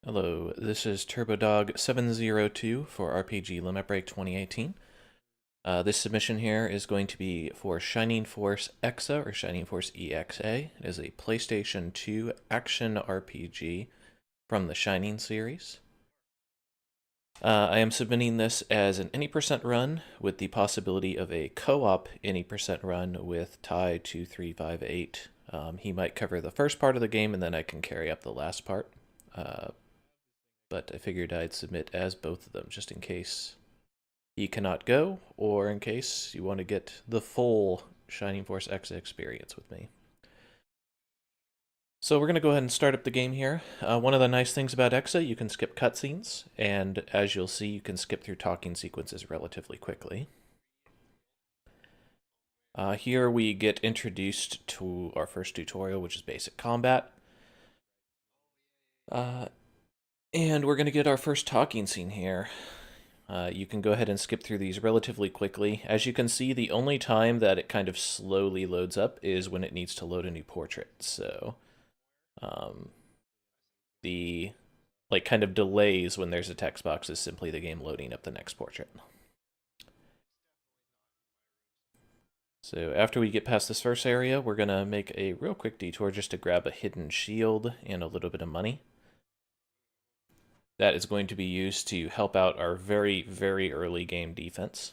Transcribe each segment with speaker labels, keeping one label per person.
Speaker 1: Hello, this is TurboDog702 for RPG Limit Break 2018. This submission here is going to be for Shining Force EXA or Shining Force EXA. It is a PlayStation 2 action RPG from the Shining series. I am submitting this as an any percent run with the possibility of a co-op any percent run with Ty2358. He might cover the first part of the game and then I can carry up the last part. But I figured I'd submit as both of them just in case he cannot go, or in case you want to get the full Shining Force EXA experience with me. So we're going to go ahead and start up the game here. One of the nice things about EXA, you can skip cutscenes, and as you'll see, you can skip through talking sequences relatively quickly. Here we get introduced to our first tutorial, which is basic combat. And we're going to get our first talking scene here. You can go ahead and skip through these relatively quickly. As you can see, the only time that it kind of slowly loads up is when it needs to load a new portrait. So, the kind of delays when there's a text box is simply the game loading up the next portrait. So after we get past this first area, we're going to make a real quick detour just to grab a hidden shield and a little bit of money. That is going to be used to help out our very, very early game defense.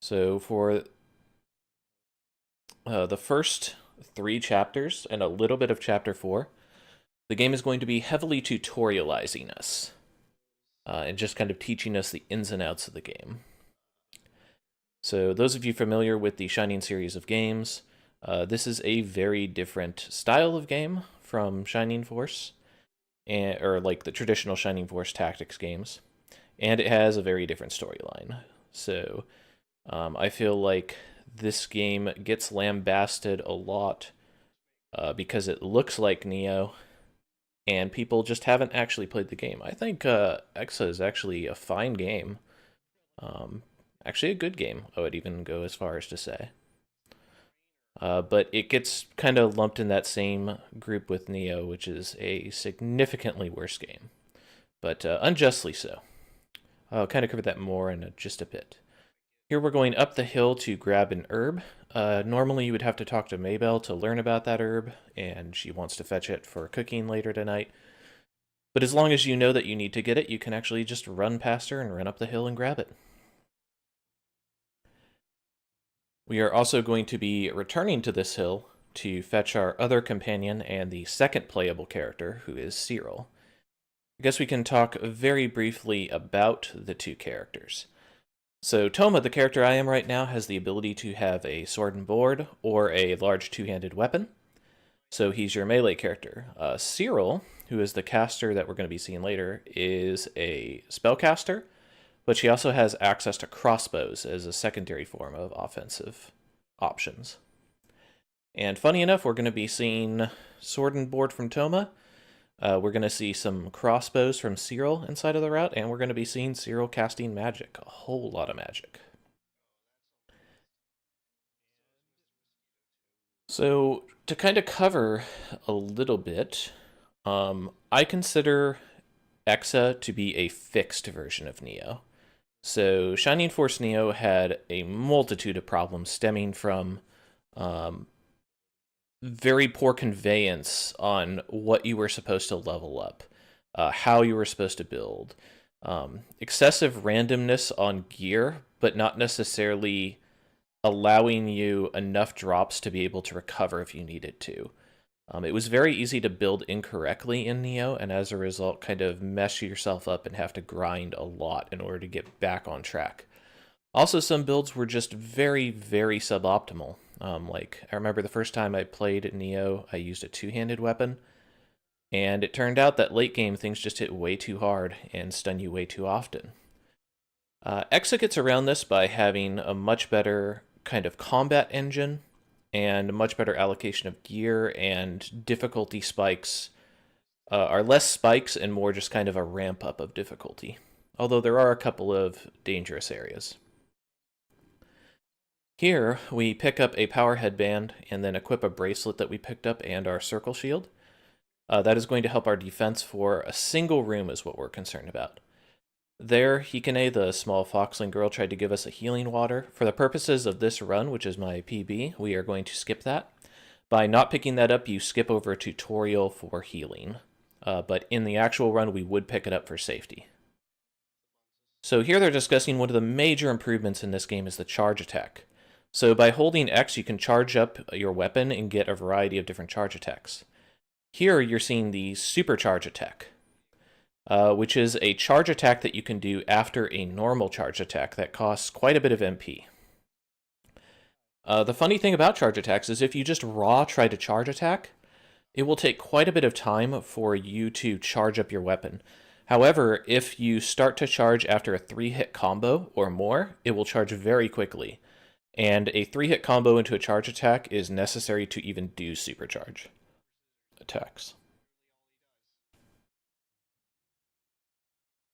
Speaker 1: So for the first 3 chapters and a little bit of chapter 4, the game is going to be heavily tutorializing us and just kind of teaching us the ins and outs of the game. So those of you familiar with the Shining series of games, this is a very different style of game from Shining Force, or like the traditional Shining Force tactics games, and it has a very different storyline. So I feel like this game gets lambasted a lot because it looks like Neo, and people just haven't actually played the game. I think EXA is actually a fine game. Actually a good game, I would even go as far as to say. But it gets kind of lumped in that same group with Neo, which is a significantly worse game, but unjustly so. I'll kind of cover that more in just a bit. Here we're going up the hill to grab an herb. Normally you would have to talk to Maybell to learn about that herb, and she wants to fetch it for cooking later tonight. But as long as you know that you need to get it, you can actually just run past her and run up the hill and grab it. We are also going to be returning to this hill to fetch our other companion and the second playable character, who is Cyril. I guess we can talk very briefly about the two characters. So Toma, the character I am right now, has the ability to have a sword and board or a large two-handed weapon. So he's your melee character. Cyril, who is the caster that we're going to be seeing later, is a spellcaster, but she also has access to crossbows as a secondary form of offensive options. And funny enough, we're going to be seeing sword and board from Toma. We're going to see some crossbows from Cyril inside of the route, and we're going to be seeing Cyril casting magic, a whole lot of magic. So to kind of cover a little bit, I consider EXA to be a fixed version of Neo. So Shining Force Neo had a multitude of problems stemming from very poor conveyance on what you were supposed to level up, how you were supposed to build, excessive randomness on gear, but not necessarily allowing you enough drops to be able to recover if you needed to. It was very easy to build incorrectly in Neo, and as a result, kind of mess yourself up and have to grind a lot in order to get back on track. Also, some builds were just very, very suboptimal. Like, I remember the first time I played Neo, I used a two-handed weapon, and it turned out that late game things just hit way too hard and stun you way too often. EXA gets around this by having a much better kind of combat engine, and much better allocation of gear, and difficulty spikes are less spikes and more just kind of a ramp up of difficulty. Although there are a couple of dangerous areas. Here we pick up a power headband and then equip a bracelet that we picked up and our circle shield. That is going to help our defense for a single room is what we're concerned about. There, Hikane, the small foxling girl, tried to give us a healing water. For the purposes of this run, which is my PB, we are going to skip that. By not picking that up, you skip over a tutorial for healing. But in the actual run, we would pick it up for safety. So here they're discussing one of the major improvements in this game is the charge attack. So by holding X, you can charge up your weapon and get a variety of different charge attacks. Here you're seeing the supercharge attack, which is a charge attack that you can do after a normal charge attack that costs quite a bit of MP. The funny thing about charge attacks is if you just raw try to charge attack, it will take quite a bit of time for you to charge up your weapon. However, if you start to charge after a 3-hit combo or more, it will charge very quickly. And a 3-hit combo into a charge attack is necessary to even do supercharge attacks.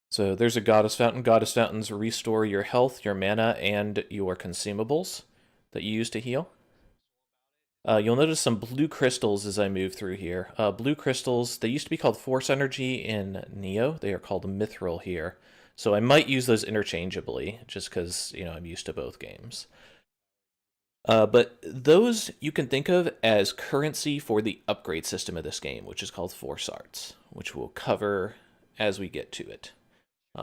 Speaker 1: So there's a Goddess Fountain. Goddess Fountains restore your health, your mana, and your consumables that you use to heal. You'll notice some blue crystals as I move through here. Blue crystals, they used to be called Force Energy in Neo. They are called Mithril here. So I might use those interchangeably, just because, I'm used to both games. But those you can think of as currency for the upgrade system of this game, which is called Force Arts, which we'll cover as we get to it.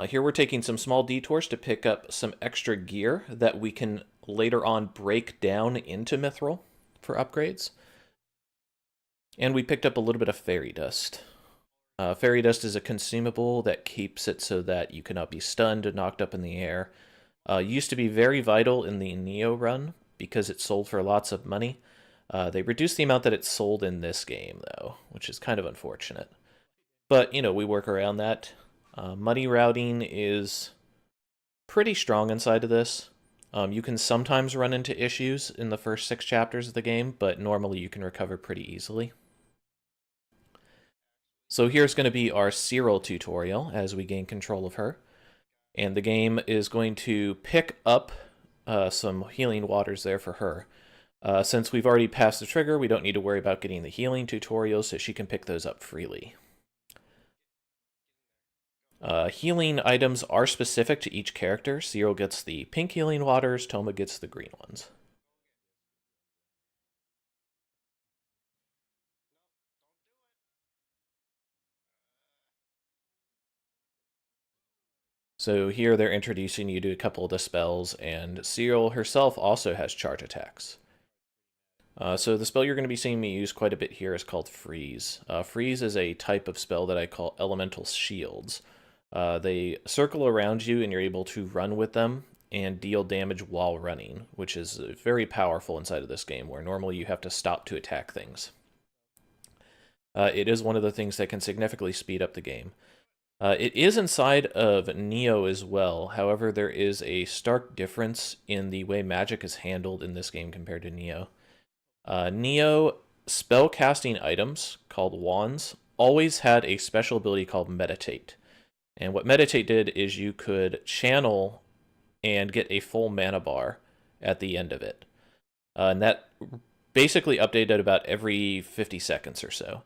Speaker 1: Here we're taking some small detours to pick up some extra gear that we can later on break down into Mithril for upgrades. And we picked up a little bit of fairy dust. Fairy dust is a consumable that keeps it so that you cannot be stunned and knocked up in the air. Used to be very vital in the Neo run because it sold for lots of money. They reduced the amount that it sold in this game, though, which is kind of unfortunate. But, we work around that. Money routing is pretty strong inside of this. You can sometimes run into issues in the first 6 chapters of the game, but normally you can recover pretty easily. So here's going to be our Cyril tutorial as we gain control of her. And the game is going to pick up some healing waters there for her. Since we've already passed the trigger, we don't need to worry about getting the healing tutorials, so she can pick those up freely. Healing items are specific to each character. Cyril gets the pink healing waters, Toma gets the green ones. So here they're introducing you to a couple of the spells, and Cyril herself also has charge attacks. So the spell you're going to be seeing me use quite a bit here is called Freeze. Freeze is a type of spell that I call Elemental Shields. They circle around you and you're able to run with them and deal damage while running, which is very powerful inside of this game, where normally you have to stop to attack things. It is one of the things that can significantly speed up the game. It is inside of Neo as well, however there is a stark difference in the way magic is handled in this game compared to Neo. Neo spell casting items, called wands, always had a special ability called Meditate. And what Meditate did is you could channel and get a full mana bar at the end of it. And that basically updated about every 50 seconds or so.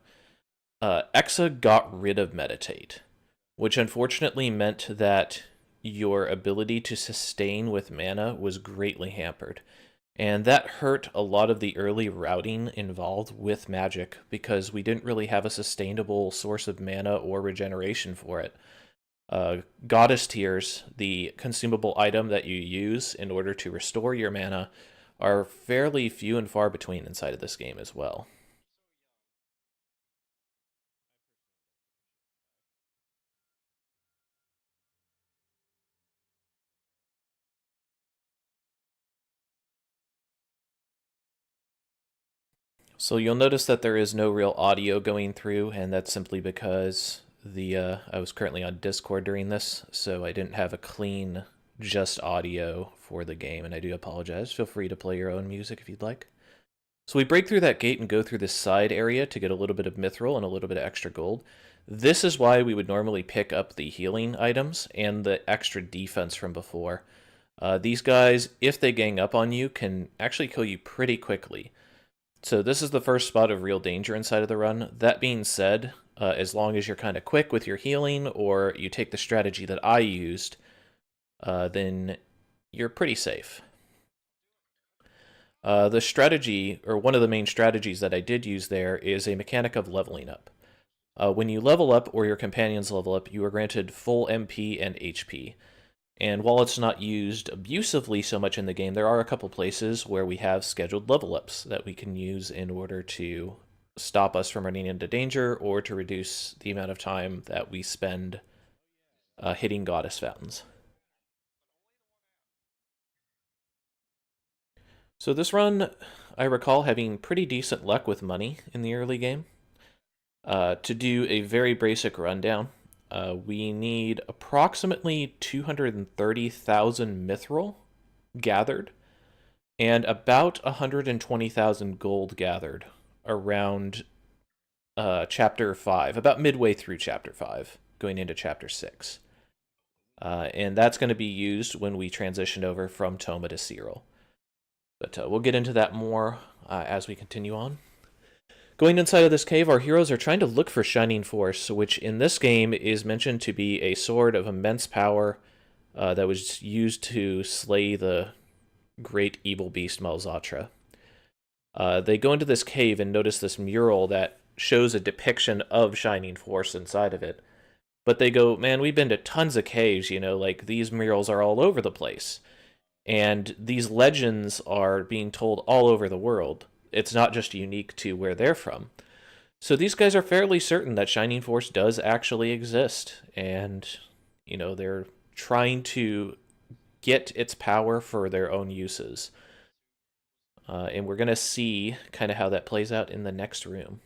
Speaker 1: EXA got rid of Meditate, which unfortunately meant that your ability to sustain with mana was greatly hampered. And that hurt a lot of the early routing involved with magic because we didn't really have a sustainable source of mana or regeneration for it. Goddess Tears, the consumable item that you use in order to restore your mana, are fairly few and far between inside of this game as well. So you'll notice that there is no real audio going through, and that's simply because I was currently on Discord during this, so I didn't have a clean just audio for the game, and I do apologize. Feel free to play your own music if you'd like. So we break through that gate and go through this side area to get a little bit of mithril and a little bit of extra gold. This is why we would normally pick up the healing items and the extra defense from before. These guys, if they gang up on you, can actually kill you pretty quickly. So this is the first spot of real danger inside of the run. That being said, as long as you're kind of quick with your healing, or you take the strategy that I used, then you're pretty safe. The strategy, or one of the main strategies that I did use there, is a mechanic of leveling up. When you level up or your companions level up, you are granted full MP and HP. And while it's not used abusively so much in the game, there are a couple places where we have scheduled level ups that we can use in order to stop us from running into danger or to reduce the amount of time that we spend hitting goddess fountains. So this run, I recall having pretty decent luck with money in the early game. To do a very basic rundown, we need approximately 230,000 mithril gathered and about 120,000 gold gathered around Chapter 5, about midway through Chapter 5, going into Chapter 6. And that's going to be used when we transition over from Toma to Cyril. But we'll get into that more as we continue on. Going inside of this cave, our heroes are trying to look for Shining Force, which in this game is mentioned to be a sword of immense power that was used to slay the great evil beast Malzatra. They go into this cave and notice this mural that shows a depiction of Shining Force inside of it. But they go, man, we've been to tons of caves, like these murals are all over the place. And these legends are being told all over the world. It's not just unique to where they're from. So these guys are fairly certain that Shining Force does actually exist. And, they're trying to get its power for their own uses. And we're going to see kind of how that plays out in the next room.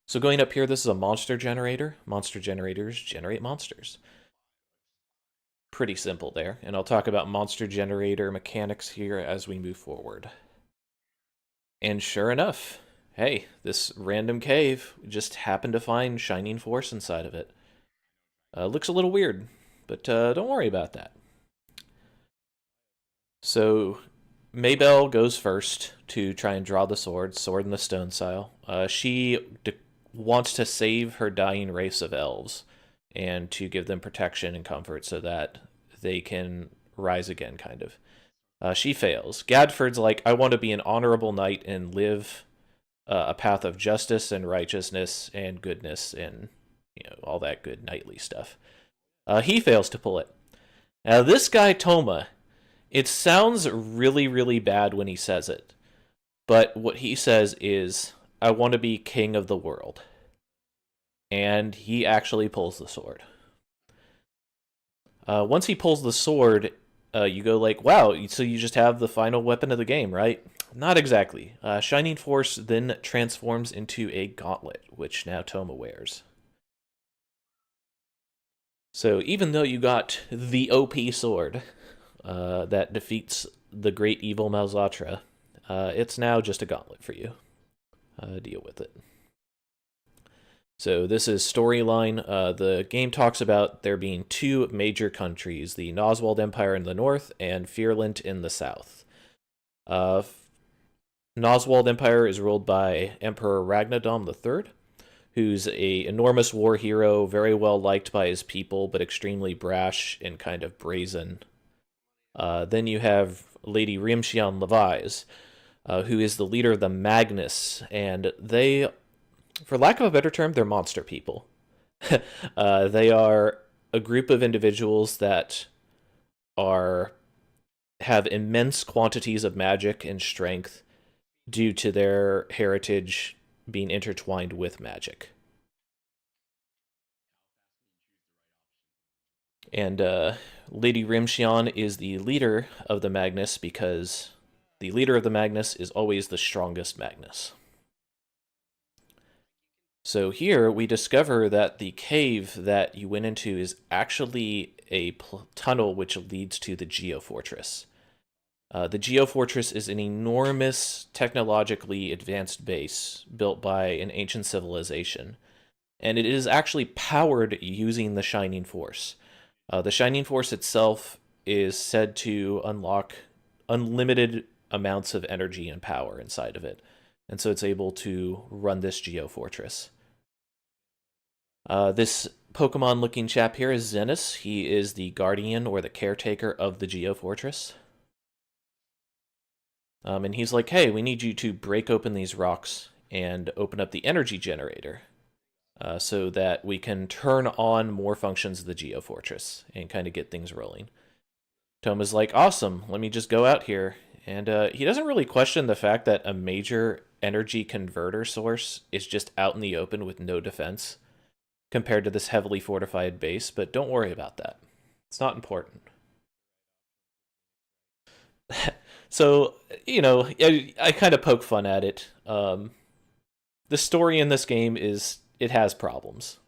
Speaker 1: So going up here, this is a monster generator. Monster generators generate monsters. Pretty simple there, and I'll talk about monster generator mechanics here as we move forward. And sure enough, hey, this random cave just happened to find Shining Force inside of it. Looks a little weird, but don't worry about that. So Maybelle goes first to try and draw the sword in the stone style. She wants to save her dying race of elves and to give them protection and comfort so that they can rise again, kind of. She fails. Gadford's like, I want to be an honorable knight and live a path of justice and righteousness and goodness and all that good knightly stuff. He fails to pull it. Now this guy Toma, it sounds really, really bad when he says it, but what he says is, I want to be king of the world. And he actually pulls the sword. Once he pulls the sword, you go like, wow, so you just have the final weapon of the game, right? Not exactly. Shining Force then transforms into a gauntlet, which now Toma wears. So even though you got the OP sword that defeats the great evil Malzatra, it's now just a gauntlet for you. Deal with it. So this is storyline. The game talks about there being two major countries, the Noswald Empire in the north and Firlint in the south. Noswald Empire is ruled by Emperor Ragnadom III, who's a enormous war hero, very well liked by his people, but extremely brash and kind of brazen. Then you have Lady Rimshian Levi's, who is the leader of the Magnus, and they, for lack of a better term, they're monster people. They are a group of individuals that have immense quantities of magic and strength due to their heritage being intertwined with magic. And Lady Rimshian is the leader of the Magnus because the leader of the Magnus is always the strongest Magnus. So here we discover that the cave that you went into is actually a tunnel which leads to the Geofortress. The Geofortress is an enormous technologically advanced base built by an ancient civilization, and it is actually powered using the Shining Force. The Shining Force itself is said to unlock unlimited amounts of energy and power inside of it. And so it's able to run this Geofortress. This Pokemon looking chap here is Zennis. He is the guardian or the caretaker of the Geofortress. And he's like, hey, we need you to break open these rocks and open up the energy generator so that we can turn on more functions of the Geofortress and kind of get things rolling. Toma's like, awesome, let me just go out here. And he doesn't really question the fact that a major energy converter source is just out in the open with no defense compared to this heavily fortified base, but don't worry about that. It's not important. So, you know, I kind of poke fun at it. The story in this game it has problems.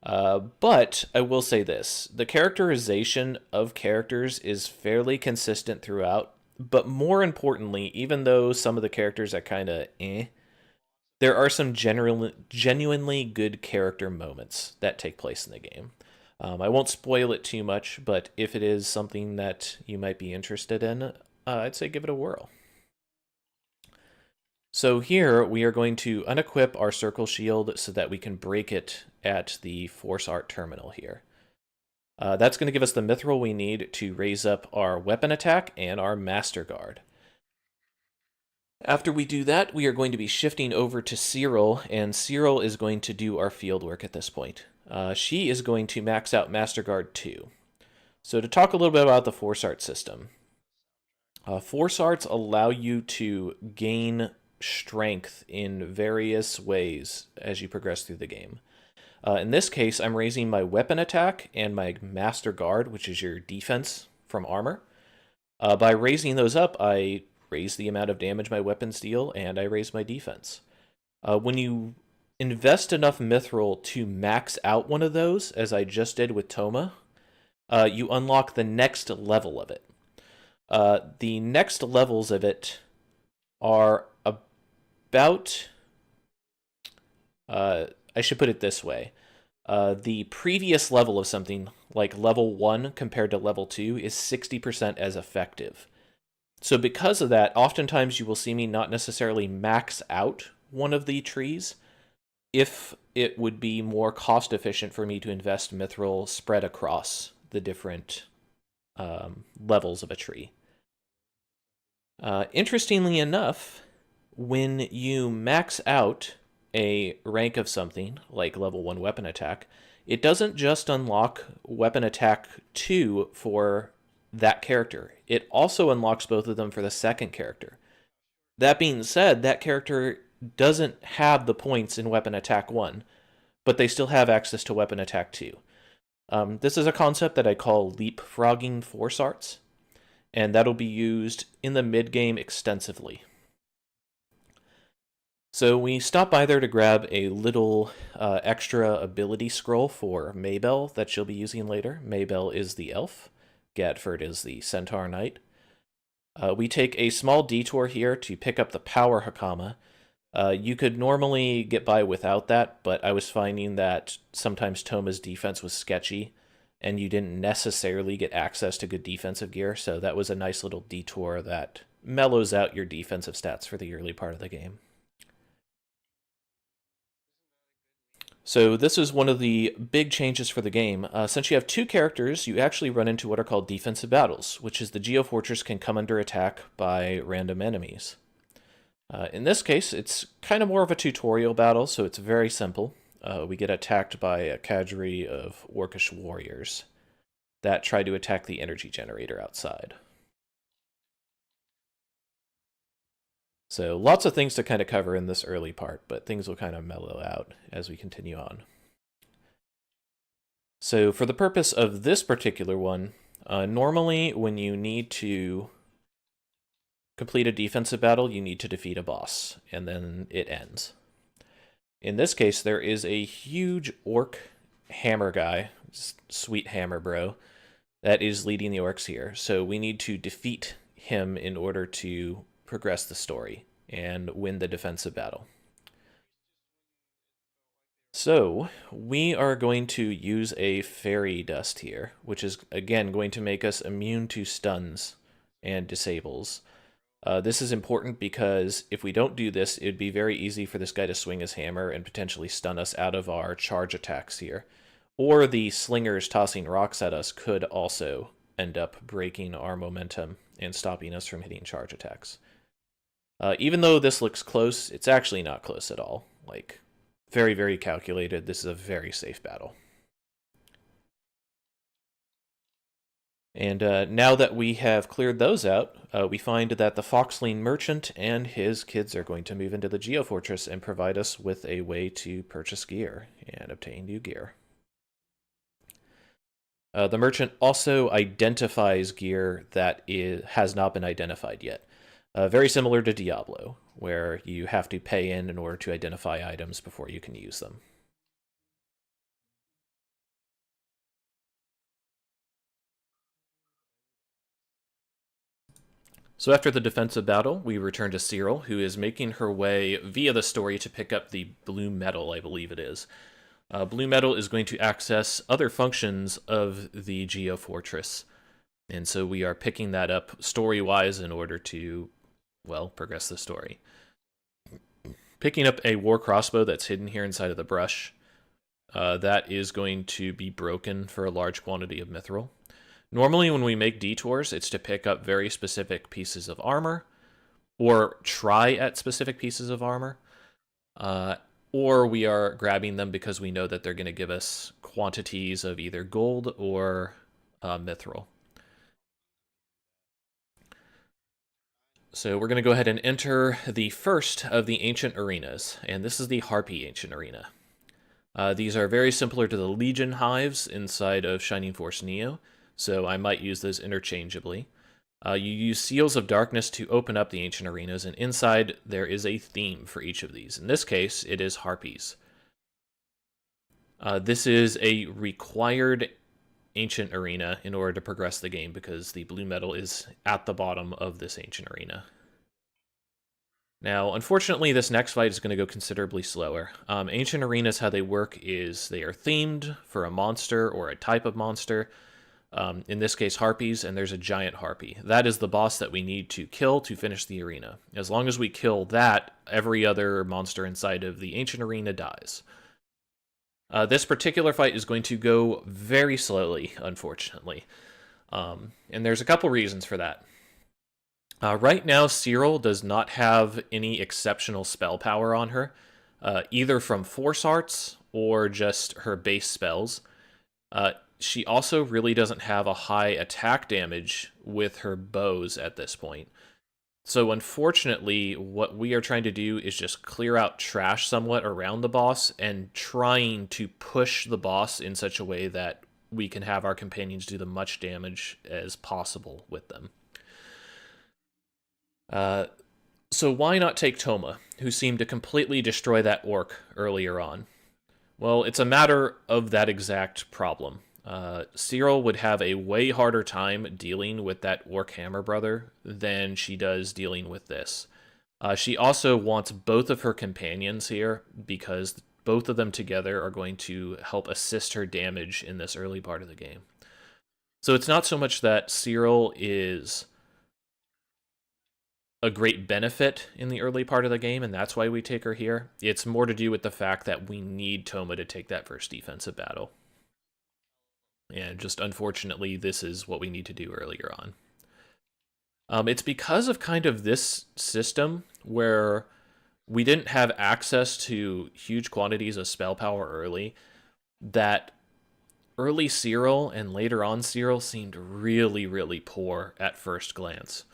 Speaker 1: But I will say this. The characterization of characters is fairly consistent throughout, but more importantly, even though some of the characters are kind of there are some genuinely good character moments that take place in the game. I won't spoil it too much, but if it is something that you might be interested in, I'd say give it a whirl. So here we are going to unequip our circle shield so that we can break it at the Force Art terminal here. That's going to give us the mithril we need to raise up our weapon attack and our Master Guard. After we do that, we are going to be shifting over to Cyril, and Cyril is going to do our field work at this point. She is going to max out Master Guard 2. So to talk a little bit about the Force Art system. Force Arts allow you to gain strength in various ways as you progress through the game. In this case, I'm raising my weapon attack and my Master Guard, which is your defense from armor. By raising those up, I raise the amount of damage my weapons deal, and I raise my defense. When you invest enough mithril to max out one of those, as I just did with Toma, you unlock the next level of it. The next levels of it are about... I should put it this way. The previous level of something, like level 1 compared to level 2, is 60% as effective. So because of that, oftentimes you will see me not necessarily max out one of the trees if it would be more cost efficient for me to invest mithril spread across the different levels of a tree. Interestingly enough, when you max out a rank of something, like level 1 weapon attack, it doesn't just unlock weapon attack 2 for that character. It also unlocks both of them for the second character. That being said, that character doesn't have the points in weapon attack 1, but they still have access to weapon attack 2. This is a concept that I call leapfrogging Force Arts, and that'll be used in the mid-game extensively. So we stop by there to grab a little extra ability scroll for Maybell that she'll be using later. Maybell is the elf. Gatford is the centaur knight. We take a small detour here to pick up the power Hakama. You could normally get by without that, but I was finding that sometimes Toma's defense was sketchy, and you didn't necessarily get access to good defensive gear, so that was a nice little detour that mellows out your defensive stats for the early part of the game. So this is one of the big changes for the game. Since you have two characters, you actually run into what are called defensive battles, which is the Geofortress can come under attack by random enemies. In this case, it's kind of more of a tutorial battle, so it's very simple. We get attacked by a cadre of orcish warriors that try to attack the energy generator outside. So lots of things to kind of cover in this early part, but things will kind of mellow out as we continue on. So for the purpose of this particular one, normally when you need to complete a defensive battle, you need to defeat a boss, and then it ends. In this case, there is a huge orc hammer guy, sweet hammer bro, that is leading the orcs here. So we need to defeat him in order to progress the story and win the defensive battle. So we are going to use a fairy dust here, which is again going to make us immune to stuns and disables. This is important because if we don't do this, it would be very easy for this guy to swing his hammer and potentially stun us out of our charge attacks here. Or the slingers tossing rocks at us could also end up breaking our momentum and stopping us from hitting charge attacks. Even though this looks close, it's actually not close at all. Like, very, very calculated. This is a very safe battle. And now that we have cleared those out, we find that the Foxling merchant and his kids are going to move into the Geofortress and provide us with a way to purchase gear and obtain new gear. The merchant also identifies gear that has not been identified yet. Very similar to Diablo, where you have to pay in order to identify items before you can use them. So after the defensive battle, we return to Cyril, who is making her way via the story to pick up the blue metal, I believe it is. Blue metal is going to access other functions of the Geofortress, and so we are picking that up story-wise in order to, well, progress the story. Picking up a war crossbow that's hidden here inside of the brush, that is going to be broken for a large quantity of mithril. Normally, when we make detours, it's to pick up very specific pieces of armor, or try at specific pieces of armor, or we are grabbing them because we know that they're going to give us quantities of either gold or mithril. So we're going to go ahead and enter the first of the ancient arenas, and this is the Harpy Ancient Arena. These are very similar to the Legion hives inside of Shining Force Neo, so I might use those interchangeably. You use Seals of Darkness to open up the ancient arenas, and inside there is a theme for each of these. In this case, it is harpies. This is a required ancient arena in order to progress the game because the blue metal is at the bottom of this ancient arena. Now, unfortunately, this next fight is going to go considerably slower. Ancient arenas, how they work is they are themed for a monster or a type of monster. In this case, harpies, and there's a giant harpy. That is the boss that we need to kill to finish the arena. As long as we kill that, every other monster inside of the ancient arena dies. This particular fight is going to go very slowly, unfortunately. And there's a couple reasons for that. Right now, Cyril does not have any exceptional spell power on her, either from Force Arts or just her base spells. She also really doesn't have a high attack damage with her bows at this point. So unfortunately, what we are trying to do is just clear out trash somewhat around the boss and trying to push the boss in such a way that we can have our companions do the much damage as possible with them. So why not take Toma, who seemed to completely destroy that orc earlier on? Well, it's a matter of that exact problem. Cyril would have a way harder time dealing with that orc hammer brother than she does dealing with this. She also wants both of her companions here because both of them together are going to help assist her damage in this early part of the game. So it's not so much that Cyril is a great benefit in the early part of the game, and that's why we take her here. It's more to do with the fact that we need Toma to take that first defensive battle. And just unfortunately, this is what we need to do earlier on. It's because of kind of this system where we didn't have access to huge quantities of spell power early that early Cyril and later on Cyril seemed really, really poor at first glance.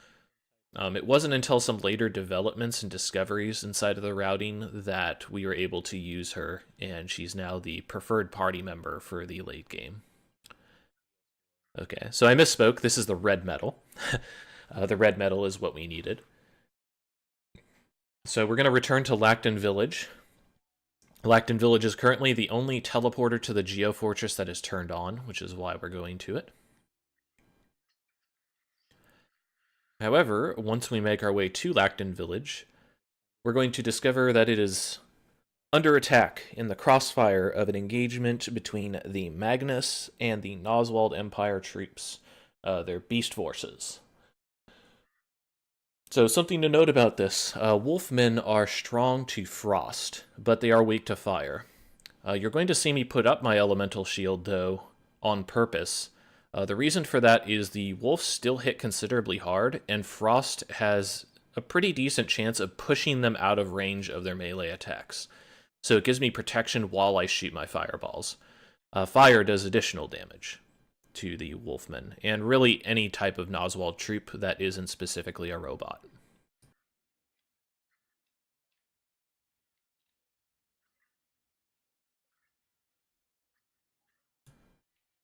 Speaker 1: It wasn't until some later developments and discoveries inside of the routing that we were able to use her, and she's now the preferred party member for the late game. Okay, so I misspoke. This is the red metal. The red metal is what we needed. So we're going to return to Lacton Village. Lacton Village is currently the only teleporter to the Geofortress that is turned on, which is why we're going to it. However, once we make our way to Lacton Village, we're going to discover that it is under attack in the crossfire of an engagement between the Magnus and the Noswald Empire troops, their beast forces. So something to note about this, wolfmen are strong to frost, but they are weak to fire. You're going to see me put up my elemental shield, though, on purpose. The reason for that is the wolves still hit considerably hard, and frost has a pretty decent chance of pushing them out of range of their melee attacks. So it gives me protection while I shoot my fireballs. Fire does additional damage to the wolfmen, and really any type of Noswald troop that isn't specifically a robot.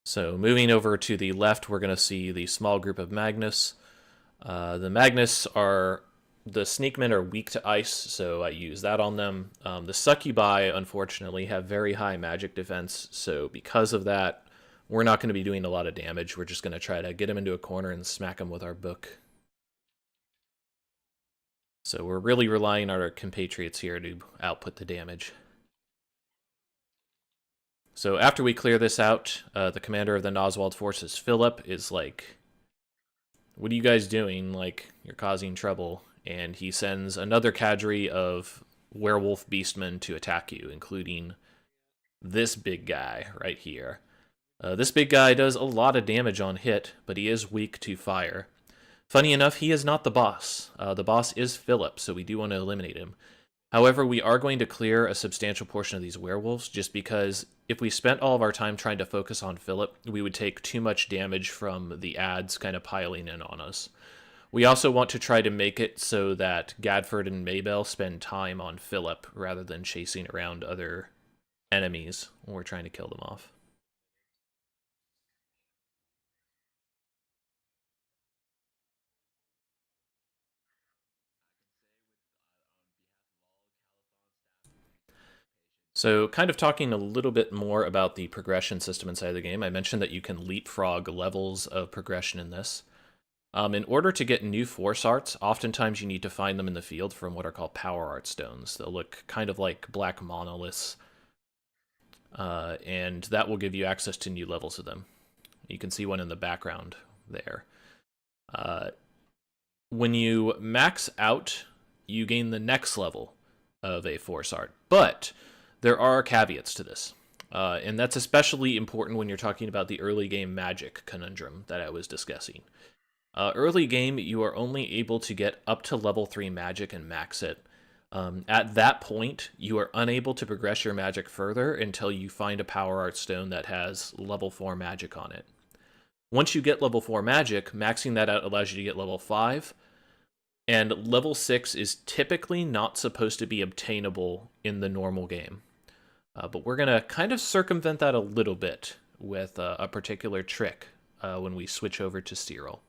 Speaker 1: So moving over to the left, we're going to see the small group of Magnus. The Magnus are the Sneakmen are weak to ice, so I use that on them. The Succubi, unfortunately, have very high magic defense, so because of that, we're not going to be doing a lot of damage. We're just going to try to get them into a corner and smack them with our book. So we're really relying on our compatriots here to output the damage. So after we clear this out, the commander of the Noswald forces, Philip, is like, what are you guys doing? Like, you're causing trouble. And he sends another cadre of werewolf beastmen to attack you, including this big guy right here. This big guy does a lot of damage on hit, but he is weak to fire. Funny enough, he is not the boss. The boss is Philip, so we do want to eliminate him. However, we are going to clear a substantial portion of these werewolves, just because if we spent all of our time trying to focus on Philip, we would take too much damage from the ads kind of piling in on us. We also want to try to make it so that Gadford and Maybell spend time on Philip rather than chasing around other enemies when we're trying to kill them off. So, kind of talking a little bit more about the progression system inside the game, I mentioned that you can leapfrog levels of progression in this. In order to get new force arts, oftentimes you need to find them in the field from what are called power art stones. They'll look kind of like black monoliths, and that will give you access to new levels of them. You can see one in the background there. When you max out, you gain the next level of a force art, but there are caveats to this. And that's especially important when you're talking about the early game magic conundrum that I was discussing. Early game, you are only able to get up to level 3 magic and max it. At that point, you are unable to progress your magic further until you find a power art stone that has level 4 magic on it. Once you get level 4 magic, maxing that out allows you to get level 5, and level 6 is typically not supposed to be obtainable in the normal game. But we're going to kind of circumvent that a little bit with a particular trick when we switch over to Cyril.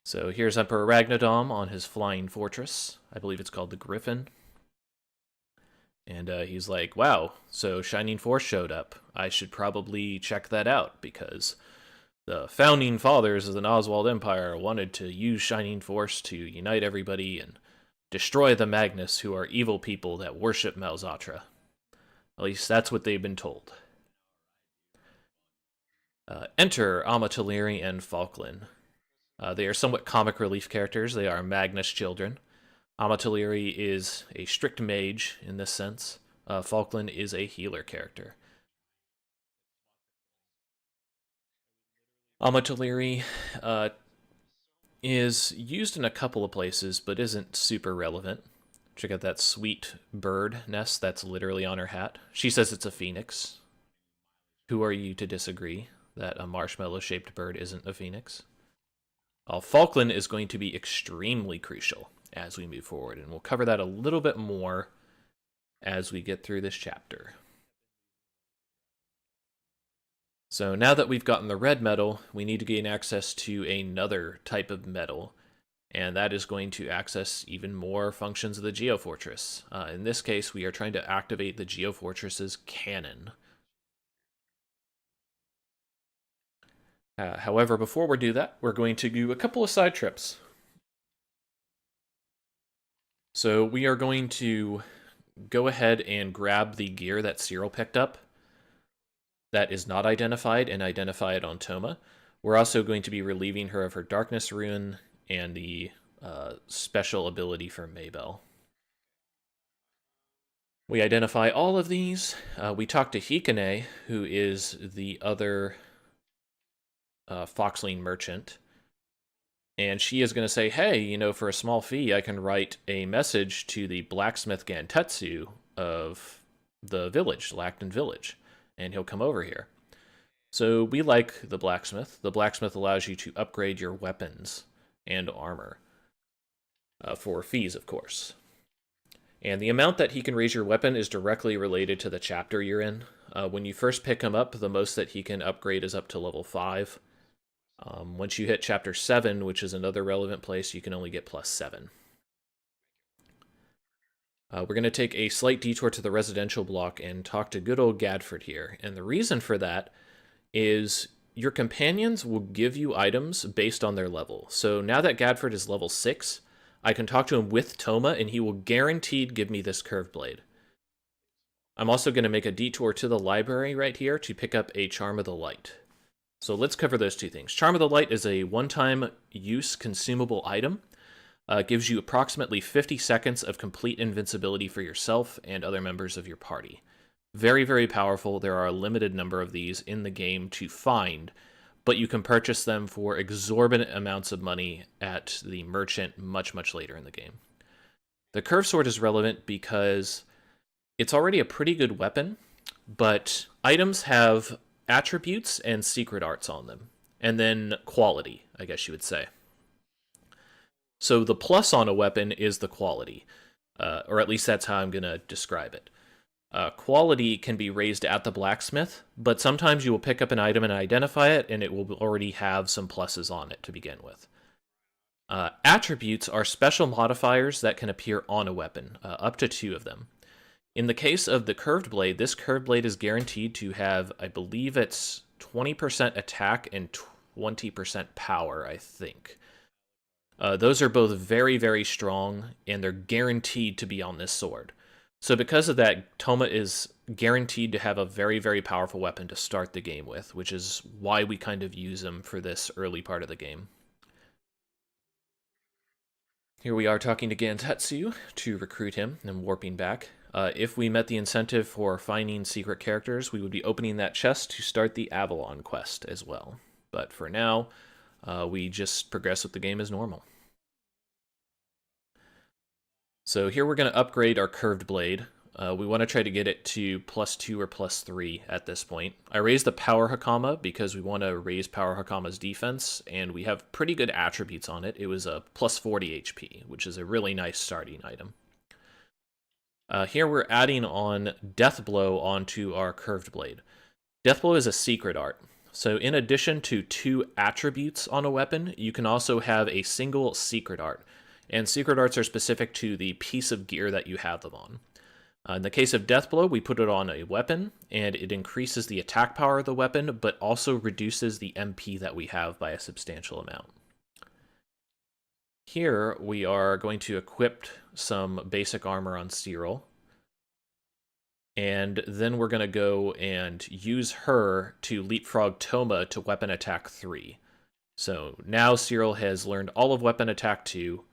Speaker 1: So here's Emperor Ragnadom on his flying fortress. I believe it's called the Griffin. And he's like, wow, so Shining Force showed up. I should probably check that out, because the founding fathers of the Noswald Empire wanted to use Shining Force to unite everybody and destroy the Magnus, who are evil people that worship Malzatra. At least that's what they've been told. Enter Amataliri and Falkland. They are somewhat comic relief characters. They are Magnus children. Amataliri is a strict mage in this sense. Falkland is a healer character. Amataliri is used in a couple of places, but isn't super relevant. Check out that sweet bird nest that's literally on her hat. She says it's a phoenix. Who are you to disagree that a marshmallow-shaped bird isn't a phoenix? Falkland is going to be extremely crucial as we move forward, and we'll cover that a little bit more as we get through this chapter. So now that we've gotten the red metal, we need to gain access to another type of metal, and that is going to access even more functions of the Geofortress. In this case, we are trying to activate the Geofortress's cannon. However, before we do that, we're going to do a couple of side trips. So we are going to go ahead and grab the gear that Cyril picked up that is not identified and identify it on Toma. We're also going to be relieving her of her Darkness Rune and the special ability for Maybell. We identify all of these. We talk to Hikane, who is the other Foxling merchant. And she is going to say, hey, you know, for a small fee, I can write a message to the blacksmith Gantetsu of the village, Lacton Village, and he'll come over here. So we like the blacksmith. The blacksmith allows you to upgrade your weapons and armor for fees, of course. And the amount that he can raise your weapon is directly related to the chapter you're in. When you first pick him up, the most that he can upgrade is up to level 5. Once you hit chapter 7, which is another relevant place, you can only get plus 7. We're going to take a slight detour to the residential block and talk to good old Gadford here. And the reason for that is your companions will give you items based on their level. So now that Gadford is level 6, I can talk to him with Toma, and he will guaranteed give me this curved blade. I'm also going to make a detour to the library right here to pick up a Charm of the Light. So let's cover those two things. Charm of the Light is a one-time use consumable item. It gives you approximately 50 seconds of complete invincibility for yourself and other members of your party. Very, very powerful. There are a limited number of these in the game to find, but you can purchase them for exorbitant amounts of money at the merchant much, much later in the game. The curved sword is relevant because it's already a pretty good weapon, but items have attributes and secret arts on them, and then quality, I guess you would say. So the plus on a weapon is the quality, or at least that's how I'm going to describe it. Quality can be raised at the blacksmith, but sometimes you will pick up an item and identify it, and it will already have some pluses on it to begin with. Attributes are special modifiers that can appear on a weapon, up to 2 of them. In the case of the curved blade, this curved blade is guaranteed to have, I believe it's 20% attack and 20% power, I think. Those are both very, very strong, and they're guaranteed to be on this sword. So because of that, Toma is guaranteed to have a very, very powerful weapon to start the game with, which is why we kind of use him for this early part of the game. Here we are talking to Gantetsu to recruit him and warping back. If we met the incentive for finding secret characters, we would be opening that chest to start the Avalon quest as well. But for now, we just progress with the game as normal. So here we're going to upgrade our curved blade. We want to try to get it to +2 or +3 at this point. I raised the Power Hakama because we want to raise Power Hakama's defense, and we have pretty good attributes on it. It was a +40 HP, which is a really nice starting item. Here we're adding on Death Blow onto our curved blade. Death Blow is a secret art. So in addition to 2 attributes on a weapon, you can also have a single secret art. And secret arts are specific to the piece of gear that you have them on. In the case of Death Blow, we put it on a weapon, and it increases the attack power of the weapon, but also reduces the MP that we have by a substantial amount. Here, we are going to equip some basic armor on Cyril. And then we're going to go and use her to leapfrog Toma to weapon attack 3. So now Cyril has learned all of weapon attack 2,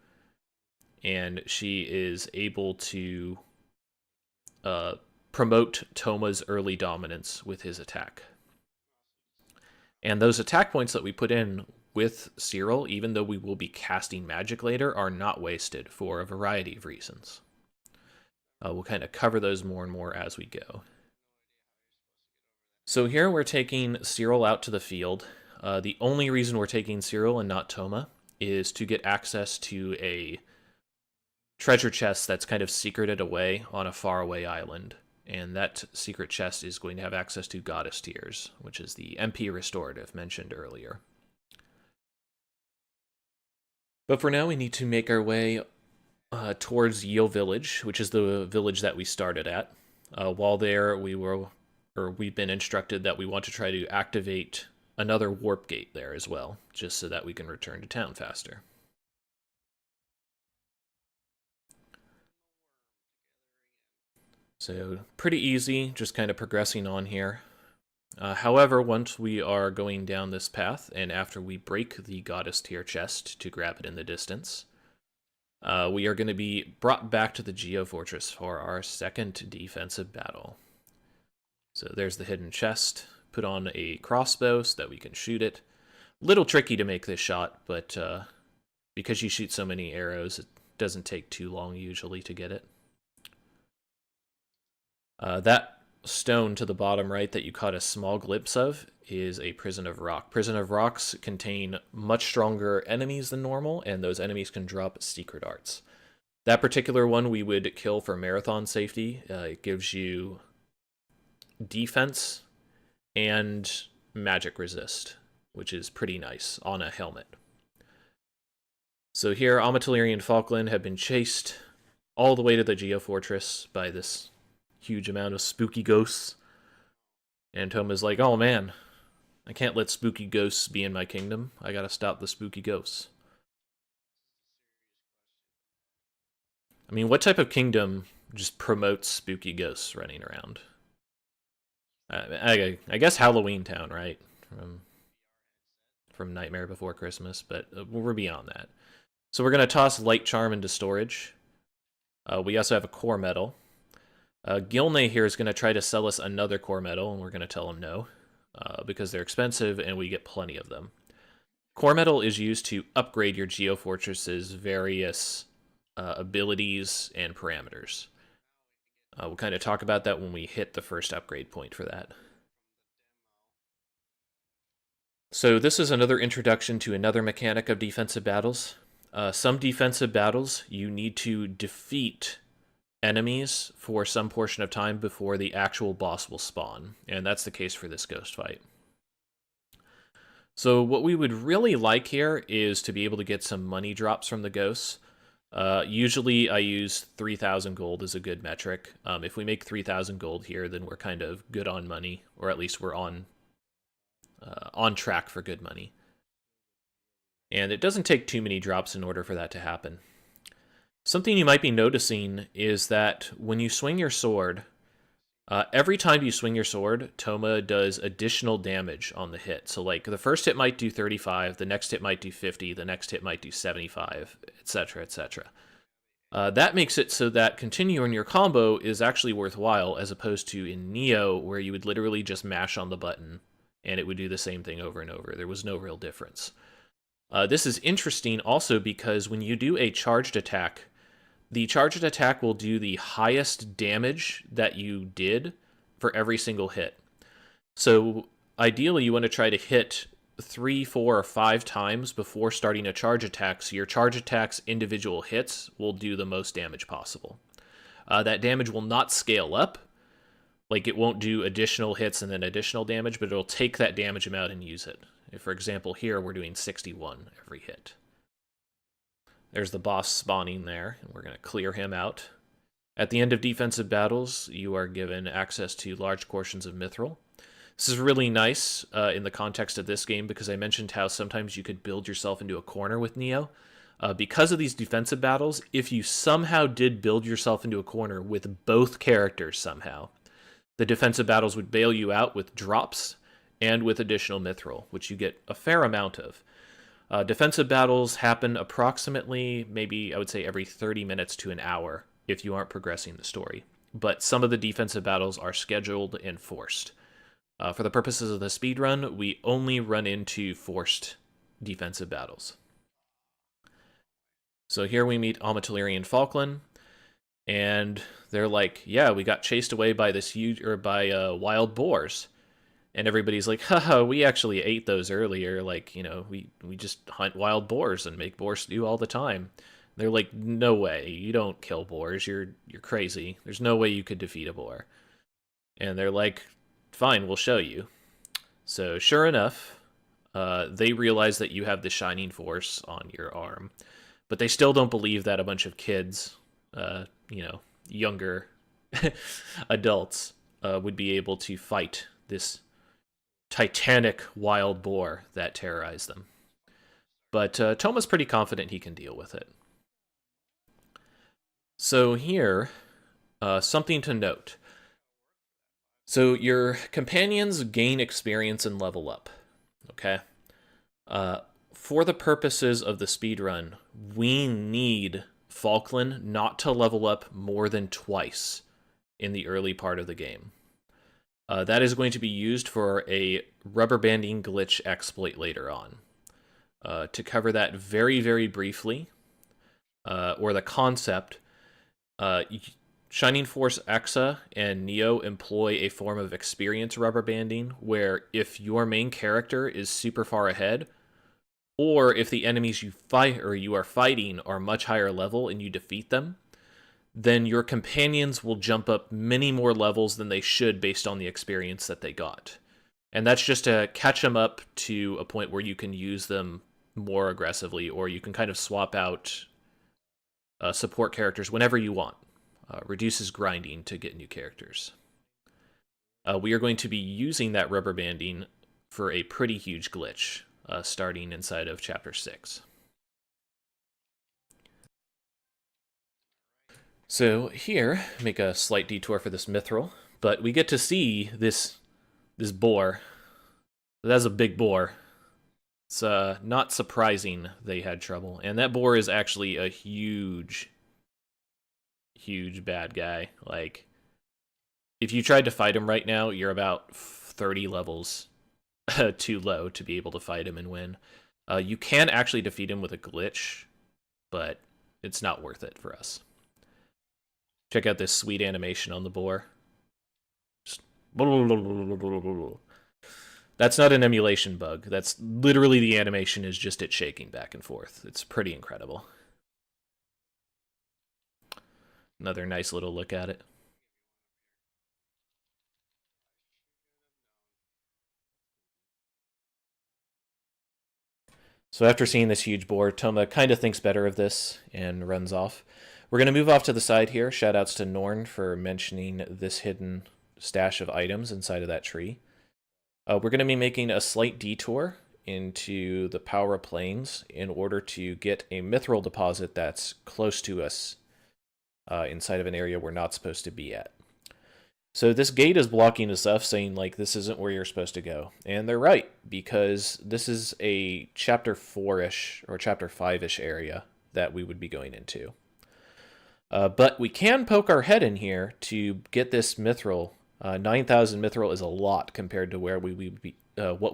Speaker 1: and she is able to promote Toma's early dominance with his attack. And those attack points that we put in with Cyril, even though we will be casting magic later, are not wasted for a variety of reasons. We'll kind of cover those more and more as we go. So here we're taking Cyril out to the field. The only reason we're taking Cyril and not Toma is to get access to a treasure chest that's kind of secreted away on a faraway island. And that secret chest is going to have access to Goddess Tears, which is the MP restorative mentioned earlier. But for now, we need to make our way towards Yale Village, which is the village that we started at. While there, we've been instructed that we want to try to activate another warp gate there as well, just so that we can return to town faster. So pretty easy, just kind of progressing on here. However, once we are going down this path, and after we break the Goddess tier chest to grab it in the distance, we are going to be brought back to the Geo Fortress for our second defensive battle. So there's the hidden chest. Put on a crossbow so that we can shoot it. Little tricky to make this shot, but because you shoot so many arrows, it doesn't take too long usually to get it. That stone to the bottom right that you caught a small glimpse of is a Prison of Rock. Prison of Rocks contain much stronger enemies than normal, and those enemies can drop secret arts. That particular one we would kill for marathon safety. It gives you defense and magic resist, which is pretty nice on a helmet. So here, Amatelieri and Falkland have been chased all the way to the Geo Fortress by this huge amount of spooky ghosts. And Toma's like, oh man, I can't let spooky ghosts be in my kingdom. I gotta stop the spooky ghosts. I mean, what type of kingdom just promotes spooky ghosts running around? I guess Halloween Town, right? From Nightmare Before Christmas, but we're beyond that. So we're going to toss Light Charm into storage. We also have a core metal. Gilne here is going to try to sell us another core metal, and we're going to tell him no, because they're expensive and we get plenty of them. Core metal is used to upgrade your Geo Fortress's various abilities and parameters. We'll kind of talk about that when we hit the first upgrade point for that. So this is another introduction to another mechanic of defensive battles. Some defensive battles, you need to defeat enemies for some portion of time before the actual boss will spawn, and that's the case for this ghost fight. So what we would really like here is to be able to get some money drops from the ghosts. Usually I use 3,000 gold as a good metric. If we make 3,000 gold here, then we're kind of good on money, or at least we're on track for good money. And it doesn't take too many drops in order for that to happen. Something you might be noticing is that when you swing your sword, every time you swing your sword, Toma does additional damage on the hit. So like the first hit might do 35, the next hit might do 50, the next hit might do 75, etc., etc. That makes it so that continuing your combo is actually worthwhile, as opposed to in Nioh, where you would literally just mash on the button and it would do the same thing over and over. There was no real difference. This is interesting also because when you do a charged attack, the charged attack will do the highest damage that you did for every single hit. So ideally you want to try to hit 3, 4, or 5 times before starting a charge attack, so your charge attack's individual hits will do the most damage possible. That damage will not scale up. Like, it won't do additional hits and then additional damage, but it'll take that damage amount and use it. If, for example, here we're doing 61 every hit. There's the boss spawning there, and we're going to clear him out. At the end of defensive battles, you are given access to large portions of mithril. This is really nice in the context of this game, because I mentioned how sometimes you could build yourself into a corner with Nioh. Because of these defensive battles, if you somehow did build yourself into a corner with both characters somehow, the defensive battles would bail you out with drops and with additional mithril, which you get a fair amount of. Defensive battles happen approximately, maybe I would say every 30 minutes to an hour if you aren't progressing the story. But some of the defensive battles are scheduled and forced. For the purposes of the speedrun, we only run into forced defensive battles. So here we meet Amatelieri and Falkland, and they're like, yeah, we got chased away by wild boars. And everybody's like, haha, we actually ate those earlier. Like, you know, we just hunt wild boars and make boar stew all the time. They're like, no way, you don't kill boars. You're crazy. There's no way you could defeat a boar. And they're like, fine, we'll show you. So sure enough, they realize that you have the Shining Force on your arm. But they still don't believe that a bunch of kids, younger adults, would be able to fight this titanic wild boar that terrorized them. But Toma's pretty confident he can deal with it. So here, something to note. So your companions gain experience and level up. Okay. Uh, for the purposes of the speedrun, we need Falkland not to level up more than twice in the early part of the game. That is going to be used for a rubber banding glitch exploit later on. To cover that very, very briefly, or the concept, Shining Force EXA and Neo employ a form of experience rubber banding where if your main character is super far ahead, or if the enemies you fight or you are fighting are much higher level and you defeat them, then your companions will jump up many more levels than they should based on the experience that they got. And that's just to catch them up to a point where you can use them more aggressively, or you can kind of swap out support characters whenever you want. Reduces grinding to get new characters. We are going to be using that rubber banding for a pretty huge glitch, starting inside of Chapter 6. So here, make a slight detour for this mithril, but we get to see this boar. That's a big boar. It's not surprising they had trouble, and that boar is actually a huge bad guy. Like, if you tried to fight him right now, you're about 30 levels too low to be able to fight him and win. You can actually defeat him with a glitch, but it's not worth it for us. Check out this sweet animation on the boar. Just... That's not an emulation bug. That's literally the animation is just it shaking back and forth. It's pretty incredible. Another nice little look at it. So after seeing this huge boar, Toma kind of thinks better of this and runs off. We're going to move off to the side here. Shoutouts to Norn for mentioning this hidden stash of items inside of that tree. We're going to be making a slight detour into the Power Plains in order to get a mithril deposit that's close to us inside of an area we're not supposed to be at. So this gate is blocking us off, saying, like, this isn't where you're supposed to go. And they're right, because this is a Chapter 4-ish or Chapter 5-ish area that we would be going into. But we can poke our head in here to get this mithril. 9,000 mithril is a lot compared to where we would be, what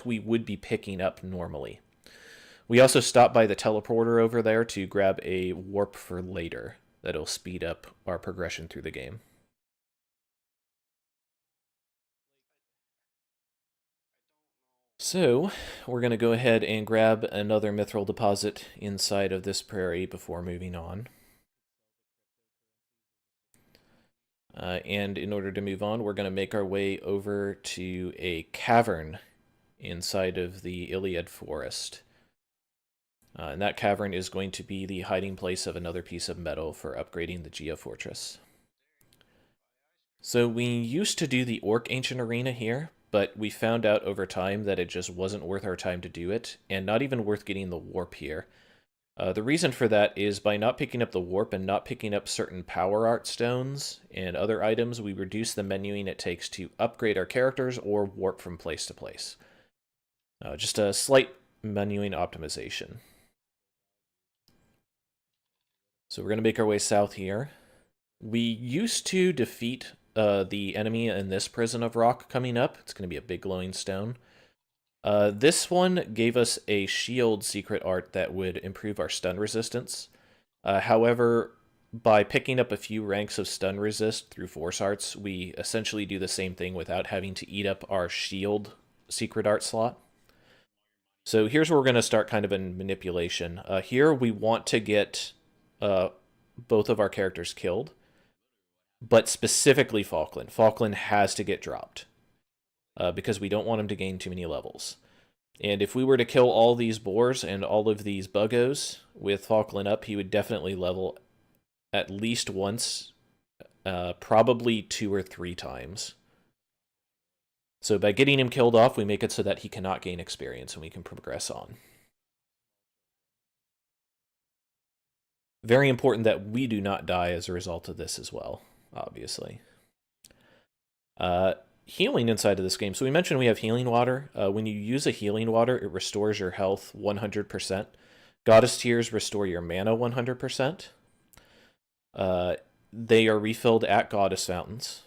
Speaker 1: we would be picking up normally. We also stopped by the teleporter over there to grab a warp for later. That'll speed up our progression through the game. So, we're going to go ahead and grab another mithril deposit inside of this prairie before moving on. And in order to move on, we're going to make our way over to a cavern inside of the Iliad Forest. And that cavern is going to be the hiding place of another piece of metal for upgrading the Geofortress. So we used to do the Orc Ancient Arena here, but we found out over time that it just wasn't worth our time to do it, and not even worth getting the warp here. The reason for that is by not picking up the warp and not picking up certain power art stones and other items, we reduce the menuing it takes to upgrade our characters or warp from place to place. Just a slight menuing optimization. So we're going to make our way south here. We used to defeat the enemy in this prison of rock coming up. It's going to be a big glowing stone. This one gave us a shield secret art that would improve our stun resistance. However, by picking up a few ranks of stun resist through force arts, we essentially do the same thing without having to eat up our shield secret art slot. So here's where we're going to start kind of a manipulation. Here we want to get both of our characters killed, but specifically Falkland. Falkland has to get dropped. Because we don't want him to gain too many levels. And if we were to kill all these boars and all of these buggos with Falkland up, he would definitely level at least once, probably 2 or 3 times. So by getting him killed off, we make it so that he cannot gain experience and we can progress on. Very important that we do not die as a result of this as well, obviously. Healing inside of this game. So we mentioned we have healing water. When you use a healing water, it restores your health 100%. Goddess Tears restore your mana 100%. They are refilled at Goddess Fountains.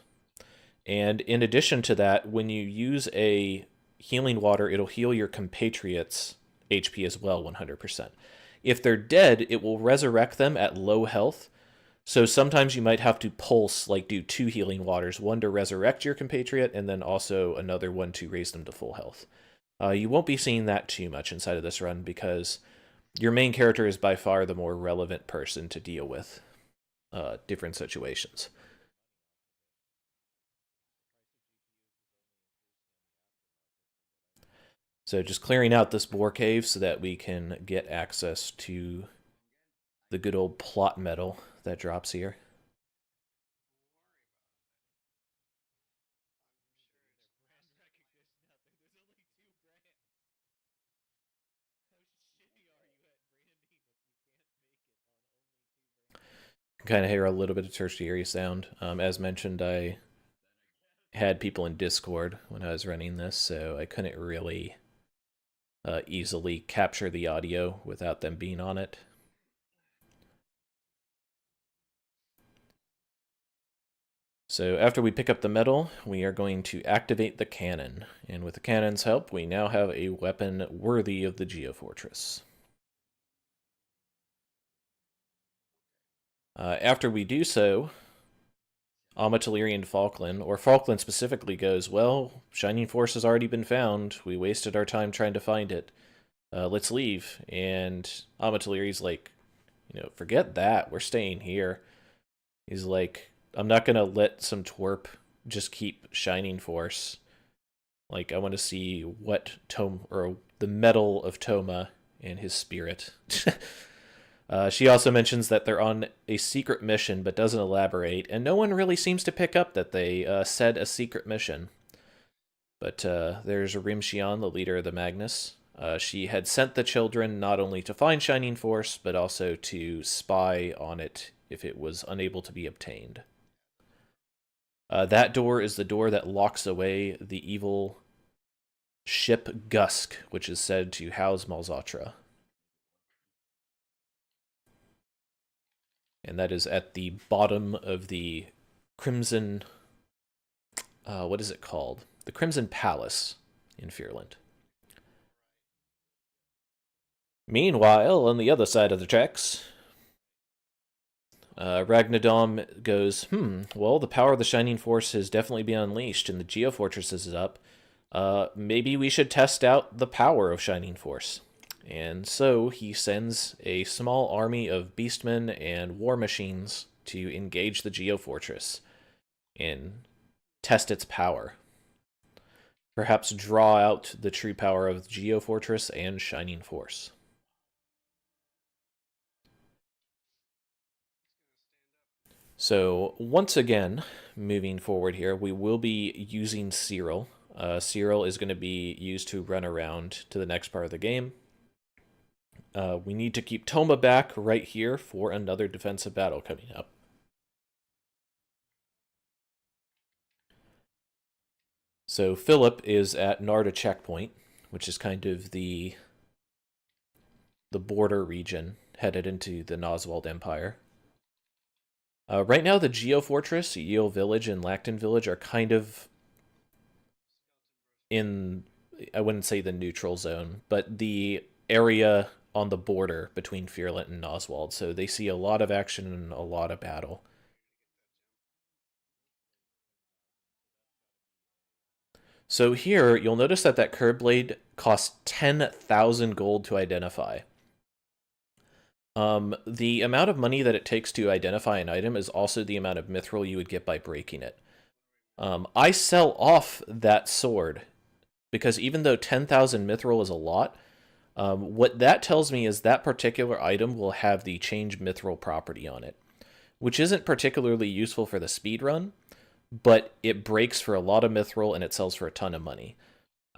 Speaker 1: And in addition to that, when you use a healing water, it'll heal your compatriots' HP as well 100%. If they're dead, it will resurrect them at low health. So sometimes you might have to pulse, like do 2 healing waters, one to resurrect your compatriot, and then also another one to raise them to full health. You won't be seeing that too much inside of this run because your main character is by far the more relevant person to deal with different situations. So just clearing out this boar cave so that we can get access to the good old plot metal that drops here. Kind of hear a little bit of tertiary sound. As mentioned, I had people in Discord when I was running this, so I couldn't really easily capture the audio without them being on it. So after we pick up the metal, we are going to activate the cannon. And with the cannon's help, we now have a weapon worthy of the Geofortress. After we do so, Amatalirian Falkland, or Falkland specifically, goes, well, Shining Force has already been found. We wasted our time trying to find it. Let's leave. And Amataliri's like, forget that. We're staying here. He's like, I'm not going to let some twerp just keep Shining Force. Like, I want to see what the metal of Toma and his spirit. She also mentions that they're on a secret mission, but doesn't elaborate, and no one really seems to pick up that they said a secret mission. But there's Rimshion, the leader of the Magnus. She had sent the children not only to find Shining Force, but also to spy on it if it was unable to be obtained. That door is the door that locks away the evil ship Gusk, which is said to house Malzatra. And that is at the bottom of the Crimson... what is it called? The Crimson Palace in Fearland. Meanwhile, on the other side of the tracks, Ragnadom goes, well, the power of the Shining Force has definitely been unleashed, and the Geofortress is up. Maybe we should test out the power of Shining Force. And so he sends a small army of beastmen and war machines to engage the Geofortress and test its power. Perhaps draw out the true power of the Geofortress and Shining Force. So once again, moving forward here, we will be using Cyril. Cyril is going to be used to run around to the next part of the game. We need to keep Toma back right here for another defensive battle coming up. So Philip is at Narda checkpoint, which is kind of the border region headed into the Noswald Empire. Right now, the Geofortress, Yale Village, and Lacton Village are kind of in, I wouldn't say the neutral zone, but the area on the border between Fearland and Noswald. So they see a lot of action and a lot of battle. So here, you'll notice that curb blade costs 10,000 gold to identify. The amount of money that it takes to identify an item is also the amount of mithril you would get by breaking it. I sell off that sword because even though 10,000 mithril is a lot, what that tells me is that particular item will have the change mithril property on it, which isn't particularly useful for the speedrun, but it breaks for a lot of mithril and it sells for a ton of money.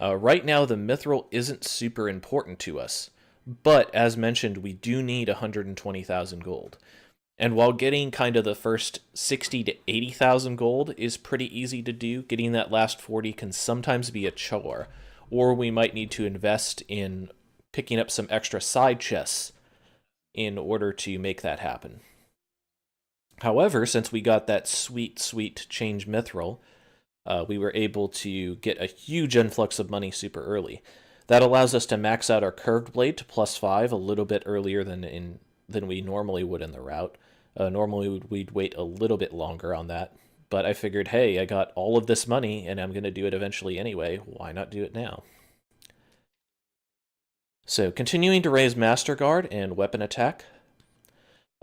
Speaker 1: Right now, the mithril isn't super important to us, but as mentioned, we do need 120,000 gold. And while getting kind of the first 60 to 80,000 gold is pretty easy to do, getting that last 40 can sometimes be a chore. Or we might need to invest in picking up some extra side chests in order to make that happen. However, since we got that sweet change mithril, we were able to get a huge influx of money super early. That allows us to max out our curved blade to +5 a little bit earlier than we normally would in the route. Normally we'd wait a little bit longer on that, but I figured, hey, I got all of this money and I'm going to do it eventually anyway. Why not do it now? So continuing to raise Master Guard and weapon attack.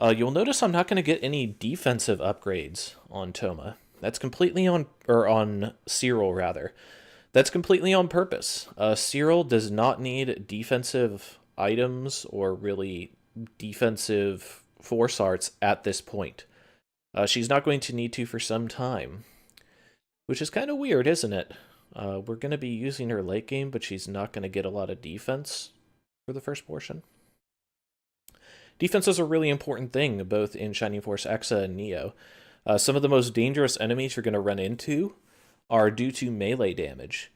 Speaker 1: You'll notice I'm not going to get any defensive upgrades on Toma. That's completely on Cyril rather. That's completely on purpose. Cyril does not need defensive items or really defensive force arts at this point. She's not going to need to for some time, which is kind of weird, isn't it? We're going to be using her late game, but she's not going to get a lot of defense for the first portion. Defense is a really important thing, both in Shining Force EXA and Neo. Some of the most dangerous enemies you're going to run into are due to melee damage.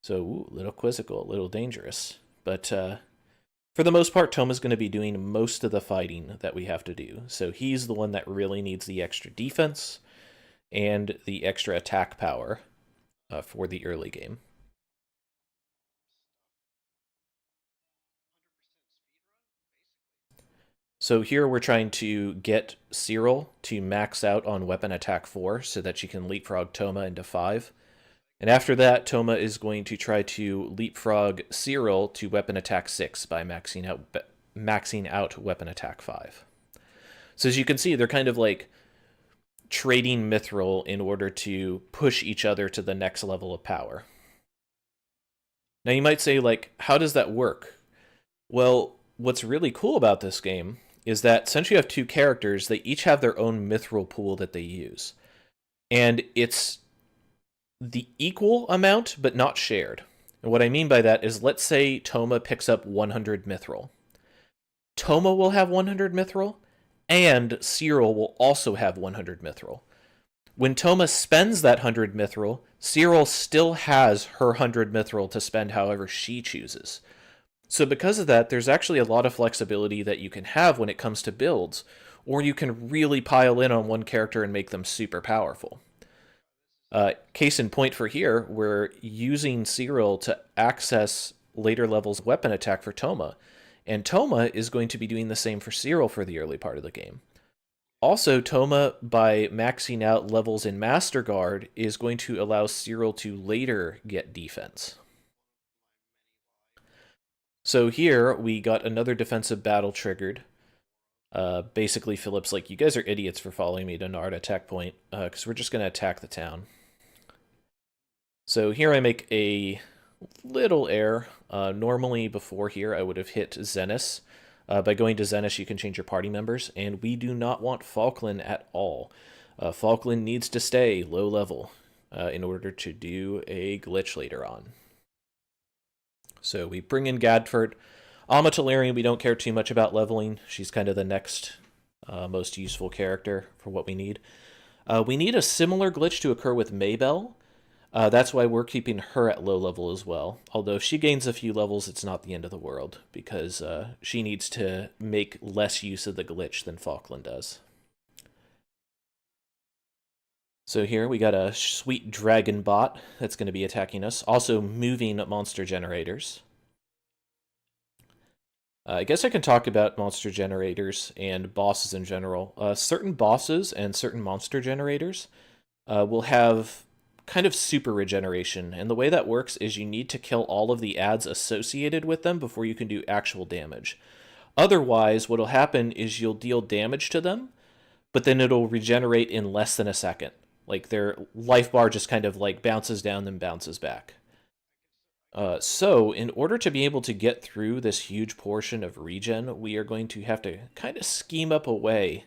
Speaker 1: So, a little quizzical, a little dangerous. But for the most part, Toma's going to be doing most of the fighting that we have to do. So he's the one that really needs the extra defense and the extra attack power for the early game. So here we're trying to get Cyril to max out on weapon attack 4 so that she can leapfrog Toma into 5. And after that, Toma is going to try to leapfrog Cyril to weapon attack 6 by maxing out weapon attack 5. So as you can see, they're kind of like trading mithril in order to push each other to the next level of power. Now you might say, like, how does that work? Well, what's really cool about this game is that since you have two characters, they each have their own mithril pool that they use. And it's the equal amount, but not shared. And what I mean by that is, let's say Toma picks up 100 mithril. Toma will have 100 mithril, and Cyril will also have 100 mithril. When Toma spends that 100 mithril, Cyril still has her 100 mithril to spend however she chooses. So because of that, there's actually a lot of flexibility that you can have when it comes to builds, or you can really pile in on one character and make them super powerful. Case in point for here, we're using Cyril to access later levels of weapon attack for Toma, and Toma is going to be doing the same for Cyril for the early part of the game. Also, Toma, by maxing out levels in Master Guard, is going to allow Cyril to later get defense. So here, we got another defensive battle triggered. Basically, Philip's like, you guys are idiots for following me to Nard attack point, because we're just going to attack the town. So here I make a little error. Normally, before here, I would have hit Zenith. By going to Zenith, you can change your party members, and we do not want Falkland at all. Falkland needs to stay low level in order to do a glitch later on. So we bring in Gadford. Alma Talarian, we don't care too much about leveling. She's kind of the next most useful character for what we need. We need a similar glitch to occur with Maybell. That's why we're keeping her at low level as well. Although if she gains a few levels, it's not the end of the world, because she needs to make less use of the glitch than Falkland does. So here we got a sweet dragon bot that's going to be attacking us. Also moving monster generators. I guess I can talk about monster generators and bosses in general. Certain bosses and certain monster generators will have kind of super regeneration, and the way that works is you need to kill all of the ads associated with them before you can do actual damage. Otherwise, what'll happen is you'll deal damage to them, but then it'll regenerate in less than a second. Like their life bar just kind of like bounces down then bounces back. So in order to be able to get through this huge portion of regen, we are going to have to kind of scheme up a way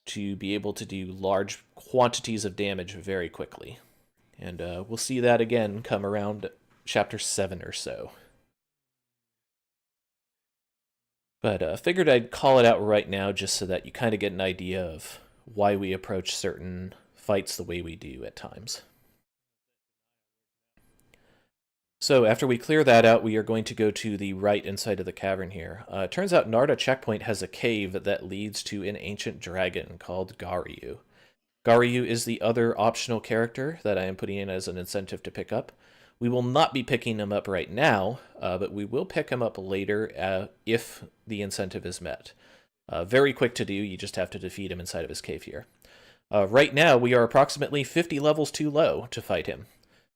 Speaker 1: to be able to do large quantities of damage very quickly. And we'll see that again come around chapter 7 or so. But figured I'd call it out right now just so that you kind of get an idea of why we approach certain fights the way we do at times. So after we clear that out, we are going to go to the right inside of the cavern here. It turns out Narda Checkpoint has a cave that leads to an ancient dragon called Garyu. Garyu is the other optional character that I am putting in as an incentive to pick up. We will not be picking him up right now, but we will pick him up later if the incentive is met. Very quick to do, you just have to defeat him inside of his cave here. Right now, we are approximately 50 levels too low to fight him.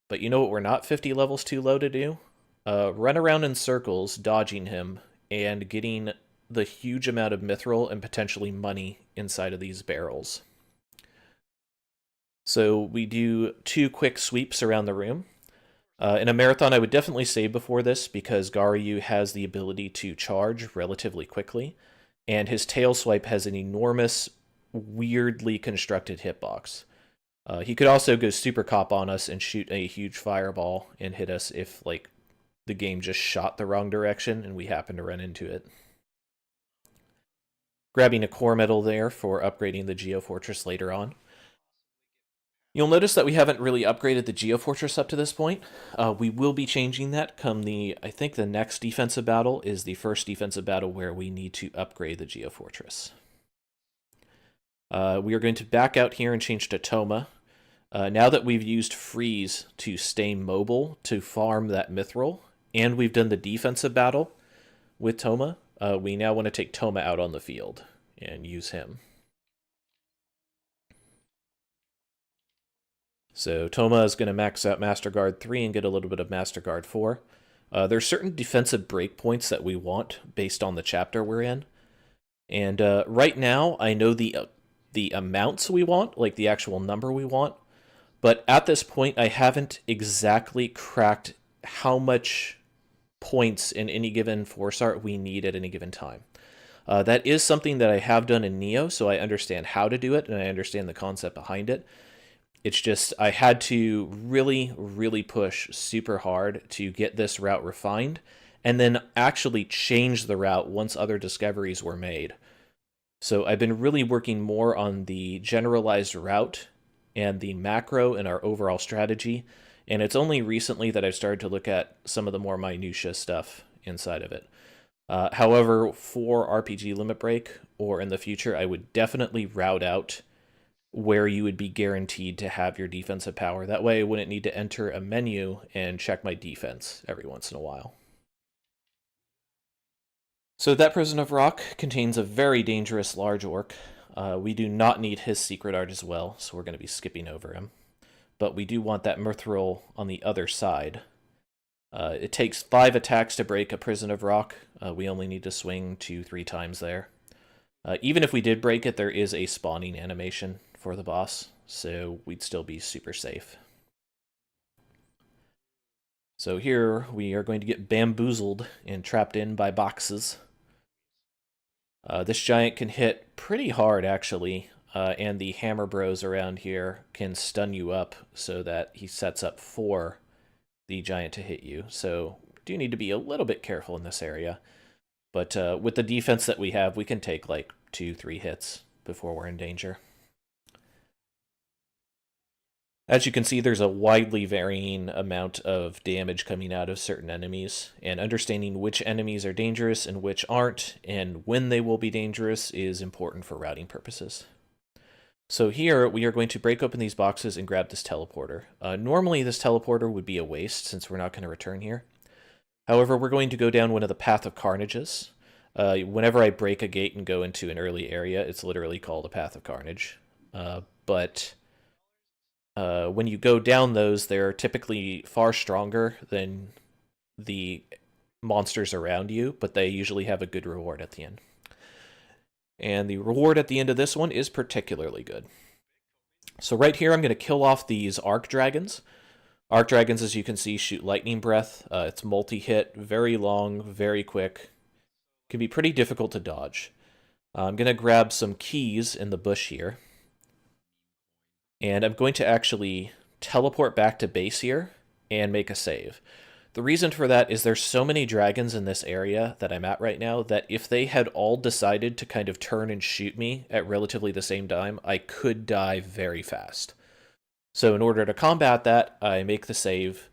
Speaker 1: But you know what we're not 50 levels too low to do? Run around in circles, dodging him, and getting the huge amount of mithril and potentially money inside of these barrels. So we do 2 quick sweeps around the room. In a marathon, I would definitely save before this because Garyu has the ability to charge relatively quickly, and his tail swipe has an enormous, weirdly constructed hitbox. He could also go super cop on us and shoot a huge fireball and hit us if, like, the game just shot the wrong direction and we happen to run into it. Grabbing a core medal there for upgrading the Geofortress later on. You'll notice that we haven't really upgraded the Geofortress up to this point. We will be changing that come I think the next defensive battle is the first defensive battle where we need to upgrade the Geofortress. We are going to back out here and change to Toma. Now that we've used Freeze to stay mobile to farm that mithril, and we've done the defensive battle with Toma, we now want to take Toma out on the field and use him. So Toma is going to max out Master Guard 3 and get a little bit of Master Guard 4. There's certain defensive breakpoints that we want based on the chapter we're in. And right now, I know the amounts we want, like the actual number we want. But at this point, I haven't exactly cracked how much points in any given force art we need at any given time. That is something that I have done in Neo, so I understand how to do it, and I understand the concept behind it. It's just I had to really, really push super hard to get this route refined, and then actually change the route once other discoveries were made. So I've been really working more on the generalized route and the macro in our overall strategy, and it's only recently that I've started to look at some of the more minutia stuff inside of it. However, for RPG Limit Break, or in the future, I would definitely route out where you would be guaranteed to have your defensive power. That way I wouldn't need to enter a menu and check my defense every once in a while. So that Prison of Rock contains a very dangerous large orc. We do not need his secret art as well, so we're going to be skipping over him. But we do want that mithril on the other side. It takes 5 attacks to break a Prison of Rock. We only need to swing 2-3 times there. Even if we did break it, there is a spawning animation for the boss, so we'd still be super safe. So here we are going to get bamboozled and trapped in by boxes. This giant can hit pretty hard, actually, and the hammer bros around here can stun you up so that he sets up for the giant to hit you. So do need to be a little bit careful in this area. But with the defense that we have, we can take like 2-3 hits before we're in danger. As you can see, there's a widely varying amount of damage coming out of certain enemies, and understanding which enemies are dangerous and which aren't, and when they will be dangerous, is important for routing purposes. So here, we are going to break open these boxes and grab this teleporter. Normally, this teleporter would be a waste, since we're not going to return here. However, we're going to go down one of the Path of Carnages. Whenever I break a gate and go into an early area, it's literally called a Path of Carnage. When you go down those, they're typically far stronger than the monsters around you, but they usually have a good reward at the end. And the reward at the end of this one is particularly good. So right here, I'm going to kill off these Arc Dragons. Arc Dragons, as you can see, shoot Lightning Breath. It's multi-hit, very long, very quick. Can be pretty difficult to dodge. I'm going to grab some keys in the bush here. And I'm going to actually teleport back to base here and make a save. The reason for that is there's so many dragons in this area that I'm at right now that if they had all decided to kind of turn and shoot me at relatively the same time, I could die very fast. So in order to combat that, I make the save.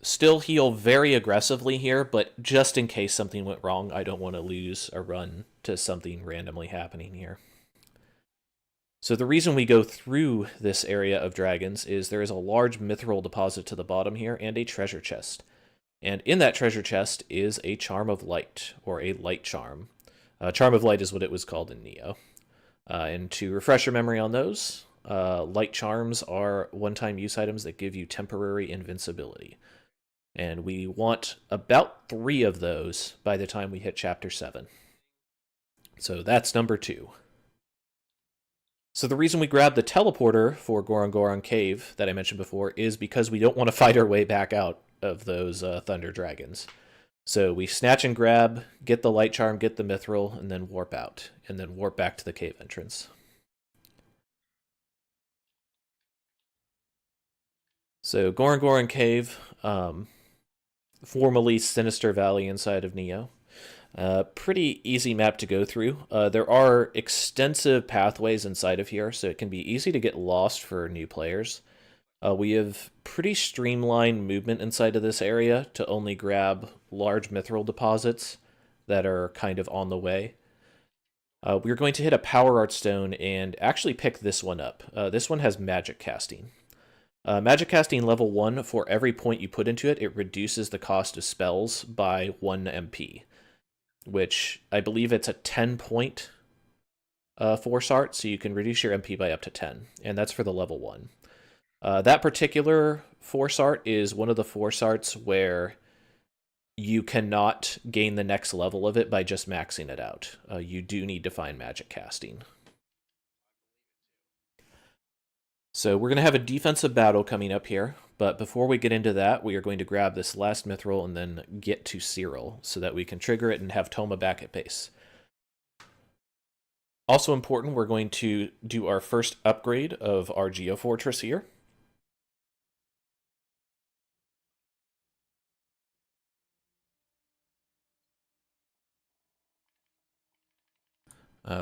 Speaker 1: Still heal very aggressively here, but just in case something went wrong, I don't want to lose a run to something randomly happening here. So the reason we go through this area of dragons is there is a large mithril deposit to the bottom here and a treasure chest. And in that treasure chest is a Charm of Light, or a Light Charm. Charm of Light is what it was called in Neo. And to refresh your memory on those, Light Charms are one-time use items that give you temporary invincibility. And we want about 3 of those by the time we hit Chapter 7. So that's number 2. So the reason we grabbed the teleporter for Goron Goron Cave that I mentioned before is because we don't want to fight our way back out of those Thunder Dragons. So we snatch and grab, get the Light Charm, get the Mithril, and then warp out. And then warp back to the cave entrance. So Goron Goron Cave, formerly Sinister Valley inside of Neo. Pretty easy map to go through. There are extensive pathways inside of here, so it can be easy to get lost for new players. We have pretty streamlined movement inside of this area to only grab large mithril deposits that are kind of on the way. We're going to hit a power art stone and actually pick this one up. This one has magic casting. Magic casting level 1, for every point you put into it, it reduces the cost of spells by 1 MP. Which I believe it's a 10-point force art, so you can reduce your MP by up to 10, and that's for the level 1. That particular force art is one of the force arts where you cannot gain the next level of it by just maxing it out. You do need to find magic casting. So we're going to have a defensive battle coming up here, but before we get into that, we are going to grab this last mithril and then get to Cyril so that we can trigger it and have Toma back at base. Also important, we're going to do our first upgrade of our Geofortress here.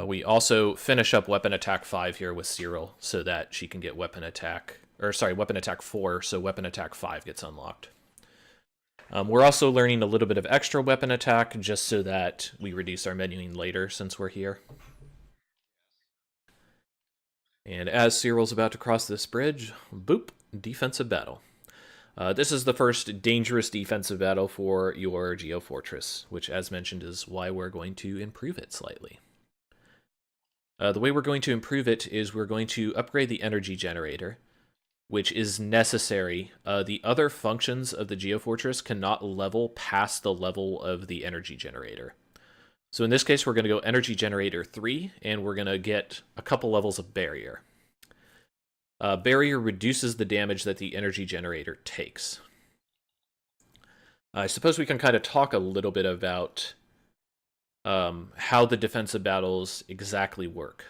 Speaker 1: We also finish up Weapon Attack 5 here with Cyril so that she can get Weapon Attack 4, so Weapon Attack 5 gets unlocked. We're also learning a little bit of extra Weapon Attack just so that we reduce our menuing later since we're here. And as Cyril's about to cross this bridge, boop, defensive battle. This is the first dangerous defensive battle for your Geofortress, which as mentioned is why we're going to improve it slightly. The way we're going to improve it is we're going to upgrade the energy generator, which is necessary. The other functions of the Geofortress cannot level past the level of the energy generator. So in this case, we're going to go energy generator 3, and we're going to get a couple levels of barrier. Barrier reduces the damage that the energy generator takes. I suppose we can kind of talk a little bit about how the defensive battles exactly work.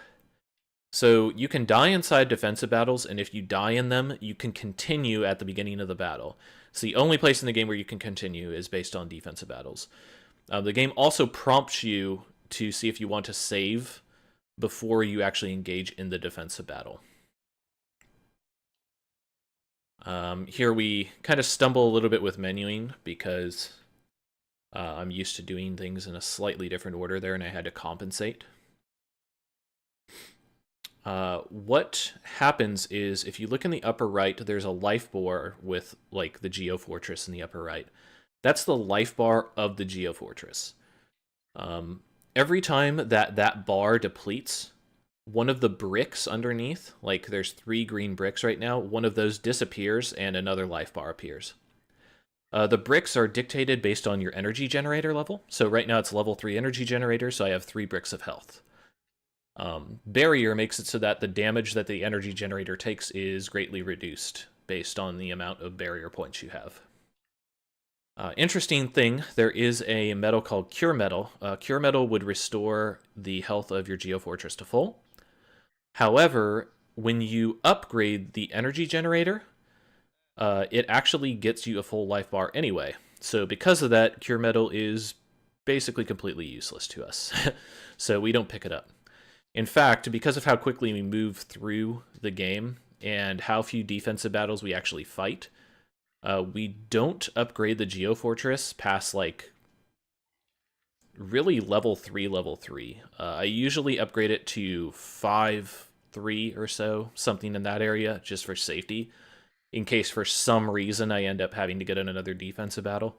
Speaker 1: So you can die inside defensive battles, and if you die in them, you can continue at the beginning of the battle. So the only place in the game where you can continue is based on defensive battles. The game also prompts you to see if you want to save before you actually engage in the defensive battle. Here we kind of stumble a little bit with menuing because I'm used to doing things in a slightly different order there, and I had to compensate. What happens is, if you look in the upper right, there's a life bar with, like, the Geofortress in the upper right. That's the life bar of the Geofortress. Every time that bar depletes, one of the bricks underneath, like there's 3 green bricks right now, one of those disappears and another life bar appears. The bricks are dictated based on your energy generator level. So right now it's level 3 energy generator, so I have 3 bricks of health. Barrier makes it so that the damage that the energy generator takes is greatly reduced based on the amount of barrier points you have. Interesting thing, there is a metal called Cure Metal. Cure Metal would restore the health of your Geofortress to full. However, when you upgrade the energy generator, it actually gets you a full life bar anyway. So because of that, Cure Metal is basically completely useless to us. So we don't pick it up. In fact, because of how quickly we move through the game and how few defensive battles we actually fight, we don't upgrade the Geofortress past like really level 3, level 3. I usually upgrade it to 5, 3 or so, something in that area, just for safety, in case for some reason I end up having to get in another defensive battle.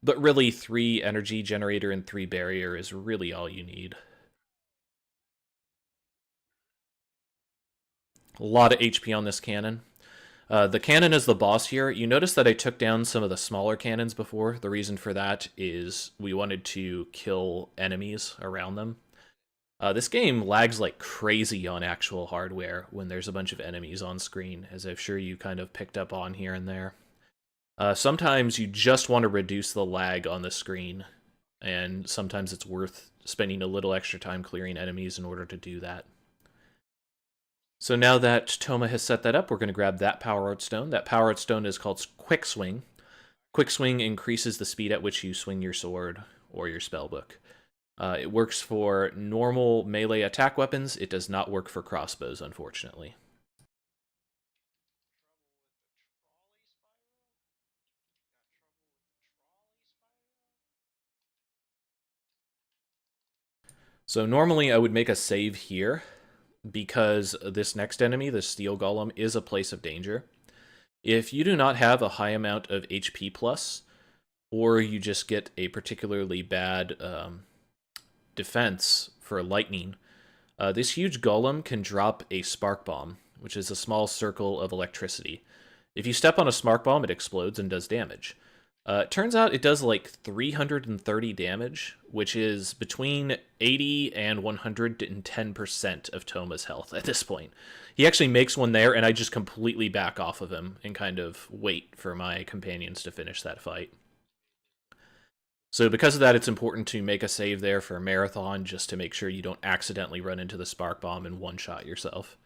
Speaker 1: But really, 3 energy generator and 3 barrier is really all you need. A lot of HP on this cannon. The cannon is the boss here. You notice that I took down some of the smaller cannons before. The reason for that is we wanted to kill enemies around them. This game lags like crazy on actual hardware when there's a bunch of enemies on screen, as I'm sure you kind of picked up on here and there. Sometimes you just want to reduce the lag on the screen, and sometimes it's worth spending a little extra time clearing enemies in order to do that. So now that Toma has set that up, we're going to grab that Power Art Stone. That Power Art Stone is called Quick Swing. Quick Swing increases the speed at which you swing your sword or your spellbook. It works for normal melee attack weapons. It does not work for crossbows, unfortunately. So normally I would make a save here, because this next enemy, the Steel Golem, is a place of danger. If you do not have a high amount of HP plus, or you just get a particularly bad defense for lightning, this huge golem can drop a spark bomb, which is a small circle of electricity. If you step on a spark bomb, it explodes and does damage. It turns out it does like 330 damage, which is between 80 and 110% of Toma's health at this point. He actually makes one there, and I just completely back off of him and kind of wait for my companions to finish that fight. So because of that, it's important to make a save there for a marathon, just to make sure you don't accidentally run into the spark bomb and one-shot yourself.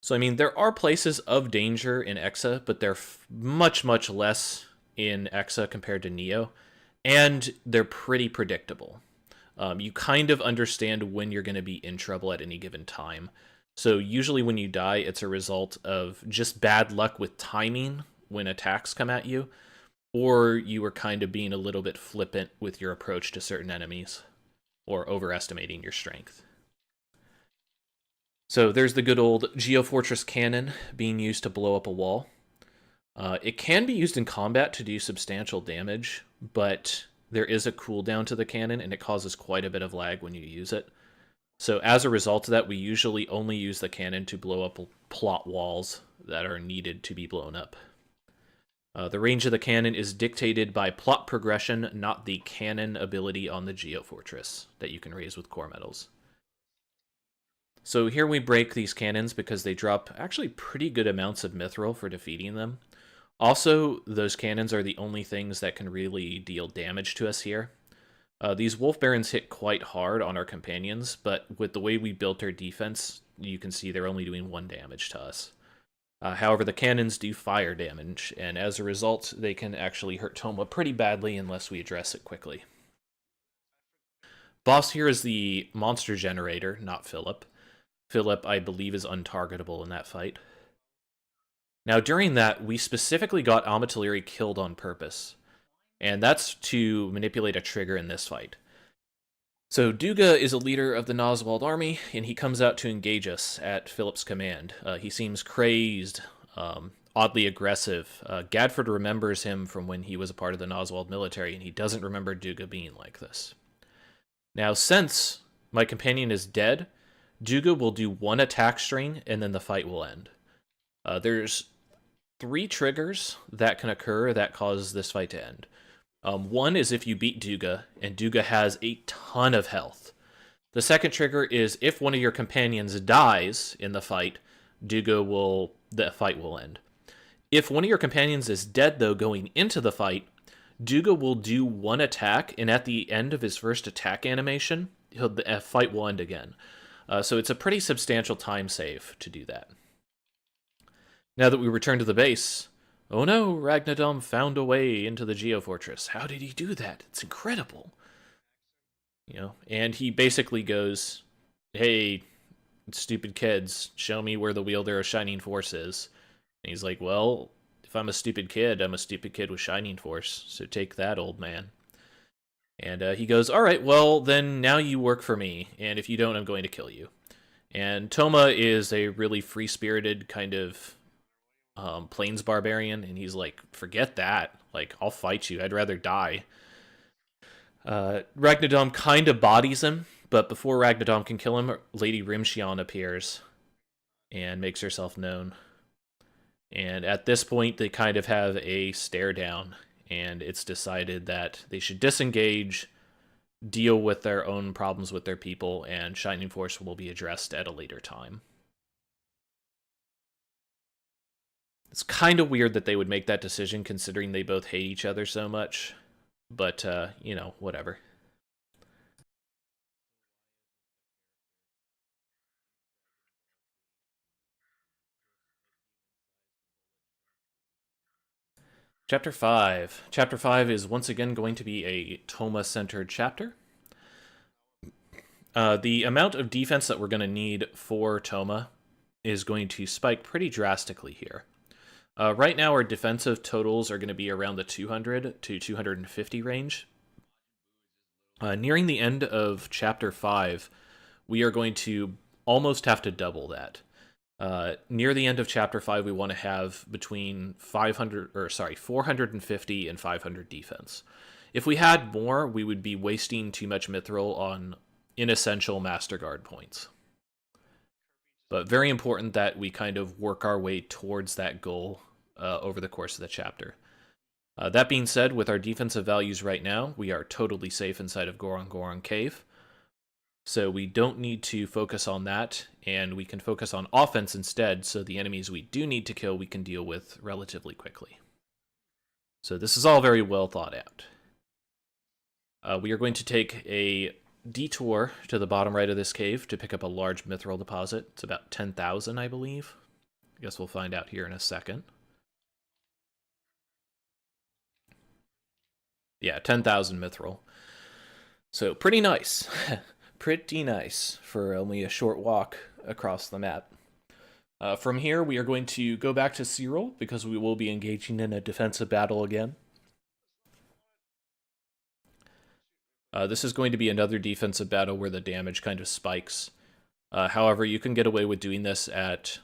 Speaker 1: So, I mean, there are places of danger in EXA, but they're much, much less in EXA compared to Neo, and they're pretty predictable. You kind of understand when you're going to be in trouble at any given time. So usually when you die, it's a result of just bad luck with timing when attacks come at you, or you were kind of being a little bit flippant with your approach to certain enemies, or overestimating your strength. So there's the good old Geofortress cannon being used to blow up a wall. It can be used in combat to do substantial damage, but there is a cooldown to the cannon, and it causes quite a bit of lag when you use it. So as a result of that, we usually only use the cannon to blow up plot walls that are needed to be blown up. The range of the cannon is dictated by plot progression, not the cannon ability on the Geofortress that you can raise with core metals. So here we break these cannons because they drop actually pretty good amounts of mithril for defeating them. Also, those cannons are the only things that can really deal damage to us here. These Wolf Barons hit quite hard on our companions, but with the way we built our defense, you can see they're only doing 1 damage to us. However, the cannons do fire damage, and as a result, they can actually hurt Toma pretty badly unless we address it quickly. Boss here is the monster generator, not Philip. Philip, I believe, is untargetable in that fight. Now, during that, we specifically got Amatiliri killed on purpose, and that's to manipulate a trigger in this fight. So Duga is a leader of the Noswald army, and he comes out to engage us at Philip's command. He seems crazed, oddly aggressive. Gadford remembers him from when he was a part of the Noswald military, and he doesn't remember Duga being like this. Now, since my companion is dead, Duga will do 1 attack string, and then the fight will end. There's 3 triggers that can occur that cause this fight to end. One is if you beat Duga, and Duga has a ton of health. The second trigger is if one of your companions dies in the fight, the fight will end. If one of your companions is dead, though, going into the fight, Duga will do 1 attack, and at the end of his first attack animation, the fight will end again. So it's a pretty substantial time save to do that. Now that we return to the base, oh no, Ragnadom found a way into the Geofortress. How did he do that? It's incredible. And he basically goes, hey, stupid kids, show me where the wielder of Shining Force is. And he's like, well, if I'm a stupid kid, I'm a stupid kid with Shining Force, so take that, old man. And he goes, all right, well, then now you work for me, and if you don't, I'm going to kill you. And Toma is a really free-spirited kind of plains barbarian, and he's like, forget that. Like, I'll fight you. I'd rather die. Ragnadom kind of bodies him, but before Ragnadom can kill him, Lady Rimshion appears and makes herself known. And at this point, they kind of have a stare down, and it's decided that they should disengage, deal with their own problems with their people, and Shining Force will be addressed at a later time. It's kind of weird that they would make that decision, considering they both hate each other so much. But, whatever. Chapter 5. Chapter 5 is once again going to be a Toma-centered chapter. The amount of defense that we're going to need for Toma is going to spike pretty drastically here. Right now, our defensive totals are going to be around the 200 to 250 range. Nearing the end of Chapter 5, we are going to almost have to double that. Near the end of Chapter 5, we want to have between 450 and 500 defense. If we had more, we would be wasting too much mithril on inessential Master Guard points. But very important that we kind of work our way towards that goal over the course of the chapter. That being said, with our defensive values right now, we are totally safe inside of Goron Goron Cave. So we don't need to focus on that, and we can focus on offense instead, so the enemies we do need to kill we can deal with relatively quickly. So this is all very well thought out. We are going to take a detour to the bottom right of this cave to pick up a large mithril deposit. It's about 10,000, I believe. I guess we'll find out here in a second. Yeah, 10,000 mithril. So pretty nice. Pretty nice for only a short walk across the map. From here, we are going to go back to Cyril, because we will be engaging in a defensive battle again. This is going to be another defensive battle where the damage kind of spikes. However, you can get away with doing this at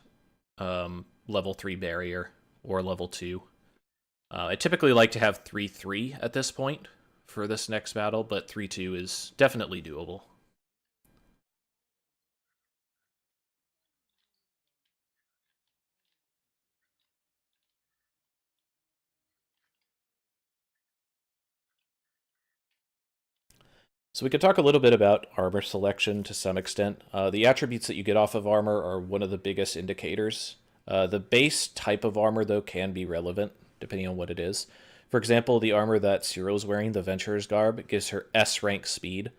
Speaker 1: level 3 barrier or level 2. I typically like to have 3-3 at this point for this next battle, but 3-2 is definitely doable. So we could talk a little bit about armor selection to some extent. The attributes that you get off of armor are one of the biggest indicators. The base type of armor, though, can be relevant, depending on what it is. For example, the armor that Cyril's wearing, the Venturer's Garb, gives her S-rank speed.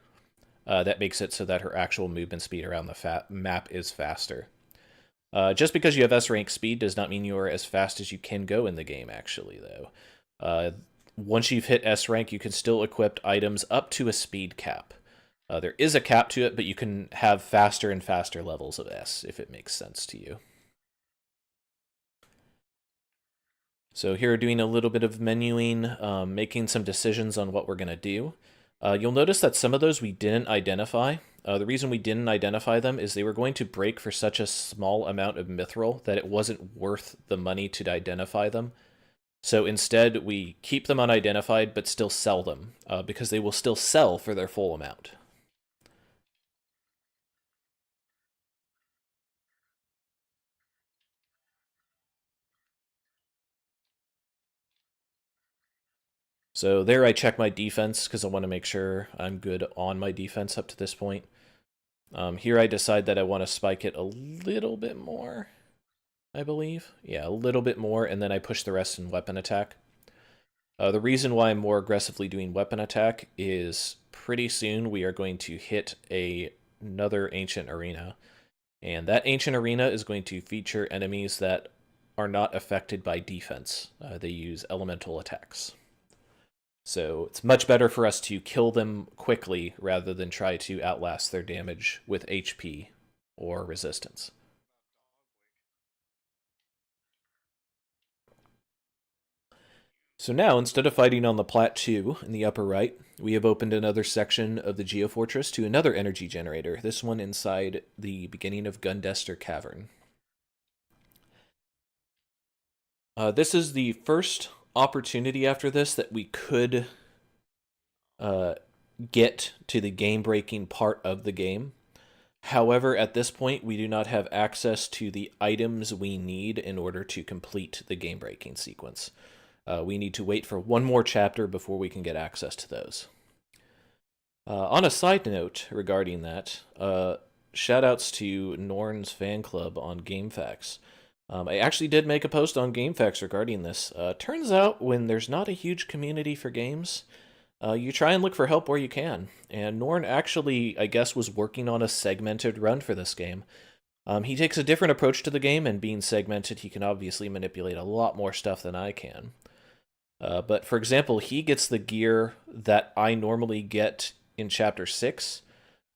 Speaker 1: That makes it so that her actual movement speed around the map is faster. Just because you have S-rank speed does not mean you are as fast as you can go in the game, actually, though. Once you've hit S rank, you can still equip items up to a speed cap. There is a cap to it, but you can have faster and faster levels of S, if it makes sense to you. So here, doing a little bit of menuing, making some decisions on what we're going to do. You'll notice that some of those we didn't identify. The reason we didn't identify them is they were going to break for such a small amount of mithril that it wasn't worth the money to identify them. So instead, we keep them unidentified, but still sell them, because they will still sell for their full amount. So there I check my defense, because I want to make sure I'm good on my defense up to this point. Here I decide that I want to spike it a little bit more, I believe. Yeah, a little bit more, and then I push the rest in weapon attack. The reason why I'm more aggressively doing weapon attack is pretty soon we are going to hit another ancient arena. And that ancient arena is going to feature enemies that are not affected by defense. They use elemental attacks. So it's much better for us to kill them quickly rather than try to outlast their damage with HP or resistance. So now, instead of fighting on the plateau in the upper right, we have opened another section of the Geofortress to another energy generator, this one inside the beginning of Gundester Cavern. This is the first opportunity after this that we could get to the game-breaking part of the game. However, at this point, we do not have access to the items we need in order to complete the game-breaking sequence. We need to wait for one more chapter before we can get access to those. On a side note regarding that, shoutouts to Norn's fan club on GameFAQs. I actually did make a post on GameFAQs regarding this. Turns out when there's not a huge community for games, you try and look for help where you can. And Norn actually, I guess, was working on a segmented run for this game. He takes a different approach to the game, and being segmented, he can obviously manipulate a lot more stuff than I can. But for example, he gets the gear that I normally get in Chapter 6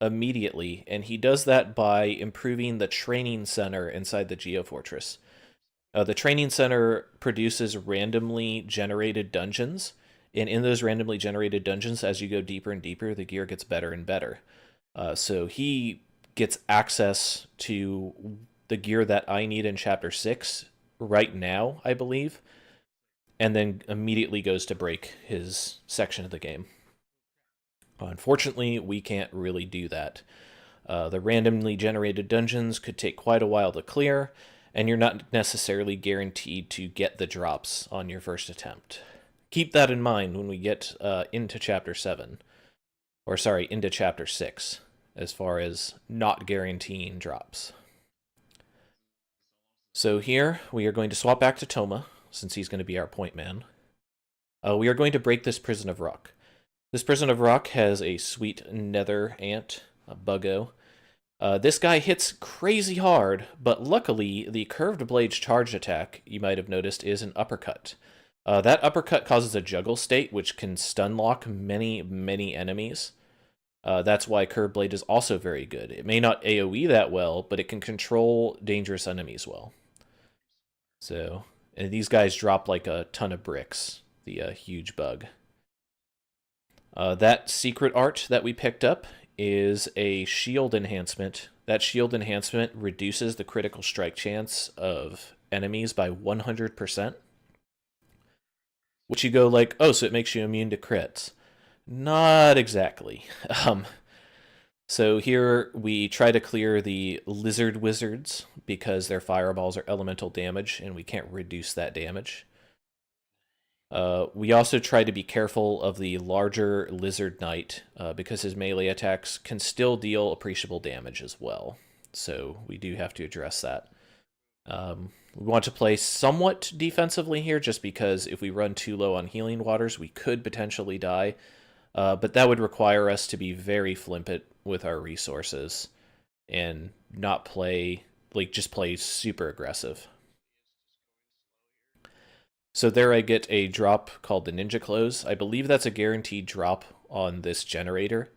Speaker 1: immediately, and he does that by improving the training center inside the Geofortress. The training center produces randomly generated dungeons, and in those randomly generated dungeons, as you go deeper and deeper, the gear gets better and better. So he gets access to the gear that I need in Chapter 6 right now, I believe, and then immediately goes to break his section of the game. Unfortunately, we can't really do that. The randomly generated dungeons could take quite a while to clear, and you're not necessarily guaranteed to get the drops on your first attempt. Keep that in mind when we get into Chapter 7. Or sorry, into Chapter 6, as far as not guaranteeing drops. So here, we are going to swap back to Toma, since he's going to be our point man. We are going to break this Prison of Rock. This Prison of Rock has a sweet nether ant, a buggo. This guy hits crazy hard, but luckily, the curved blade's charged attack, you might have noticed, is an uppercut. That uppercut causes a juggle state, which can stun lock many, many enemies. That's why Curved Blade is also very good. It may not AoE that well, but it can control dangerous enemies well. So, and these guys drop like a ton of bricks, the huge bug. That secret art that we picked up is a shield enhancement. That shield enhancement reduces the critical strike chance of enemies by 100%. Which you go like, oh, so it makes you immune to crits. Not exactly. So here we try to clear the lizard wizards because their fireballs are elemental damage and we can't reduce that damage. We also try to be careful of the larger lizard knight because his melee attacks can still deal appreciable damage as well. So we do have to address that. We want to play somewhat defensively here just because if we run too low on healing waters, we could potentially die. But that would require us to be very flippant with our resources and not play, like, just play super aggressive. So there I get a drop called the Ninja Clothes. I believe that's a guaranteed drop on this generator.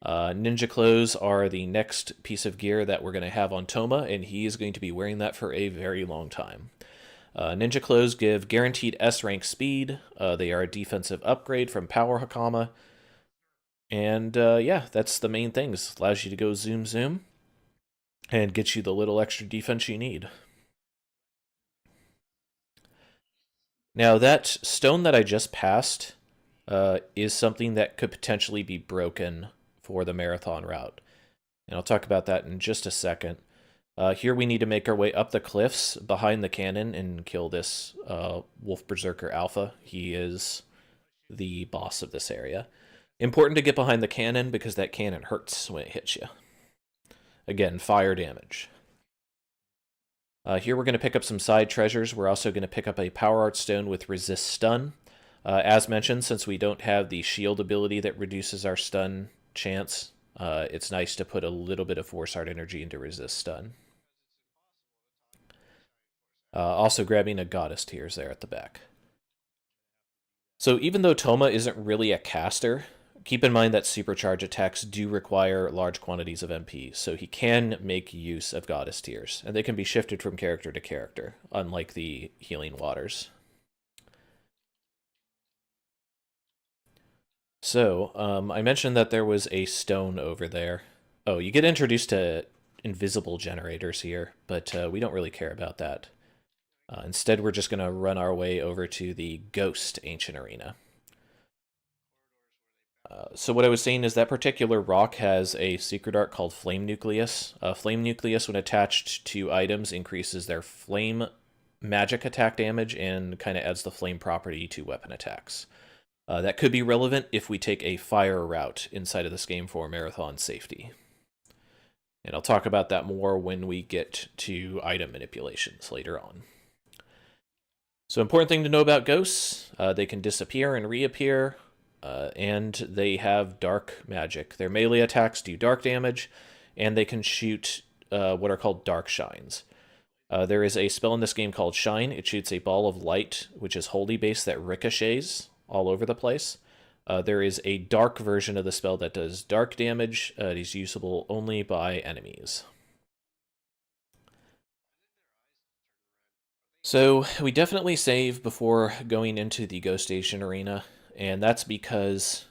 Speaker 1: Ninja Clothes are the next piece of gear that we're going to have on Toma, and he is going to be wearing that for a very long time. Ninja Clothes give guaranteed S-rank speed. They are a defensive upgrade from Power Hakama. And yeah, that's the main thing. This allows you to go zoom zoom and gets you the little extra defense you need. Now that stone that I just passed is something that could potentially be broken for the marathon route. And I'll talk about that in just a second. Here we need to make our way up the cliffs behind the cannon and kill this Wolf Berserker Alpha. He is the boss of this area. Important to get behind the cannon because that cannon hurts when it hits you. Again, fire damage. Here we're going to pick up some side treasures. We're also going to pick up a Power Art Stone with Resist Stun. As mentioned, since we don't have the shield ability that reduces our stun chance, it's nice to put a little bit of Force Art energy into Resist Stun. Also grabbing a goddess tears there at the back. So even though Toma isn't really a caster, keep in mind that supercharge attacks do require large quantities of MP, so he can make use of goddess tears, and they can be shifted from character to character, unlike the healing waters. So, I mentioned that there was a stone over there. Oh, you get introduced to invisible generators here, but we don't really care about that. Instead, we're just going to run our way over to the Ghost Ancient Arena. So what I was saying is that particular rock has a secret art called Flame Nucleus. Flame Nucleus, when attached to items, increases their flame magic attack damage and kind of adds the flame property to weapon attacks. That could be relevant if we take a fire route inside of this game for marathon safety. And I'll talk about that more when we get to item manipulations later on. So important thing to know about ghosts, they can disappear and reappear, and they have dark magic. Their melee attacks do dark damage, and they can shoot what are called dark shines. There is a spell in this game called Shine. It shoots a ball of light, which is holy base, that ricochets all over the place. There is a dark version of the spell that does dark damage. It is usable only by enemies. So we definitely save before going into the Ghost Station Arena, and that's because,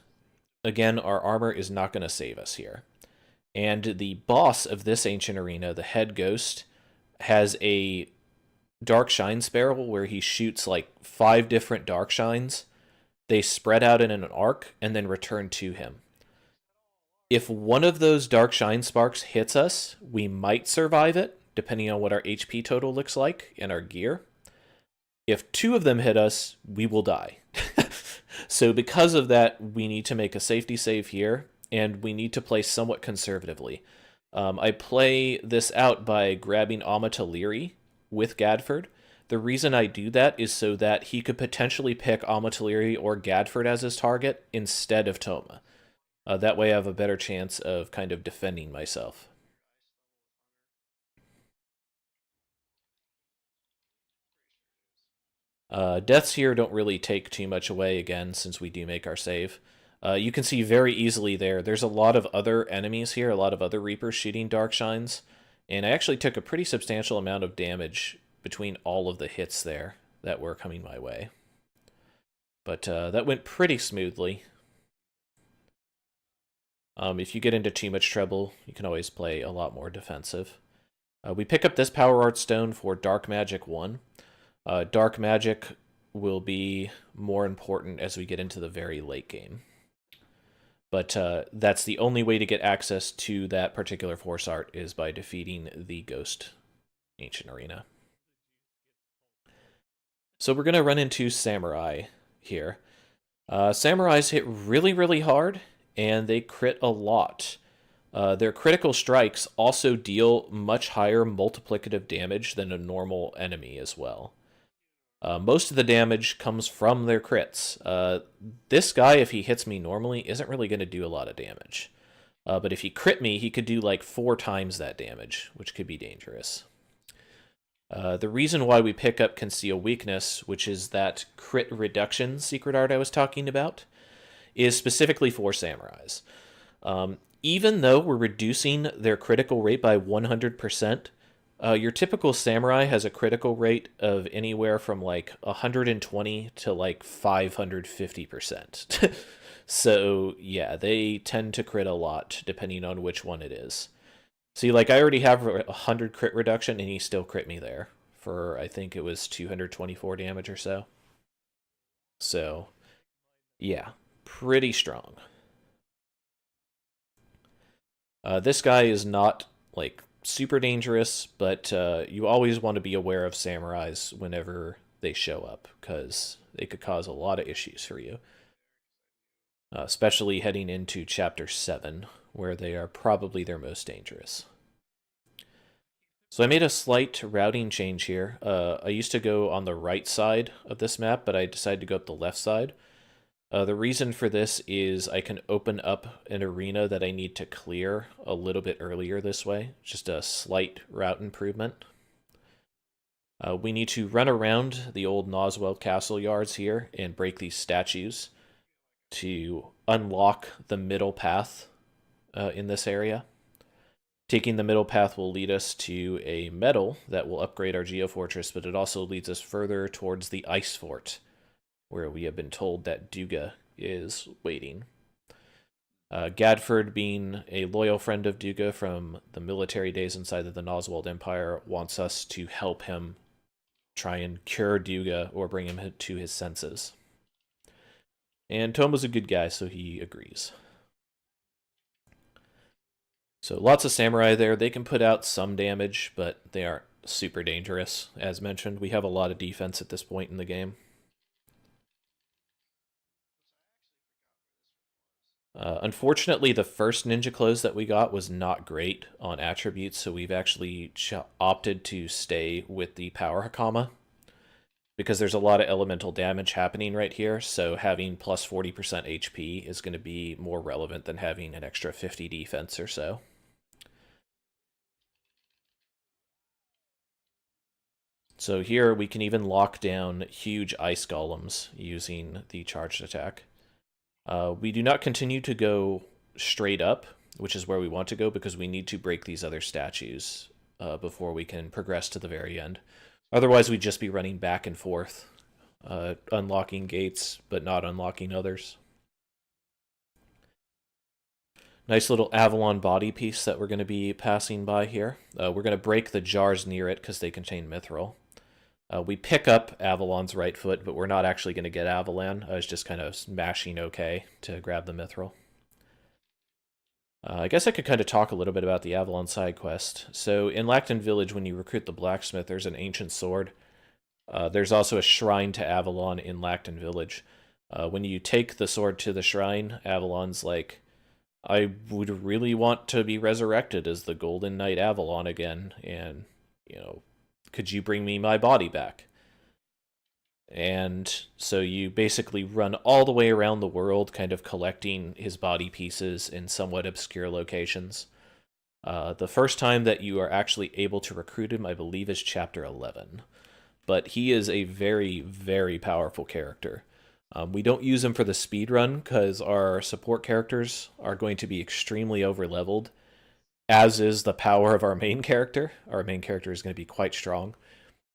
Speaker 1: again, our armor is not going to save us here. And the boss of this Ancient Arena, the head ghost, has a dark shine spell where he shoots like 5 different dark shines. They spread out in an arc and then return to him. If one of those dark shine sparks hits us, we might survive it, depending on what our HP total looks like and our gear. If 2 of them hit us, we will die. So because of that, we need to make a safety save here, and we need to play somewhat conservatively. I play this out by grabbing Amataliri with Gadford. The reason I do that is so that he could potentially pick Amataliri or Gadford as his target instead of Toma. That way I have a better chance of kind of defending myself. Deaths here don't really take too much away, again, since we do make our save. You can see very easily there's a lot of other enemies here, a lot of other Reapers shooting Dark Shines, and I actually took a pretty substantial amount of damage between all of the hits there that were coming my way. But that went pretty smoothly. If you get into too much trouble, you can always play a lot more defensive. We pick up this Power Art Stone for Dark Magic 1. Dark Magic will be more important as we get into the very late game. But that's the only way to get access to that particular force art is by defeating the Ghost Ancient Arena. So we're going to run into Samurai here. Samurais hit really, really hard, and they crit a lot. Their critical strikes also deal much higher multiplicative damage than a normal enemy as well. Most of the damage comes from their crits. This guy, if he hits me normally, isn't really going to do a lot of damage. But if he crit me, he could do like 4 times that damage, which could be dangerous. The reason why we pick up Conceal Weakness, which is that crit reduction secret art I was talking about, is specifically for samurais. Even though we're reducing their critical rate by 100%, your typical samurai has a critical rate of anywhere from like 120 to like 550%. So yeah, they tend to crit a lot depending on which one it is. See, like I already have 100 crit reduction and he still crit me there for, I think it was 224 damage or so. So yeah, pretty strong. This guy is not like super dangerous, but you always want to be aware of samurais whenever they show up, because they could cause a lot of issues for you. Especially heading into Chapter 7, where they are probably their most dangerous. So I made a slight routing change here. I used to go on the right side of this map, but I decided to go up the left side. The reason for this is I can open up an arena that I need to clear a little bit earlier this way. Just a slight route improvement. We need to run around the old Noswell Castle yards here and break these statues to unlock the middle path in this area. Taking the middle path will lead us to a medal that will upgrade our Geofortress, but it also leads us further towards the Ice Fort, where we have been told that Duga is waiting. Gadford, being a loyal friend of Duga from the military days inside of the Noswald Empire, wants us to help him try and cure Duga or bring him to his senses. And Tom was a good guy, so he agrees. So lots of samurai there. They can put out some damage, but they aren't super dangerous. As mentioned, we have a lot of defense at this point in the game. Unfortunately, the first ninja clothes that we got was not great on attributes, so we've actually opted to stay with the power Hakama because there's a lot of elemental damage happening right here, so having plus 40% HP is going to be more relevant than having an extra 50 defense or so. So here we can even lock down huge ice golems using the charged attack. We do not continue to go straight up, which is where we want to go, because we need to break these other statues before we can progress to the very end. Otherwise, we'd just be running back and forth, unlocking gates, but not unlocking others. Nice little Avalon body piece that we're going to be passing by here. We're going to break the jars near it because they contain mithril. We pick up Avalon's right foot, but we're not actually going to get Avalon. I was just kind of smashing OK to grab the mithril. I guess I could kind of talk a little bit about the Avalon side quest. So in Lacton Village, when you recruit the blacksmith, there's an ancient sword. There's also a shrine to Avalon in Lacton Village. When you take the sword to the shrine, Avalon's like, I would really want to be resurrected as the Golden Knight Avalon again, and, you know, could you bring me my body back? And so you basically run all the way around the world, kind of collecting his body pieces in somewhat obscure locations. The first time that you are actually able to recruit him, I believe, is Chapter 11. But he is a very, very powerful character. We don't use him for the speed run because our support characters are going to be extremely overleveled, as is the power of our main character. Our main character is going to be quite strong.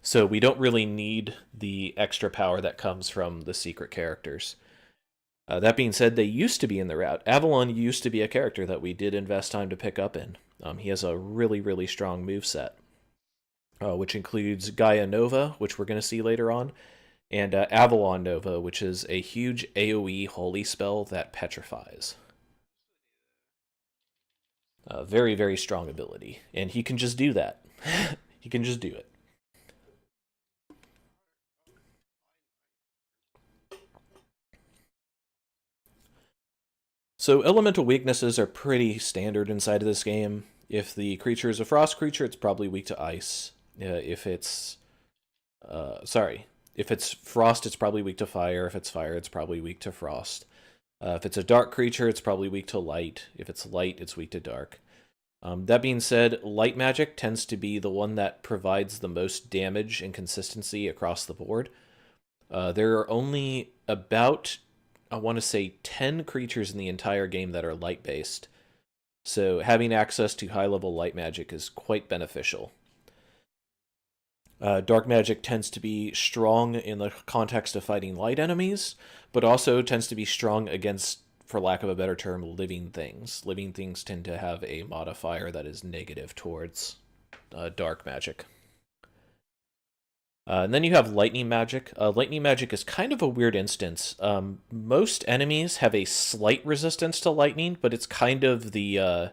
Speaker 1: So we don't really need the extra power that comes from the secret characters. That being said, they used to be in the route. Avalon used to be a character that we did invest time to pick up in. He has a really, really strong moveset, which includes Gaia Nova, which we're going to see later on, and Avalon Nova, which is a huge AoE holy spell that petrifies. Very, very strong ability. And he can just do that. He can just do it. So elemental weaknesses are pretty standard inside of this game. If the creature is a frost creature, it's probably weak to ice. If it's frost, it's probably weak to fire. If it's fire, it's probably weak to frost. If it's a dark creature, it's probably weak to light. If it's light, it's weak to dark. That being said, light magic tends to be the one that provides the most damage and consistency across the board. There are only about, I want to say, 10 creatures in the entire game that are light-based. So having access to high-level light magic is quite beneficial. Dark magic tends to be strong in the context of fighting light enemies, but also tends to be strong against, for lack of a better term, living things. Living things tend to have a modifier that is negative towards dark magic. And then you have lightning magic. Lightning magic is kind of a weird instance. Most enemies have a slight resistance to lightning, but it's kind of the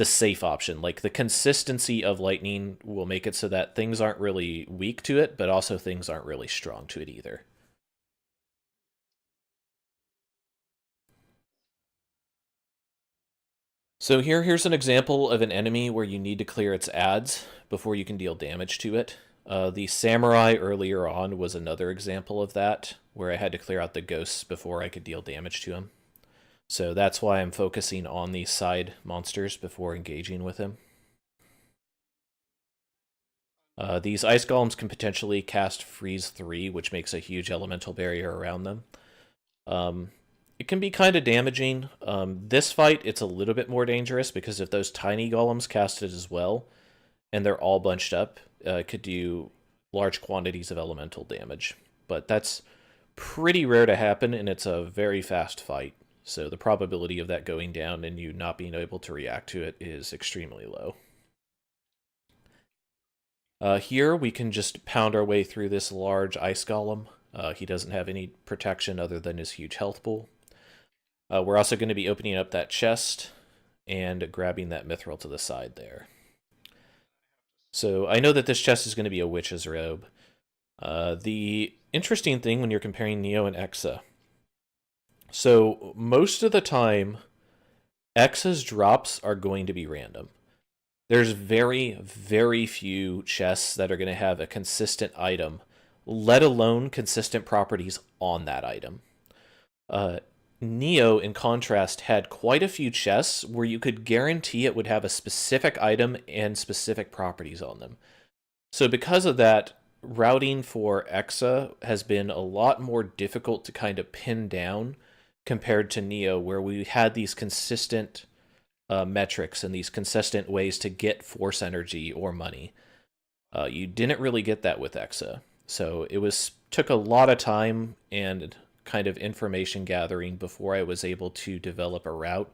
Speaker 1: safe option. Like, the consistency of lightning will make it so that things aren't really weak to it, but also things aren't really strong to it either. So here's an example of an enemy where you need to clear its ads before you can deal damage to it. The samurai earlier on was another example of that, where I had to clear out the ghosts before I could deal damage to him. So that's why I'm focusing on these side monsters before engaging with him. These ice golems can potentially cast Freeze 3, which makes a huge elemental barrier around them. It can be kind of damaging. This fight, it's a little bit more dangerous because if those tiny golems cast it as well, and they're all bunched up, it could do large quantities of elemental damage. But that's pretty rare to happen, and it's a very fast fight. So the probability of that going down and you not being able to react to it is extremely low. Here we can just pound our way through this large ice golem. He doesn't have any protection other than his huge health pool. We're also going to be opening up that chest and grabbing that mithril to the side there. So I know that this chest is going to be a witch's robe. The interesting thing when you're comparing Neo and EXA, so most of the time, EXA's drops are going to be random. There's very, very few chests that are going to have a consistent item, let alone consistent properties on that item. Neo, in contrast, had quite a few chests where you could guarantee it would have a specific item and specific properties on them. So because of that, routing for EXA has been a lot more difficult to kind of pin down compared to Neo, where we had these consistent metrics and these consistent ways to get force energy or money. You didn't really get that with EXA. So it took a lot of time and kind of information gathering before I was able to develop a route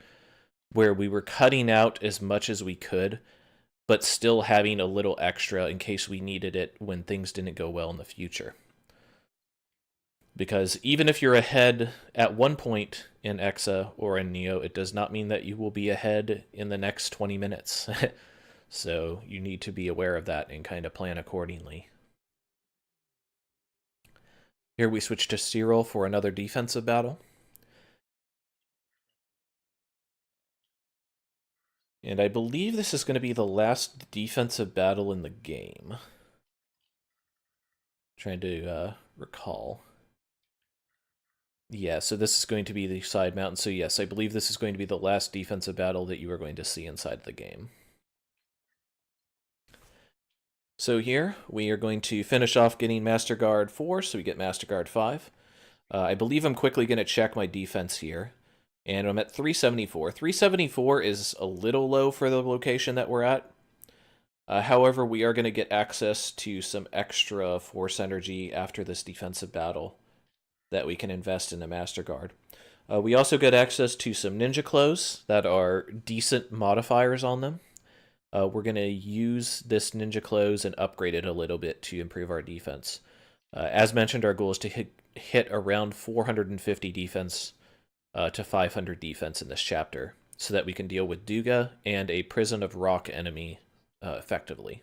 Speaker 1: where we were cutting out as much as we could, but still having a little extra in case we needed it when things didn't go well in the future. Because even if you're ahead at one point in EXA or in Neo, it does not mean that you will be ahead in the next 20 minutes. So you need to be aware of that and kind of plan accordingly. Here we switch to Cyril for another defensive battle. And I believe this is going to be the last defensive battle in the game. Trying to recall. Yeah, so this is going to be the side mountain. So yes, I believe this is going to be the last defensive battle that you are going to see inside the game. So here, we are going to finish off getting Master Guard 4, so we get Master Guard 5. I believe I'm quickly going to check my defense here, and I'm at 374. 374 is a little low for the location that we're at. However, we are going to get access to some extra force energy after this defensive battle that we can invest in the Master Guard. We also get access to some ninja clothes that are decent modifiers on them. We're going to use this ninja clothes and upgrade it a little bit to improve our defense. As mentioned, our goal is to hit around 450 defense to 500 defense in this chapter, so that we can deal with Duga and a Prison of Rock enemy effectively.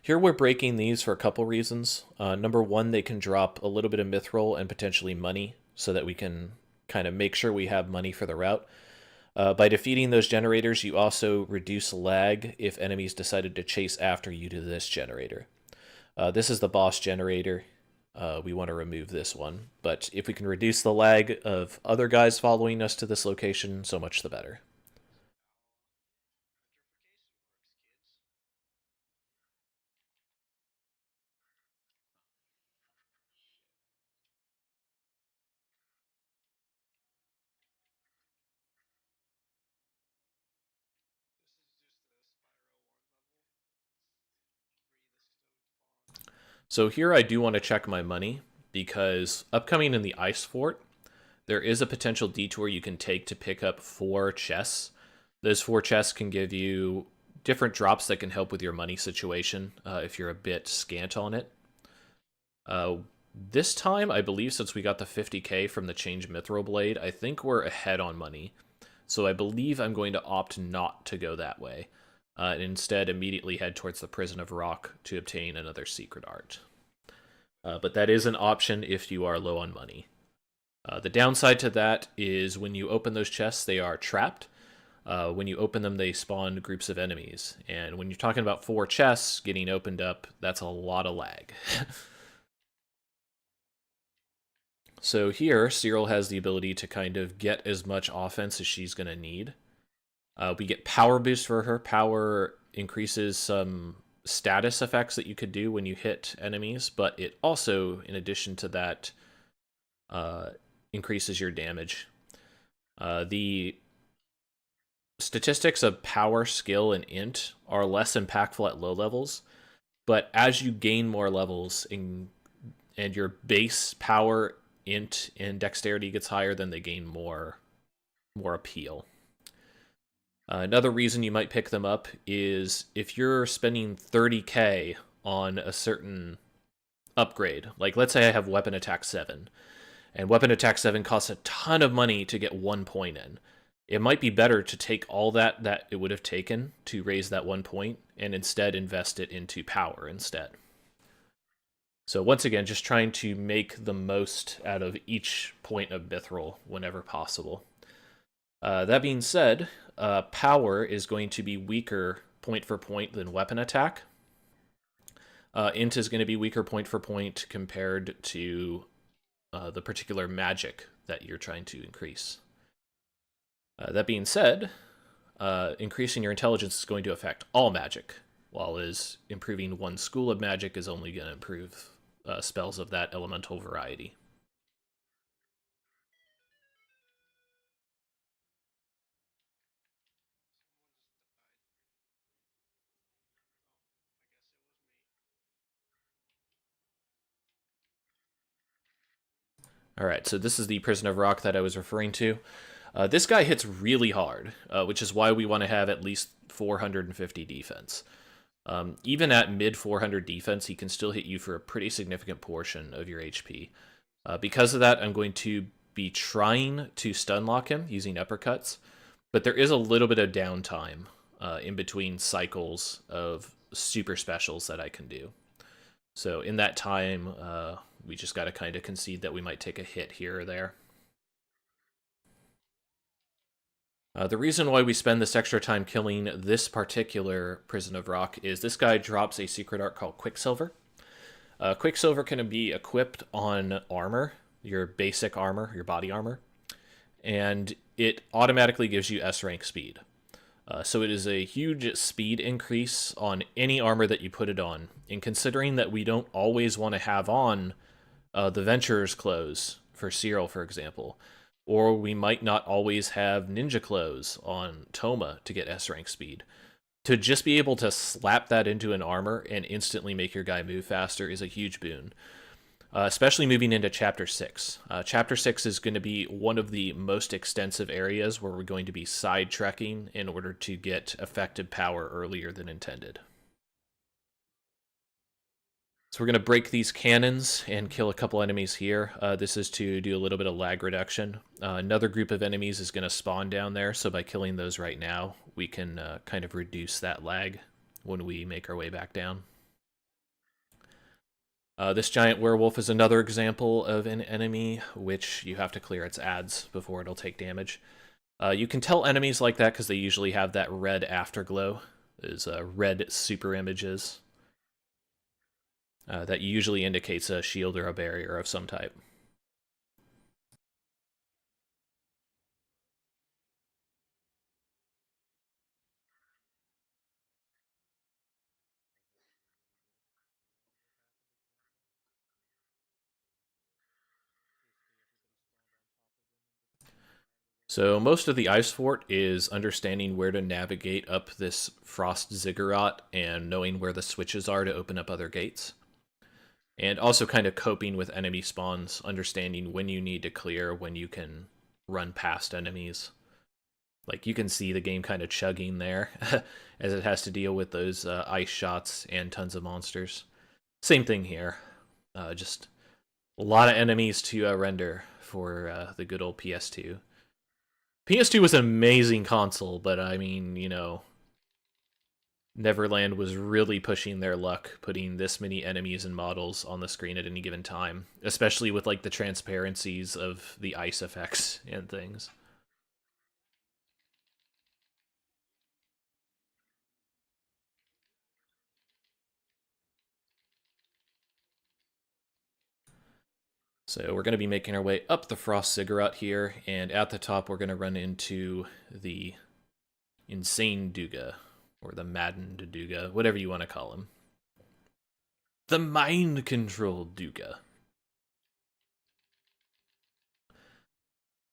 Speaker 1: Here we're breaking these for a couple reasons. Number one, they can drop a little bit of mithril and potentially money, so that we can kind of make sure we have money for the route. By defeating those generators, you also reduce lag if enemies decided to chase after you to this generator. This is the boss generator. We want to remove this one. But if we can reduce the lag of other guys following us to this location, so much the better. So here I do want to check my money, because upcoming in the Ice Fort, there is a potential detour you can take to pick up 4 chests. Those 4 chests can give you different drops that can help with your money situation if you're a bit scant on it. This time, I believe, since we got the 50k from the Change Mithril Blade, I think we're ahead on money. So I believe I'm going to opt not to go that way, and instead immediately head towards the Prison of Rock to obtain another secret art. But that is an option if you are low on money. The downside to that is when you open those chests, they are trapped. When you open them, they spawn groups of enemies. And when you're talking about 4 chests getting opened up, that's a lot of lag. So here, Cyril has the ability to kind of get as much offense as she's going to need. We get power boost for her. Power increases some status effects that you could do when you hit enemies, but it also, in addition to that, increases your damage. The statistics of power, skill, and int are less impactful at low levels, but as you gain more levels and your base power, int, and dexterity gets higher, then they gain more appeal. Another reason you might pick them up is if you're spending 30k on a certain upgrade. Like, let's say I have Weapon Attack 7, and Weapon Attack 7 costs a ton of money to get 1 point in. It might be better to take all that it would have taken to raise that 1 point and instead invest it into power instead. So once again, just trying to make the most out of each point of Mithril whenever possible. That being said, power is going to be weaker point for point than weapon attack. Int is going to be weaker point for point compared to the particular magic that you're trying to increase. That being said, increasing your intelligence is going to affect all magic, while improving one school of magic is only going to improve spells of that elemental variety. All right, so this is the Prison of Rock that I was referring to. This guy hits really hard, which is why we want to have at least 450 defense. Even at mid 400 defense, he can still hit you for a pretty significant portion of your HP. Because of that, I'm going to be trying to stun lock him using uppercuts, but there is a little bit of downtime in between cycles of super specials that I can do. So in that time, we just got to kind of concede that we might take a hit here or there. The reason why we spend this extra time killing this particular Prison of Rock is this guy drops a secret art called Quicksilver. Quicksilver can be equipped on armor, your basic armor, your body armor, and it automatically gives you S rank speed. So it is a huge speed increase on any armor that you put it on. And considering that we don't always want to have on the Venturer's clothes for Cyril, for example, or we might not always have ninja clothes on Toma to get S rank speed, to just be able to slap that into an armor and instantly make your guy move faster is a huge boon. Especially moving into Chapter 6. Chapter 6 is going to be one of the most extensive areas where we're going to be side-trekking in order to get effective power earlier than intended. So we're going to break these cannons and kill a couple enemies here. This is to do a little bit of lag reduction. Another group of enemies is going to spawn down there, so by killing those right now, we can kind of reduce that lag when we make our way back down. This giant werewolf is another example of an enemy which you have to clear its ads before it'll take damage. You can tell enemies like that because they usually have that red afterglow. There's red super images. That usually indicates a shield or a barrier of some type. So most of the Ice Fort is understanding where to navigate up this Frost Ziggurat and knowing where the switches are to open up other gates. And also kind of coping with enemy spawns, understanding when you need to clear, when you can run past enemies. Like, you can see the game kind of chugging there, as it has to deal with those ice shots and tons of monsters. Same thing here. Just a lot of enemies to render for the good old PS2. PS2 was an amazing console, but I mean, you know, Neverland was really pushing their luck, putting this many enemies and models on the screen at any given time, especially with like the transparencies of the ice effects and things. So we're going to be making our way up the Frost Ziggurat here, and at the top we're going to run into the Insane Duga. or the maddened Duga, whatever you want to call him. The mind-controlled Duga.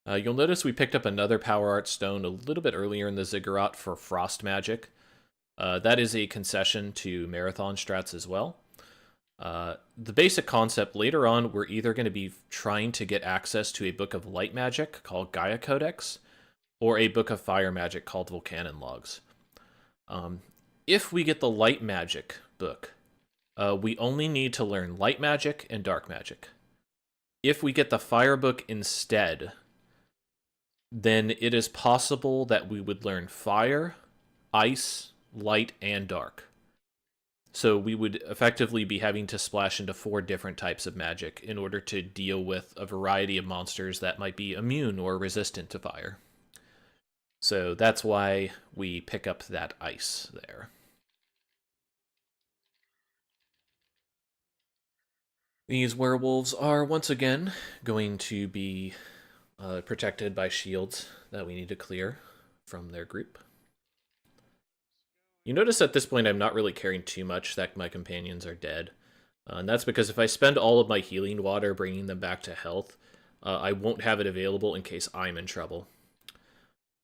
Speaker 1: You'll notice we picked up another Power Art Stone a little bit earlier in the Ziggurat for Frost Magic. That is a concession to Marathon strats as well. The basic concept, later on, we're either going to be trying to get access to a book of light magic called Gaia Codex, or a book of fire magic called Volcanon Logs. If we get the light magic book, we only need to learn light magic and dark magic. If we get the fire book instead, then it is possible that we would learn fire, ice, light, and dark. So we would effectively be having to splash into 4 different types of magic in order to deal with a variety of monsters that might be immune or resistant to fire. So that's why we pick up that ice there. These werewolves are once again going to be protected by shields that we need to clear from their group. You notice at this point I'm not really caring too much that my companions are dead. And that's because if I spend all of my healing water bringing them back to health, I won't have it available in case I'm in trouble.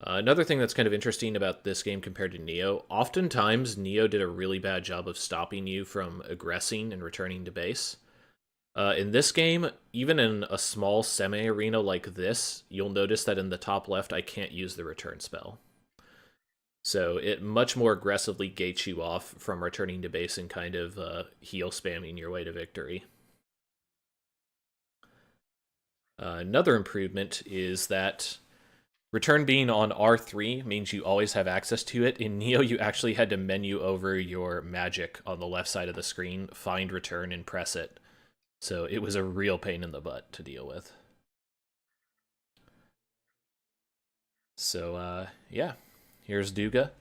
Speaker 1: Another thing that's kind of interesting about this game compared to Neo, oftentimes Neo did a really bad job of stopping you from aggressing and returning to base. In this game, even in a small semi-arena like this, you'll notice that in the top left I can't use the return spell. So it much more aggressively gates you off from returning to base and kind of heal spamming your way to victory. Another improvement is that return being on R3 means you always have access to it. In Neo, you actually had to menu over your magic on the left side of the screen, find return, and press it. So it was a real pain in the butt to deal with. So, yeah, here's Duga.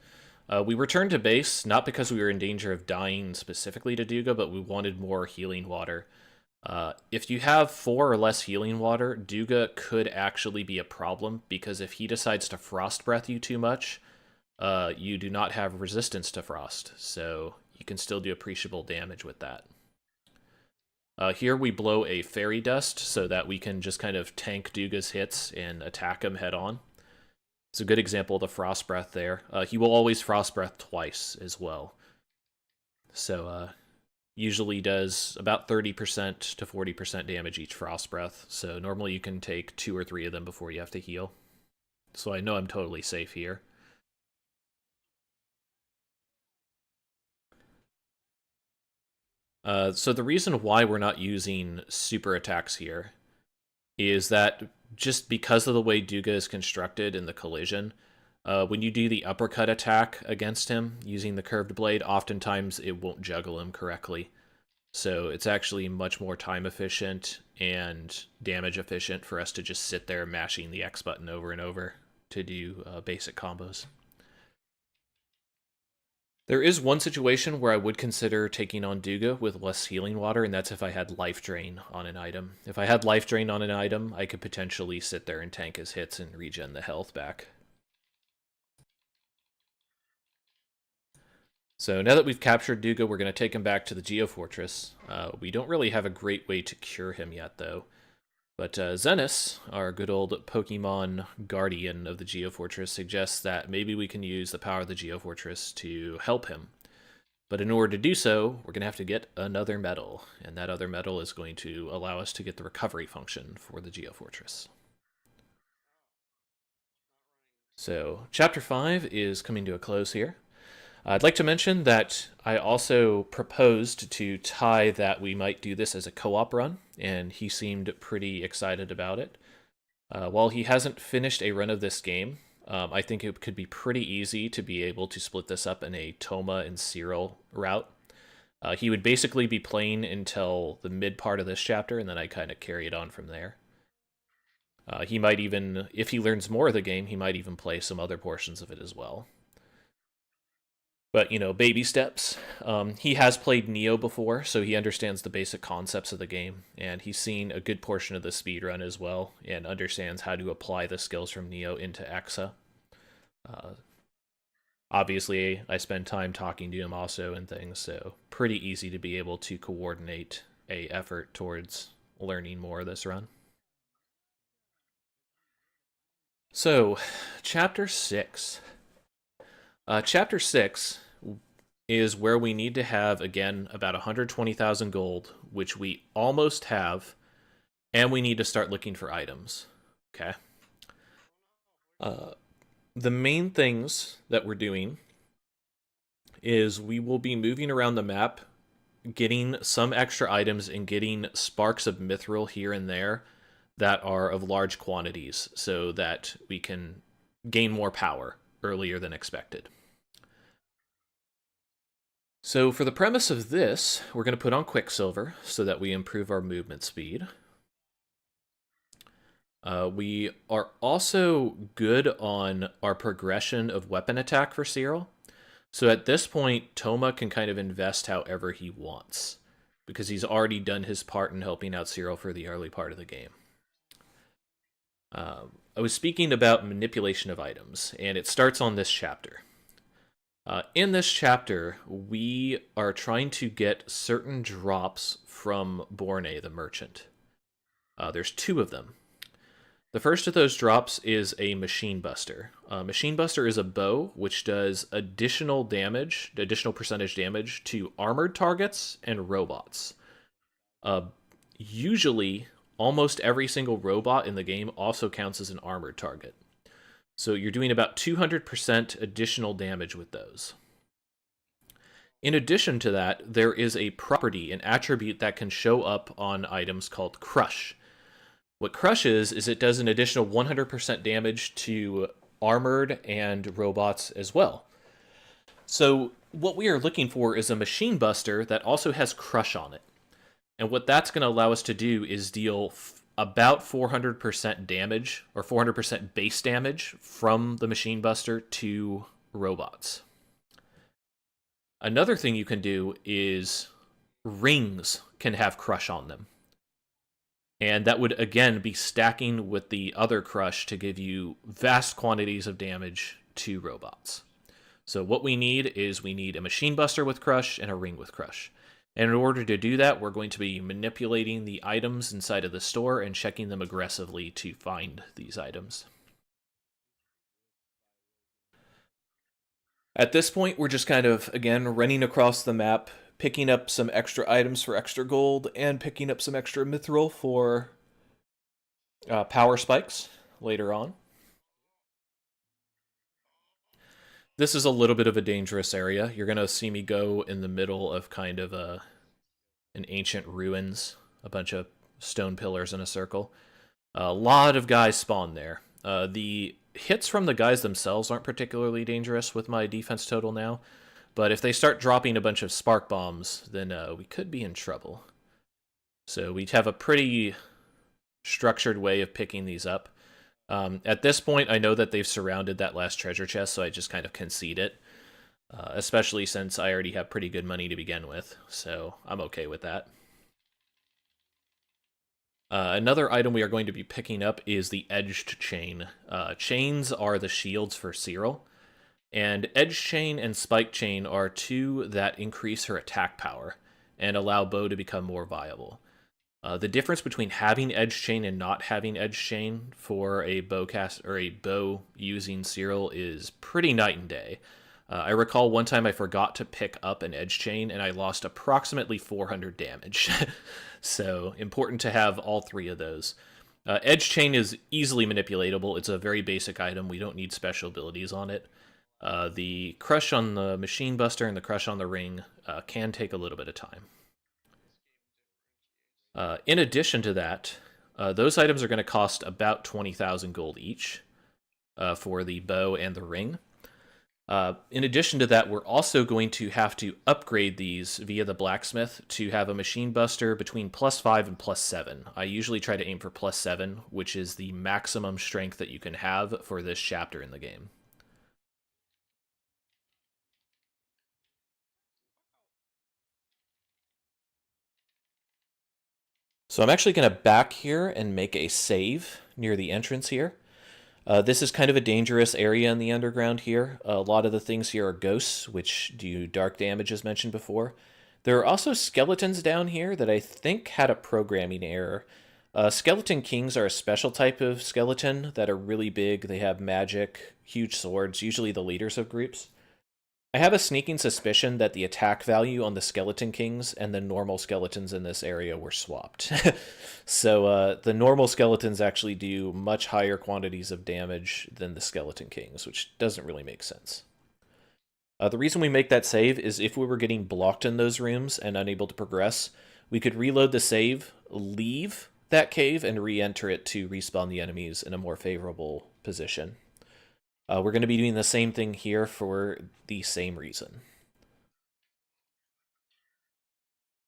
Speaker 1: We returned to base, not because we were in danger of dying specifically to Duga, but we wanted more healing water. If you have 4 or less healing water, Duga could actually be a problem, because if he decides to frost breath you too much, you do not have resistance to frost, so you can still do appreciable damage with that. Here we blow a fairy dust so that we can just kind of tank Duga's hits and attack him head on. It's a good example of the frost breath there. He will always frost breath twice as well. So, usually does about 30% to 40% damage each frost breath. So normally you can take 2 or 3 of them before you have to heal. So I know I'm totally safe here. So the reason why we're not using super attacks here is that just because of the way Duga is constructed in the collision, when you do the uppercut attack against him using the curved blade, oftentimes it won't juggle him correctly. So it's actually much more time efficient and damage efficient for us to just sit there mashing the X button over and over to do basic combos. There is one situation where I would consider taking on Duga with less healing water, and that's if I had Life Drain on an item. If I had Life Drain on an item, I could potentially sit there and tank his hits and regen the health back. So now that we've captured Duga, we're going to take him back to the Geofortress. We don't really have a great way to cure him yet, though. But Zenith, our good old Pokemon guardian of the Geofortress, suggests that maybe we can use the power of the Geofortress to help him. But in order to do so, we're going to have to get another medal, and that other medal is going to allow us to get the recovery function for the Geofortress. So, Chapter 5 is coming to a close here. I'd like to mention that I also proposed to Ty that we might do this as a co-op run, and he seemed pretty excited about it. While he hasn't finished a run of this game, I think it could be pretty easy to be able to split this up in a Toma and Cyril route. He would basically be playing until the mid part of this chapter, and then I kind of carry it on from there. He might even, if he learns more of the game, he might even play some other portions of it as well. But, you know, baby steps. He has played Neo before, so he understands the basic concepts of the game, and he's seen a good portion of the speedrun as well, and understands how to apply the skills from Neo into EXA. Obviously, I spend time talking to him also and things, so pretty easy to be able to coordinate a effort towards learning more this run. So, chapter 6. Chapter 6 is where we need to have, again, about 120,000 gold, which we almost have, and we need to start looking for items. Okay? Uh, the main things that we're doing is we will be moving around the map, getting some extra items and getting sparks of mithril here and there that are of large quantities so that we can gain more power earlier than expected. So for the premise of this, we're going to put on Quicksilver so that we improve our movement speed. We are also good on our progression of weapon attack for Cyril. So at this point, Toma can kind of invest however he wants because he's already done his part in helping out Cyril for the early part of the game. I was speaking about manipulation of items, and it starts on this chapter. In this chapter, we are trying to get certain drops from Borne, the merchant. There's 2 of them. The first of those drops is a Machine Buster. Machine Buster is a bow which does additional damage, additional percentage damage to armored targets and robots. Usually, almost every single robot in the game also counts as an armored target. So you're doing about 200% additional damage with those. In addition to that, there is a property, an attribute that can show up on items called Crush. What Crush is it does an additional 100% damage to armored and robots as well. So what we are looking for is a Machine Buster that also has Crush on it. And what that's going to allow us to do is deal about 400% damage, or 400% base damage from the Machine Buster to robots. Another thing you can do is rings can have Crush on them. And that would, again, be stacking with the other Crush to give you vast quantities of damage to robots. So what we need is we need a Machine Buster with Crush and a ring with Crush. And in order to do that, we're going to be manipulating the items inside of the store and checking them aggressively to find these items. At this point, we're just kind of, again, running across the map, picking up some extra items for extra gold, and picking up some extra mithril for power spikes later on. This is a little bit of a dangerous area. You're going to see me go in the middle of kind of an ancient ruins, a bunch of stone pillars in a circle. A lot of guys spawn there. The hits from the guys themselves aren't particularly dangerous with my defense total now, but if they start dropping a bunch of spark bombs, then we could be in trouble. So we have a pretty structured way of picking these up. At this point, I know that they've surrounded that last treasure chest, so I just kind of concede it, especially since I already have pretty good money to begin with, so I'm okay with that. Another item we are going to be picking up is the Edged Chain. Chains are the shields for Cyril, and Edged Chain and Spike Chain are 2 that increase her attack power and allow Bow to become more viable. The difference between having Edge Chain and not having Edge Chain for a bowcast or a bow using Cyril is pretty night and day. I recall one time I forgot to pick up an Edge Chain and I lost approximately 400 damage. So important to have all 3 of those. Edge Chain is easily manipulatable. It's a very basic item. We don't need special abilities on it. The Crush on the Machine Buster and the Crush on the Ring can take a little bit of time. In addition to that, those items are going to cost about 20,000 gold each for the bow and the ring. In addition to that, we're also going to have to upgrade these via the blacksmith to have a Machine Buster between +5 and +7. I usually try to aim for +7, which is the maximum strength that you can have for this chapter in the game. So I'm actually going to back here and make a save near the entrance here. This is kind of a dangerous area in the underground here. A lot of the things here are ghosts, which do dark damage as mentioned before. There are also skeletons down here that I think had a programming error. Skeleton kings are a special type of skeleton that are really big. They have magic, huge swords, usually the leaders of groups. I have a sneaking suspicion that the attack value on the Skeleton Kings and the normal skeletons in this area were swapped. So the normal skeletons actually do much higher quantities of damage than the Skeleton Kings, which doesn't really make sense. The reason we make that save is if we were getting blocked in those rooms and unable to progress, we could reload the save, leave that cave, and re-enter it to respawn the enemies in a more favorable position. We're going to be doing the same thing here for the same reason.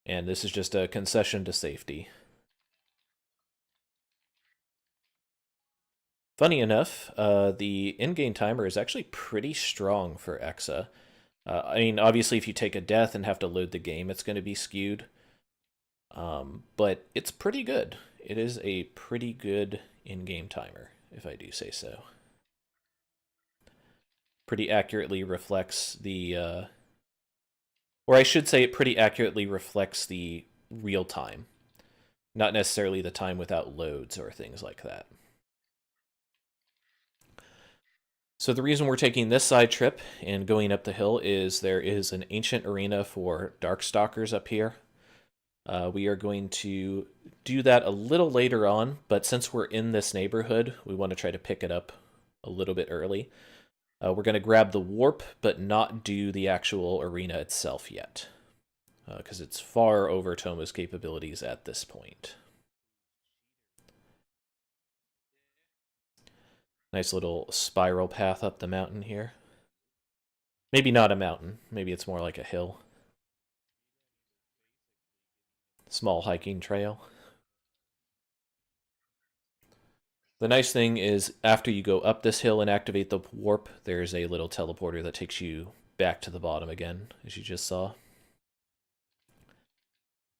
Speaker 1: And this is just a concession to safety. Funny enough, the in-game timer is actually pretty strong for EXA. I mean, obviously, if you take a death and have to load the game, it's going to be skewed. But it's pretty good. It is a pretty good in-game timer, if I do say so. Pretty accurately reflects the, or I should say it pretty accurately reflects the real time, not necessarily the time without loads or things like that. So the reason we're taking this side trip and going up the hill is there is an ancient arena for Darkstalkers up here. We are going to do that a little later on, but since we're in this neighborhood, we want to try to pick it up a little bit early. We're going to grab the warp, but not do the actual arena itself yet, because it's far over Toma's capabilities at this point. Nice little spiral path up the mountain here. Maybe not a mountain. Maybe it's more like a hill. Small hiking trail. The nice thing is after you go up this hill and activate the warp, there's a little teleporter that takes you back to the bottom again, as you just saw.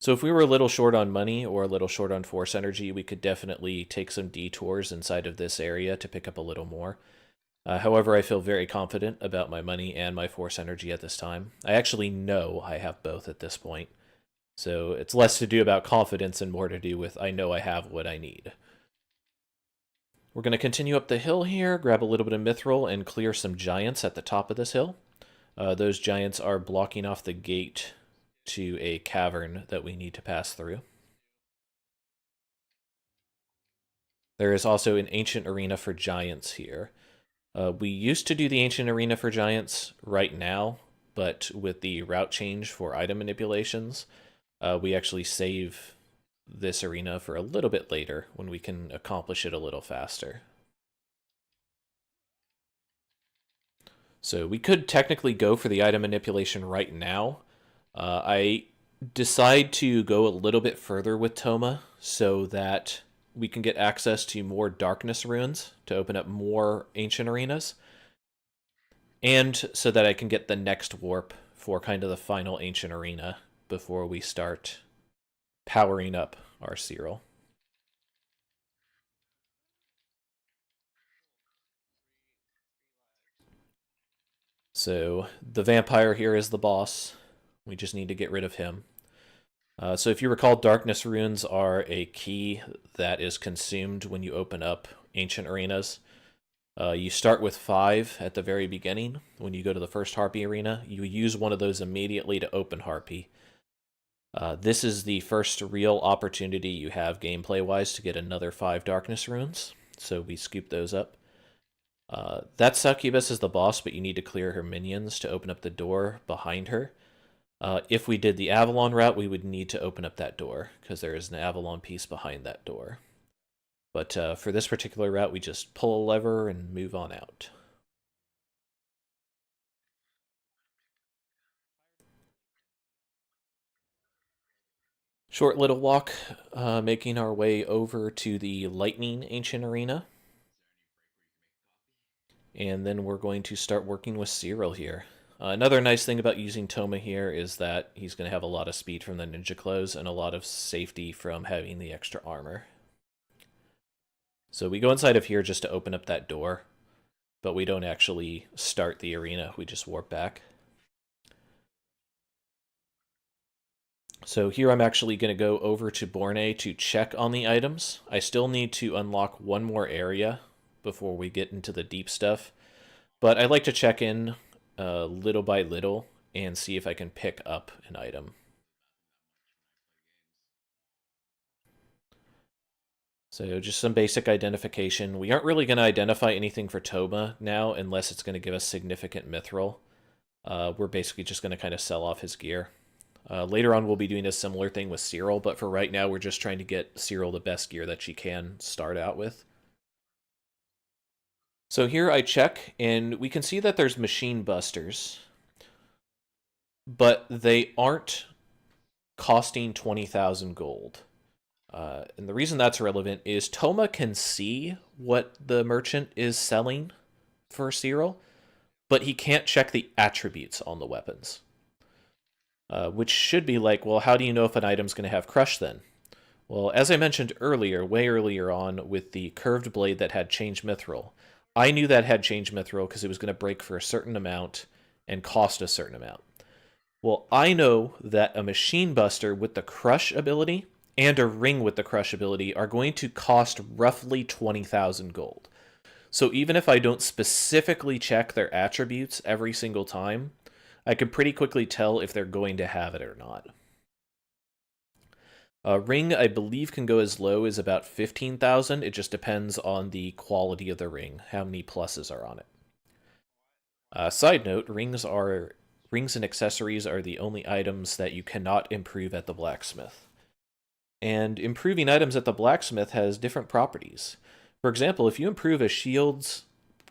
Speaker 1: So if we were a little short on money or a little short on force energy, we could definitely take some detours inside of this area to pick up a little more. However, I feel very confident about my money and my force energy at this time. I actually know I have both at this point. So it's less to do about confidence and more to do with I know I have what I need. We're going to continue up the hill here, grab a little bit of mithril, and clear some giants at the top of this hill. Those giants are blocking off the gate to a cavern that we need to pass through. There is also an ancient arena for giants here. We used to do the ancient arena for giants right now, but with the route change for item manipulations, we actually save this arena for a little bit later when we can accomplish it a little faster. So we could technically go for the item manipulation right now. I decide to go a little bit further with Toma so that we can get access to more darkness runes to open up more ancient arenas, and so that I can get the next warp for kind of the final ancient arena before we start powering up our Cyril. So the vampire here is the boss. We just need to get rid of him. So if you recall, darkness runes are a key that is consumed when you open up ancient arenas. You start with 5 at the very beginning. When you go to the first Harpy arena, you use one of those immediately to open Harpy. This is the first real opportunity you have gameplay-wise to get another 5 darkness runes, so we scoop those up. That succubus is the boss, but you need to clear her minions to open up the door behind her. If we did the Avalon route, we would need to open up that door, because there is an Avalon piece behind that door. But for this particular route, we just pull a lever and move on out. Short little walk, making our way over to the Lightning Ancient Arena. And then we're going to start working with Cyril here. Another nice thing about using Toma here is that he's going to have a lot of speed from the ninja clothes and a lot of safety from having the extra armor. So we go inside of here just to open up that door, but we don't actually start the arena. We just warp back. So here I'm actually going to go over to Borne to check on the items. I still need to unlock one more area before we get into the deep stuff. But I like to check in little by little and see if I can pick up an item. So just some basic identification. We aren't really going to identify anything for Toma now unless it's going to give us significant mithril. We're basically just going to kind of sell off his gear. Later on, we'll be doing a similar thing with Cyril, but for right now, we're just trying to get Cyril the best gear that she can start out with. So here I check, and we can see that there's machine busters, but they aren't costing 20,000 gold. And the reason that's relevant is Toma can see what the merchant is selling for Cyril, but he can't check the attributes on the weapons. Which should be like, well, how do you know if an item's going to have crush then? Well, as I mentioned earlier, way earlier on, with the curved blade that had change mithril, I knew that had change mithril because it was going to break for a certain amount and cost a certain amount. Well, I know that a machine buster with the crush ability and a ring with the crush ability are going to cost roughly 20,000 gold. So even if I don't specifically check their attributes every single time, I can pretty quickly tell if they're going to have it or not. Ring, I believe, can go as low as about 15,000. It just depends on the quality of the ring, how many pluses are on it. Side note, rings and accessories are the only items that you cannot improve at the blacksmith. And improving items at the blacksmith has different properties. For example, if you improve a shield's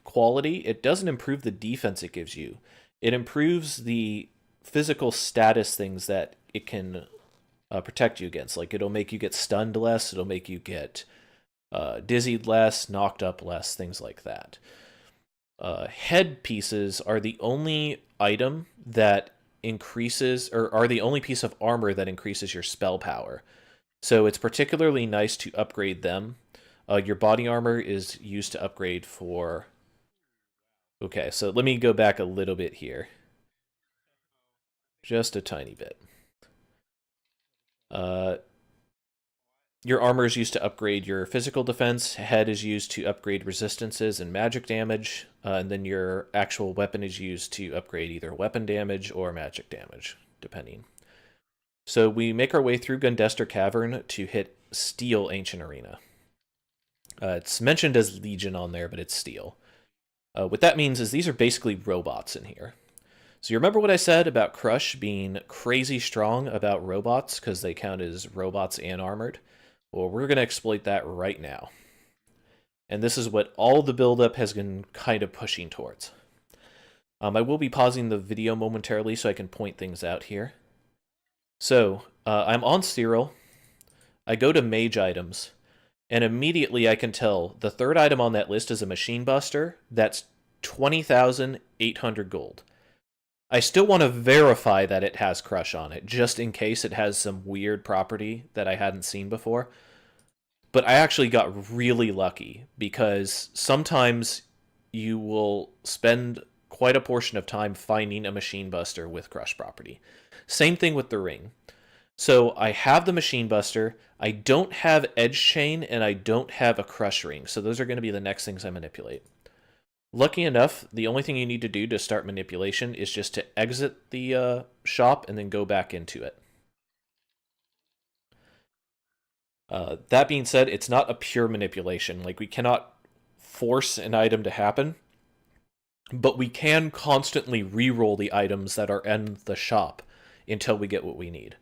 Speaker 1: quality, it doesn't improve the defense it gives you. It improves the physical status things that it can protect you against. Like, it'll make you get stunned less, it'll make you get dizzied less, knocked up less, things like that. Head pieces are the only item that increases, or are the only piece of armor that increases your spell power. So it's particularly nice to upgrade them. Your body armor is used to upgrade for... Okay, so let me go back a little bit here. Just a tiny bit. Your armor is used to upgrade your physical defense, head is used to upgrade resistances and magic damage, and then your actual weapon is used to upgrade either weapon damage or magic damage, depending. So we make our way through Gundester Cavern to hit Steel Ancient Arena. It's mentioned as Legion on there, but it's Steel. What that means is these are basically robots in here. So you remember what I said about Crush being crazy strong about robots because they count as robots and armored? Well, we're going to exploit that right now. And this is what all the buildup has been kind of pushing towards. I will be pausing the video momentarily so I can point things out here. So, I'm on Cyril. I go to Mage Items, and immediately I can tell the third item on that list is a Machine Buster. That's 20,800 gold. I still want to verify that it has Crush on it, just in case it has some weird property that I hadn't seen before. But I actually got really lucky, because sometimes you will spend quite a portion of time finding a Machine Buster with Crush property. Same thing with the ring. So I have the Machine Buster, I don't have Edge Chain, and I don't have a Crush ring. So those are going to be the next things I manipulate. Lucky enough, the only thing you need to do to start manipulation is just to exit the shop and then go back into it. That being said, it's not a pure manipulation. Like, we cannot force an item to happen, but we can constantly reroll the items that are in the shop until we get what we need.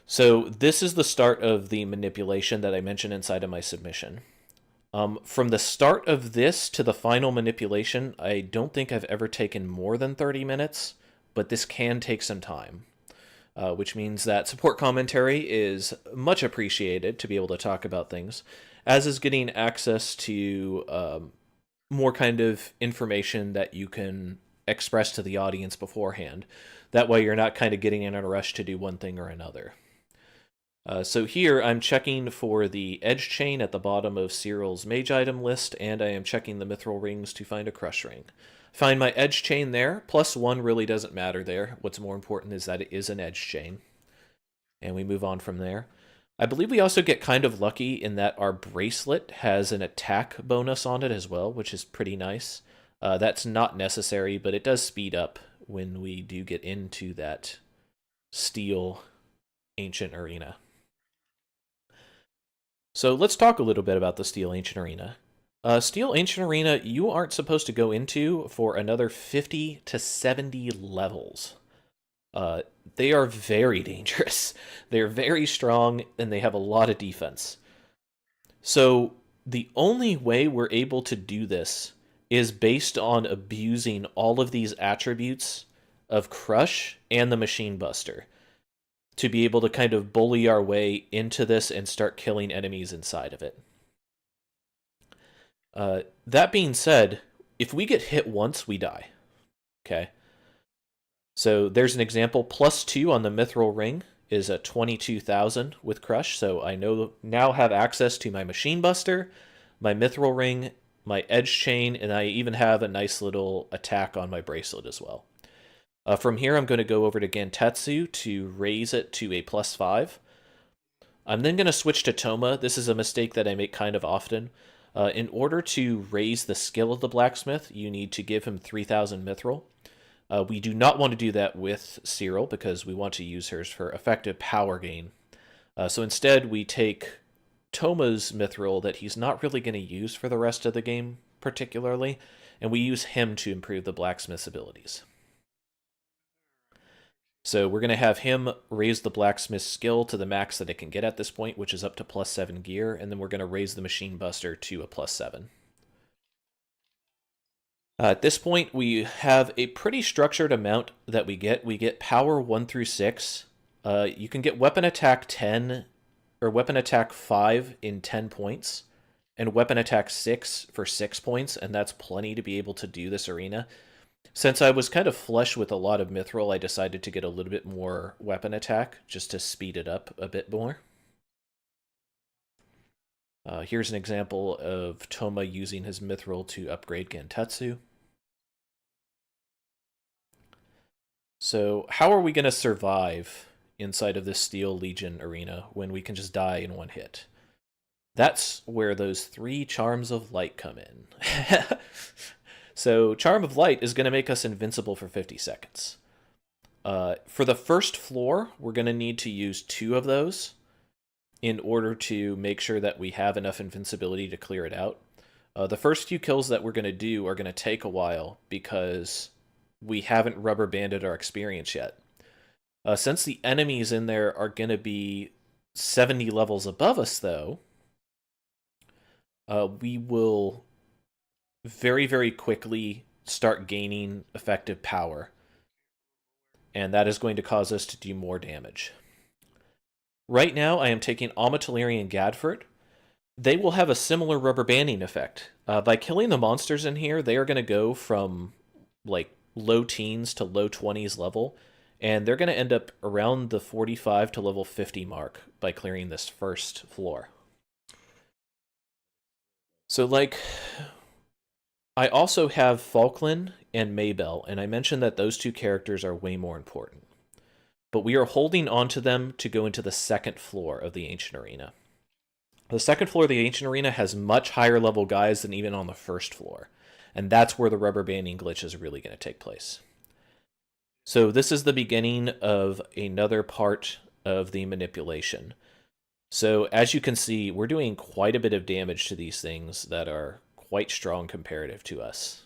Speaker 1: So this is the start of the manipulation that I mentioned inside of my submission. From the start of this to the final manipulation, I don't think I've ever taken more than 30 minutes, but this can take some time. Which means that support commentary is much appreciated to be able to talk about things, as is getting access to more kind of information that you can express to the audience beforehand. That way you're not kind of getting in a rush to do one thing or another. So here I'm checking for the edge chain at the bottom of Cyril's mage item list, and I am checking the mithril rings to find a crush ring. Find my edge chain there. +1 really doesn't matter there. What's more important is that it is an edge chain. And we move on from there. I believe we also get kind of lucky in that our bracelet has an attack bonus on it as well, which is pretty nice. That's not necessary, but it does speed up when we do get into that steel ancient arena. So let's talk a little bit about the Steel Ancient Arena. Steel Ancient Arena, you aren't supposed to go into for another 50 to 70 levels. They are very dangerous. They're very strong, and they have a lot of defense. So the only way we're able to do this is based on abusing all of these attributes of Crush and the Machine Buster to be able to kind of bully our way into this and start killing enemies inside of it. That being said, if we get hit once, we die. Okay? So there's an example. +2 on the Mithril Ring is a 22,000 with Crush, so I now have access to my Machine Buster, my Mithril Ring, my Edge Chain, and I even have a nice little attack on my bracelet as well. From here, I'm going to go over to Gentetsu to raise it to a +5. I'm then going to switch to Toma. This is a mistake that I make kind of often. In order to raise the skill of the blacksmith, you need to give him 3,000 mithril. We do not want to do that with Cyril because we want to use hers for effective power gain. So instead, we take Toma's mithril that he's not really going to use for the rest of the game particularly, and we use him to improve the blacksmith's abilities. So we're going to have him raise the blacksmith's skill to the max that it can get at this point, which is up to +7 gear, and then we're going to raise the Machine Buster to a +7. At this point, we have a pretty structured amount that we get. We get power 1 through 6. You can get weapon attack 10 or weapon attack 5 in 10 points, and weapon attack 6 for 6 points, and that's plenty to be able to do this arena. Since I was kind of flush with a lot of mithril, I decided to get a little bit more weapon attack just to speed it up a bit more. Here's an example of Toma using his mithril to upgrade Gentetsu. So how are we going to survive inside of this Steel Legion arena when we can just die in one hit? That's where those 3 Charms of Light come in. So Charm of Light is going to make us invincible for 50 seconds. For the first floor, we're going to need to use 2 of those in order to make sure that we have enough invincibility to clear it out. The first few kills that we're going to do are going to take a while because we haven't rubber banded our experience yet. Since the enemies in there are going to be 70 levels above us, though, we will very, very quickly start gaining effective power. And that is going to cause us to do more damage. Right now, I am taking Amataliri and Gadford. They will have a similar rubber banding effect. By killing the monsters in here, they are going to go from like low teens to low 20s level, and they're going to end up around the 45 to level 50 mark by clearing this first floor. So like, I also have Falkland and Maybell, and I mentioned that those 2 characters are way more important. But we are holding on to them to go into the second floor of the Ancient Arena. The second floor of the Ancient Arena has much higher level guys than even on the first floor, and that's where the rubber banding glitch is really going to take place. So this is the beginning of another part of the manipulation. So as you can see, we're doing quite a bit of damage to these things that are quite strong comparative to us.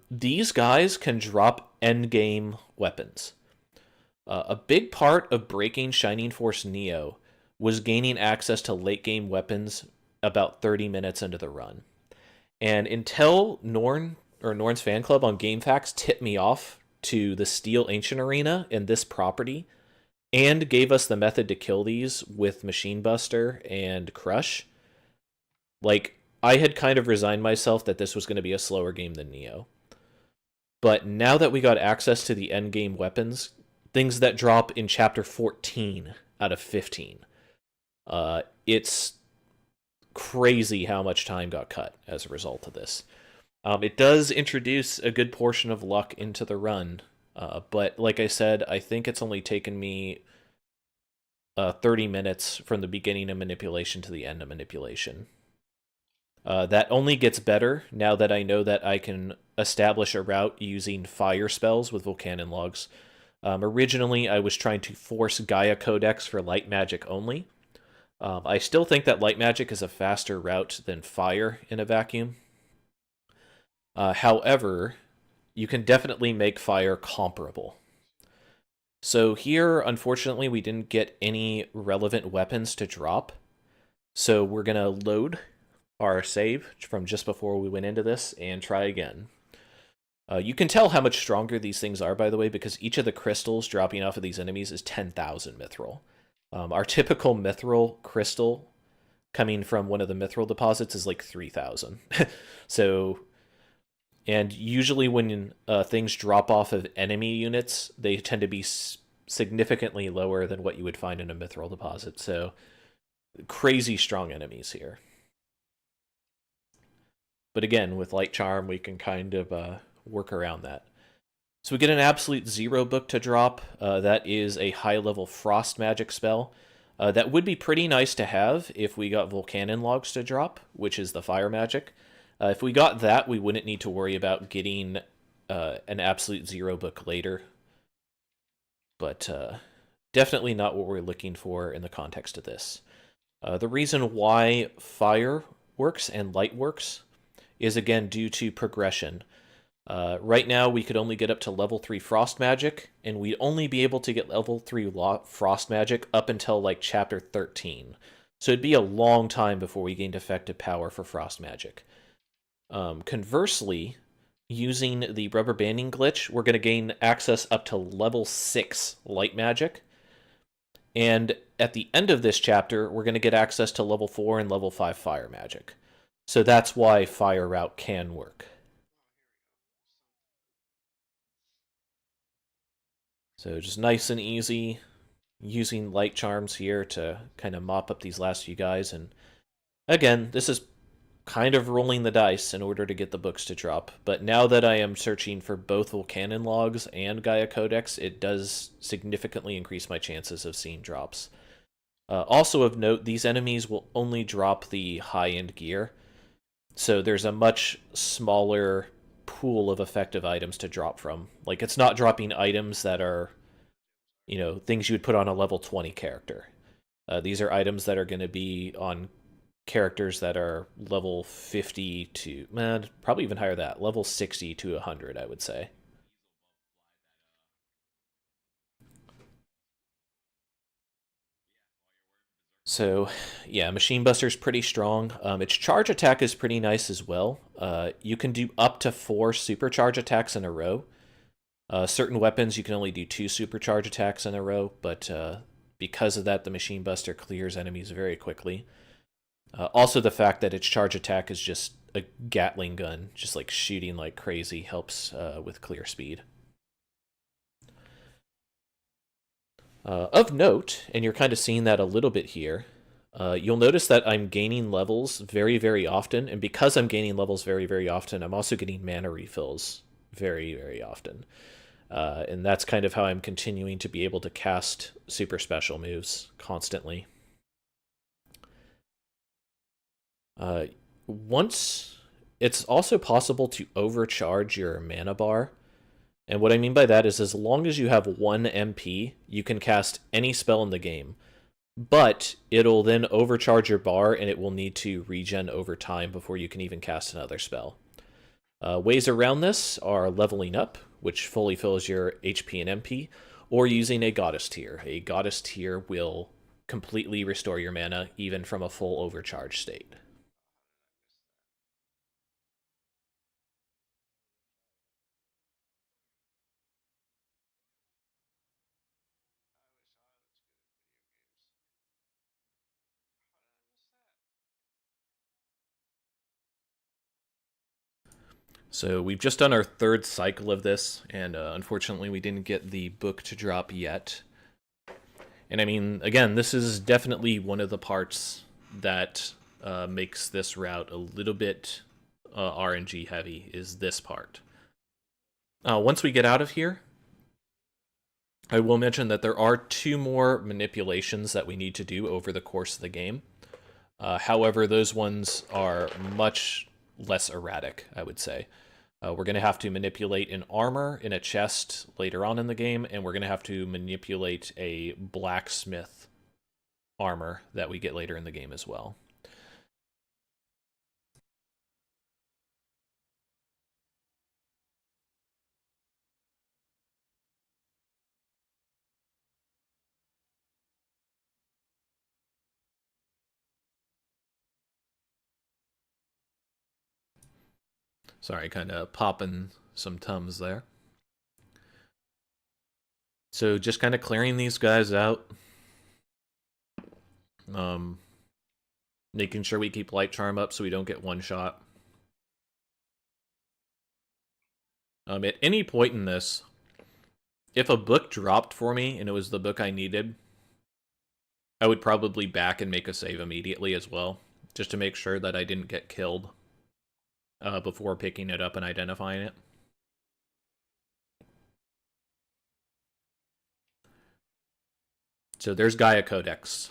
Speaker 1: These guys can drop endgame weapons. A big part of breaking Shining Force Neo was gaining access to late game weapons about 30 minutes into the run. And until Norn's fan club on GameFAQs tipped me off to the Steel Ancient Arena and this property, and gave us the method to kill these with Machine Buster and Crush, like, I had kind of resigned myself that this was going to be a slower game than Neo. But now that we got access to the endgame weapons, things that drop in Chapter 14 out of 15. It's crazy how much time got cut as a result of this. It does introduce a good portion of luck into the run, but like I said, I think it's only taken me 30 minutes from the beginning of manipulation to the end of manipulation. That only gets better now that I know that I can establish a route using fire spells with Volcanon logs. Originally, I was trying to force Gaia Codex for light magic only. I still think that light magic is a faster route than fire in a vacuum. However, you can definitely make fire comparable. So here, unfortunately, we didn't get any relevant weapons to drop. So we're going to load our save from just before we went into this and try again. You can tell how much stronger these things are, by the way, because each of the crystals dropping off of these enemies is 10,000 mithril. Our typical mithril crystal coming from one of the mithril deposits is like 3,000. So, and usually when things drop off of enemy units, they tend to be significantly lower than what you would find in a mithril deposit. So, crazy strong enemies here. But again, with Light Charm, we can kind of work around that. So we get an absolute 0 book to drop. That is a high-level frost magic spell. That would be pretty nice to have if we got Volcanon logs to drop, which is the fire magic. If we got that, we wouldn't need to worry about getting an absolute 0 book later. But definitely not what we're looking for in the context of this. The reason why fire works and light works is, again, due to progression. Right now, we could only get up to level 3 Frost Magic, and we'd only be able to get level 3 Frost Magic up until, like, Chapter 13. So it'd be a long time before we gained effective power for Frost Magic. Conversely, using the rubber banding glitch, we're going to gain access up to level 6 Light Magic. And at the end of this chapter, we're going to get access to level 4 and level 5 Fire Magic. So that's why Fire Route can work. So just nice and easy, using light charms here to kind of mop up these last few guys. And again, this is kind of rolling the dice in order to get the books to drop. But now that I am searching for both Volcanon logs and Gaia Codex, it does significantly increase my chances of seeing drops. Also of note, these enemies will only drop the high-end gear. So there's a much smaller pool of effective items to drop from. Like, it's not dropping items that are, you know, things you would put on a level 20 character. These are items that are going to be on characters that are level 50 to, probably even higher than that, level 60 to 100, I would say. So, yeah, Machine Buster's pretty strong. Its charge attack is pretty nice as well. You can do up to 4 supercharge attacks in a row. Certain weapons, you can only do 2 supercharge attacks in a row, but because of that, the Machine Buster clears enemies very quickly. Also, the fact that its charge attack is just a Gatling gun, just like shooting like crazy, helps with clear speed. Of note, and you're kind of seeing that a little bit here, you'll notice that I'm gaining levels very, very often, and because I'm gaining levels very, very often, I'm also getting mana refills very, very often. And that's kind of how I'm continuing to be able to cast super special moves constantly. Once, it's also possible to overcharge your mana bar. And what I mean by that is, as long as you have 1 MP, you can cast any spell in the game. But it'll then overcharge your bar, and it will need to regen over time before you can even cast another spell. Ways around this are leveling up, which fully fills your HP and MP, or using a Goddess Tier. A Goddess Tier will completely restore your mana, even from a full overcharge state. So we've just done our 3rd cycle of this, and unfortunately we didn't get the book to drop yet. And I mean, again, this is definitely one of the parts that makes this route a little bit RNG heavy, is this part. Once we get out of here, I will mention that there are 2 more manipulations that we need to do over the course of the game. However, those ones are much less erratic, I would say. We're going to have to manipulate an armor in a chest later on in the game, and we're going to have to manipulate a blacksmith armor that we get later in the game as well. Sorry, kind of popping some tums there. So just kind of clearing these guys out. Making sure we keep light charm up so we don't get one shot. At any point in this, if a book dropped for me and it was the book I needed, I would probably back and make a save immediately as well, just to make sure that I didn't get killed before picking it up and identifying it. So there's Gaia Codex.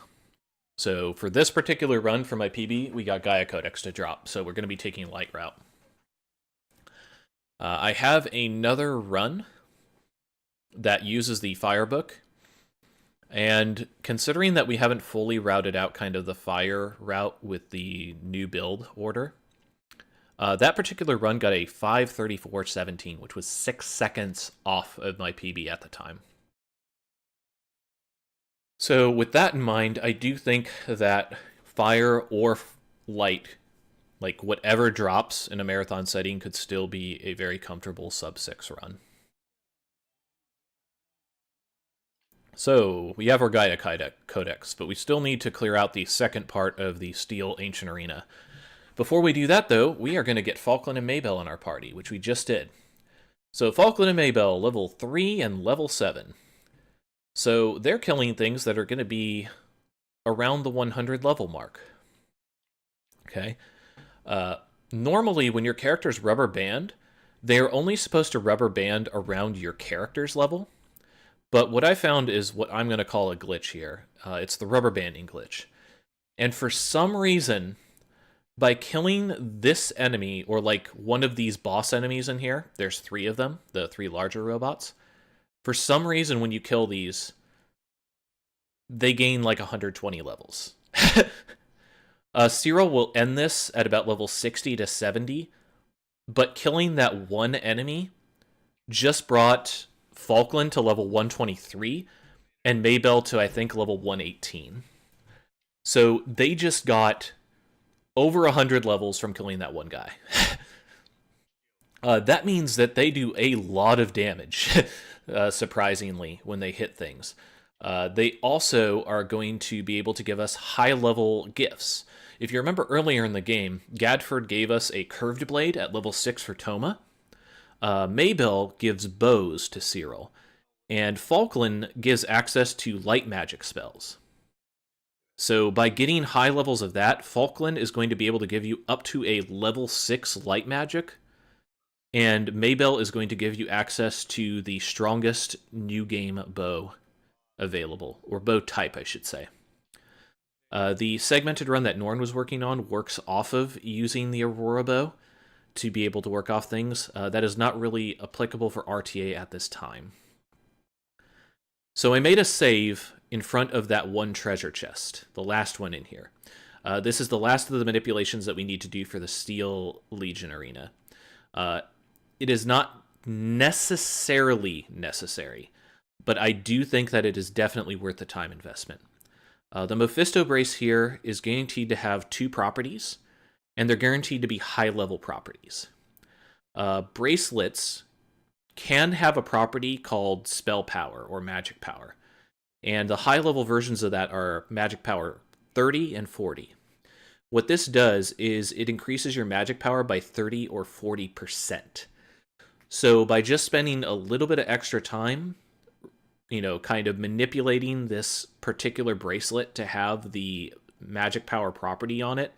Speaker 1: So for this particular run for my PB, we got Gaia Codex to drop, so we're going to be taking light route. I have another run that uses the fire book, and considering that we haven't fully routed out kind of the fire route with the new build order, that particular run got a 5:34:17, which was 6 seconds off of my PB at the time. So with that in mind, I do think that fire or light, like whatever drops in a marathon setting, could still be a very comfortable sub-6 run. So we have our Gaia Codex, but we still need to clear out the second part of the Steel Ancient Arena. Before we do that, though, we are going to get Falkland and Maybell in our party, which we just did. So Falkland and Maybell, level 3 and level 7. So they're killing things that are going to be around the 100 level mark. Okay. Normally, when your character's rubber band, they're only supposed to rubber band around your character's level. But what I found is what I'm going to call a glitch here. It's the rubber banding glitch. And for some reason, by killing this enemy, or like one of these boss enemies in here, there's 3 of them, the 3 larger robots. For some reason, when you kill these, they gain like 120 levels. Cyril will end this at about level 60 to 70, but killing that one enemy just brought Falkland to level 123, and Maybell to, I think, level 118. So they just got over 100 levels from killing that one guy. That means that they do a lot of damage, surprisingly, when they hit things. They also are going to be able to give us high-level gifts. If you remember earlier in the game, Gadford gave us a curved blade at level 6 for Toma. Maybell gives bows to Cyril. And Falkland gives access to light magic spells. So by getting high levels of that, Falkland is going to be able to give you up to a level 6 light magic, and Maybell is going to give you access to the strongest new game bow available, or bow type, I should say. The segmented run that Norn was working on works off of using the Aurora bow to be able to work off things. That is not really applicable for RTA at this time. So I made a save in front of that one treasure chest, the last one in here. This is the last of the manipulations that we need to do for the Steel Legion Arena. It is not necessarily necessary, but I do think that it is definitely worth the time investment. The Mephisto brace here is guaranteed to have 2 properties, and they're guaranteed to be high-level properties. Bracelets can have a property called Spell Power or Magic Power, and the high-level versions of that are Magic Power 30 and 40. What this does is it increases your magic power by 30 or 40%. So by just spending a little bit of extra time kind of manipulating this particular bracelet to have the magic power property on it,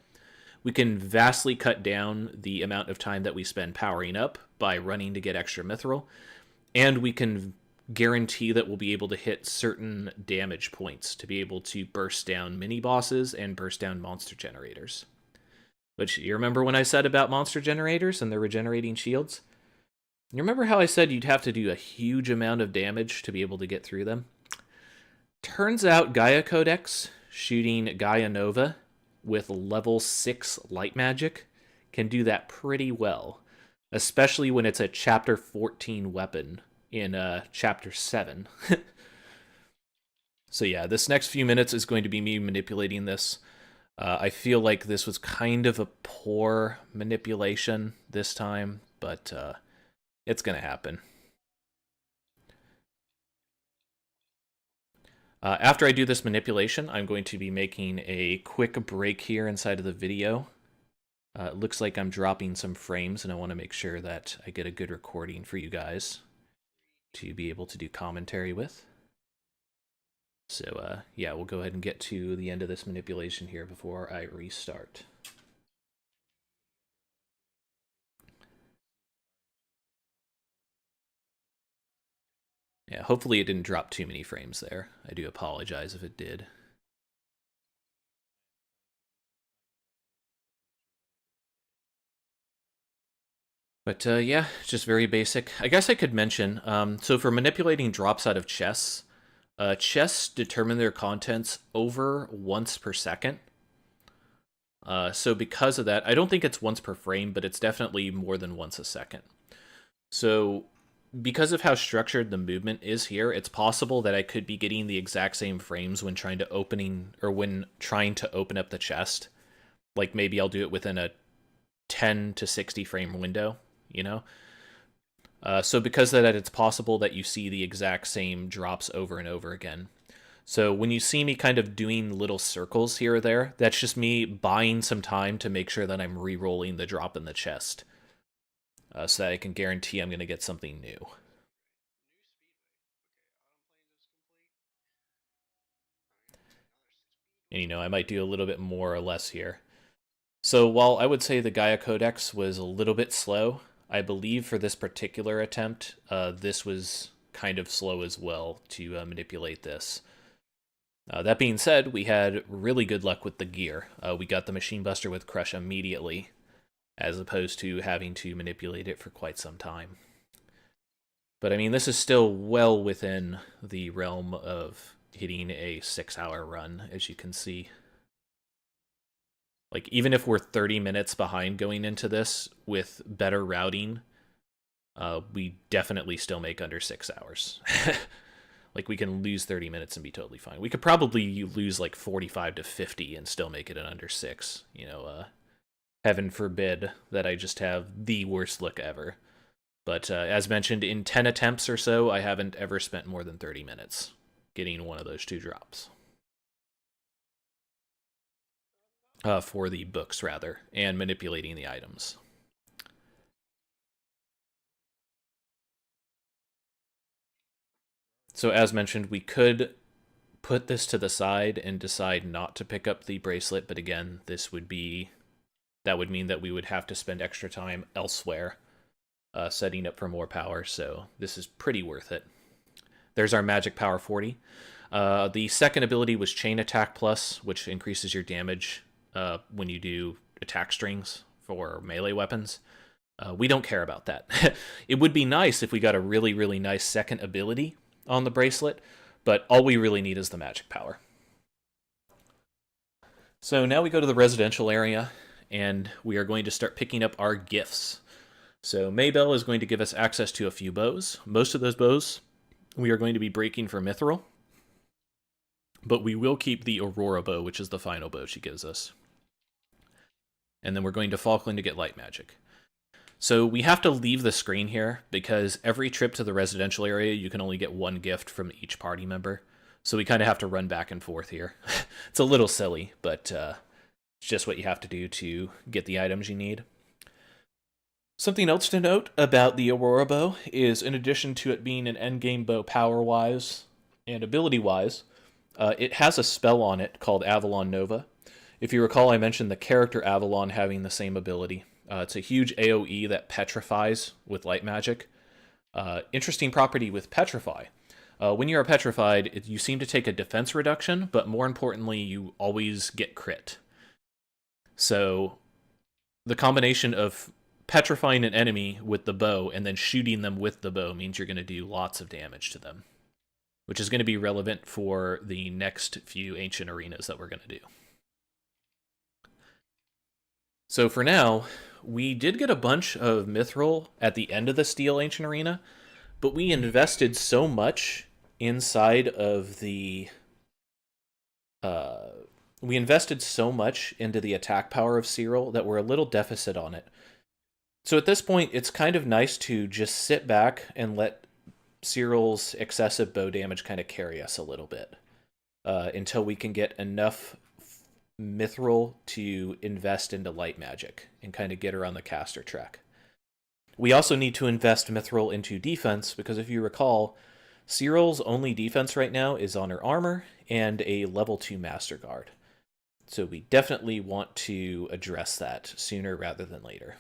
Speaker 1: we can vastly cut down the amount of time that we spend powering up by running to get extra mithril, and we can guarantee that we'll be able to hit certain damage points to be able to burst down mini bosses and burst down monster generators. Which, you remember when I said about monster generators and their regenerating shields? You remember how I said you'd have to do a huge amount of damage to be able to get through them? Turns out Gaia Codex shooting Gaia Nova with level 6 light magic can do that pretty well, especially when it's a chapter 14 weapon in chapter 7. So yeah, this next few minutes is going to be me manipulating this. I feel like this was kind of a poor manipulation this time, but it's going to happen. After I do this manipulation, I'm going to be making a quick break here inside of the video. It looks like I'm dropping some frames, and I want to make sure that I get a good recording for you guys to be able to do commentary with. So, yeah, we'll go ahead and get to the end of this manipulation here before I restart. Yeah, hopefully it didn't drop too many frames there. I do apologize if it did. But yeah, just very basic. I guess I could mention, so for manipulating drops out of chests, chests determine their contents over once per second. So because of that, I don't think it's once per frame, but it's definitely more than once a second. So because of how structured the movement is here, it's possible that I could be getting the exact same frames when trying to open up the chest. Like maybe I'll do it within a 10 to 60 frame window, you know? So because of that, it's possible that you see the exact same drops over and over again. So when you see me kind of doing little circles here or there, that's just me buying some time to make sure that I'm re-rolling the drop in the chest. So that I can guarantee I'm going to get something new. And, I might do a little bit more or less here. So while I would say the Gaia Codex was a little bit slow, I believe for this particular attempt, this was kind of slow as well to manipulate this. That being said, we had really good luck with the gear. We got the Machine Buster with Crush immediately, as opposed to having to manipulate it for quite some time. But I mean, this is still well within the realm of hitting a 6-hour run, as you can see. Like, even if we're 30 minutes behind going into this with better routing, we definitely still make under 6 hours. Like, we can lose 30 minutes and be totally fine. We could probably lose like 45 to 50 and still make it in under 6. Heaven forbid that I just have the worst look ever. But as mentioned, in 10 attempts or so, I haven't ever spent more than 30 minutes getting one of those 2 drops. For the books, rather, and manipulating the items. So as mentioned, we could put this to the side and decide not to pick up the bracelet, but again, that would mean that we would have to spend extra time elsewhere setting up for more power, so this is pretty worth it. There's our magic power 40. The second ability was Chain Attack Plus, which increases your damage when you do attack strings for melee weapons. We don't care about that. It would be nice if we got a really, really nice second ability on the bracelet, but all we really need is the magic power. So now we go to the residential area, and we are going to start picking up our gifts. So Maybell is going to give us access to a few bows. Most of those bows we are going to be breaking for mithril, but we will keep the Aurora bow, which is the final bow she gives us. And then we're going to Falkland to get light magic. So we have to leave the screen here because every trip to the residential area, you can only get 1 gift from each party member. So we kind of have to run back and forth here. It's a little silly, but it's just what you have to do to get the items you need. Something else to note about the Aurora bow is, in addition to it being an endgame bow power-wise, And ability-wise, it has a spell on it called Avalon Nova. If you recall, I mentioned the character Avalon having the same ability. It's a huge AoE that petrifies with light magic. Interesting property with Petrify. When you are petrified, you seem to take a defense reduction, but more importantly, you always get crit. So the combination of petrifying an enemy with the bow and then shooting them with the bow means you're going to do lots of damage to them, which is going to be relevant for the next few ancient arenas that we're going to do. So for now, we did get a bunch of mithril at the end of the Steel Ancient Arena, but we invested so much inside of the... we invested so much into the attack power of Cyril that we're a little deficit on it. So at this point, it's kind of nice to just sit back and let Cyril's excessive bow damage kind of carry us a little bit until we can get enough mithril to invest into light magic and kind of get her on the caster track. We also need to invest mithril into defense because if you recall, Cyril's only defense right now is on her armor and a level 2 Master Guard. So we definitely want to address that sooner rather than later.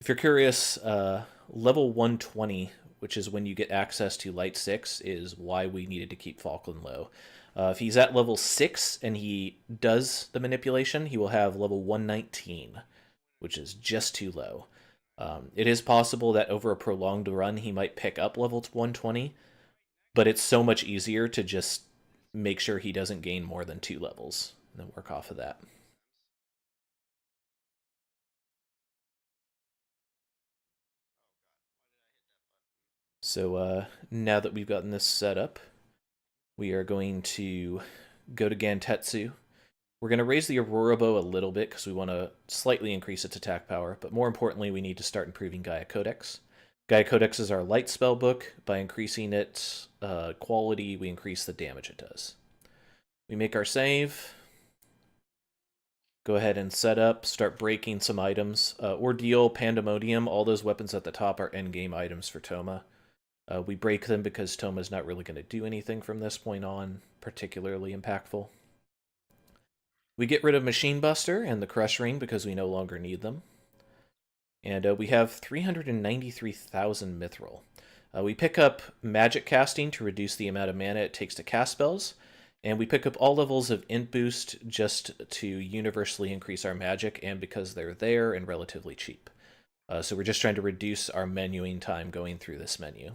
Speaker 1: If you're curious, level 120, which is when you get access to Light 6, is why we needed to keep Falkland low. If he's at level 6 and he does the manipulation, he will have level 119, which is just too low. It is possible that over a prolonged run he might pick up level 120, but it's so much easier to just make sure he doesn't gain more than 2 levels and then work off of that. So now that we've gotten this set up, we are going to go to Gantetsu. We're going to raise the Aurora Bow a little bit because we want to slightly increase its attack power, but more importantly, we need to start improving Gaia Codex. Gaia Codex is our light spell book. By increasing its quality, we increase the damage it does. We make our save. Go ahead and set up, start breaking some items. Ordeal, Pandemonium, all those weapons at the top are endgame items for Toma. We break them because Toma's not really going to do anything from this point on, particularly impactful. We get rid of Machine Buster and the Crush Ring because we no longer need them. And we have 393,000 mithril. We pick up Magic Casting to reduce the amount of mana it takes to cast spells. And we pick up all levels of Int Boost just to universally increase our magic and because they're there and relatively cheap. So we're just trying to reduce our menuing time going through this menu.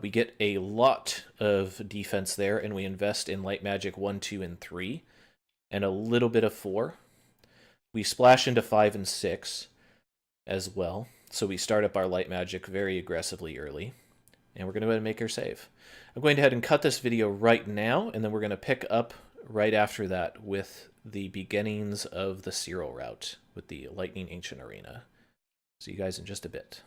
Speaker 1: We get a lot of defense there, and we invest in Light Magic 1, 2, and 3, and a little bit of 4. We splash into 5 and 6 as well, so we start up our Light Magic very aggressively early, and we're going to go ahead and make our save. I'm going to go ahead and cut this video right now, and then we're going to pick up right after that with the beginnings of the Cyril route with the Lightning Ancient Arena. See you guys in just a bit.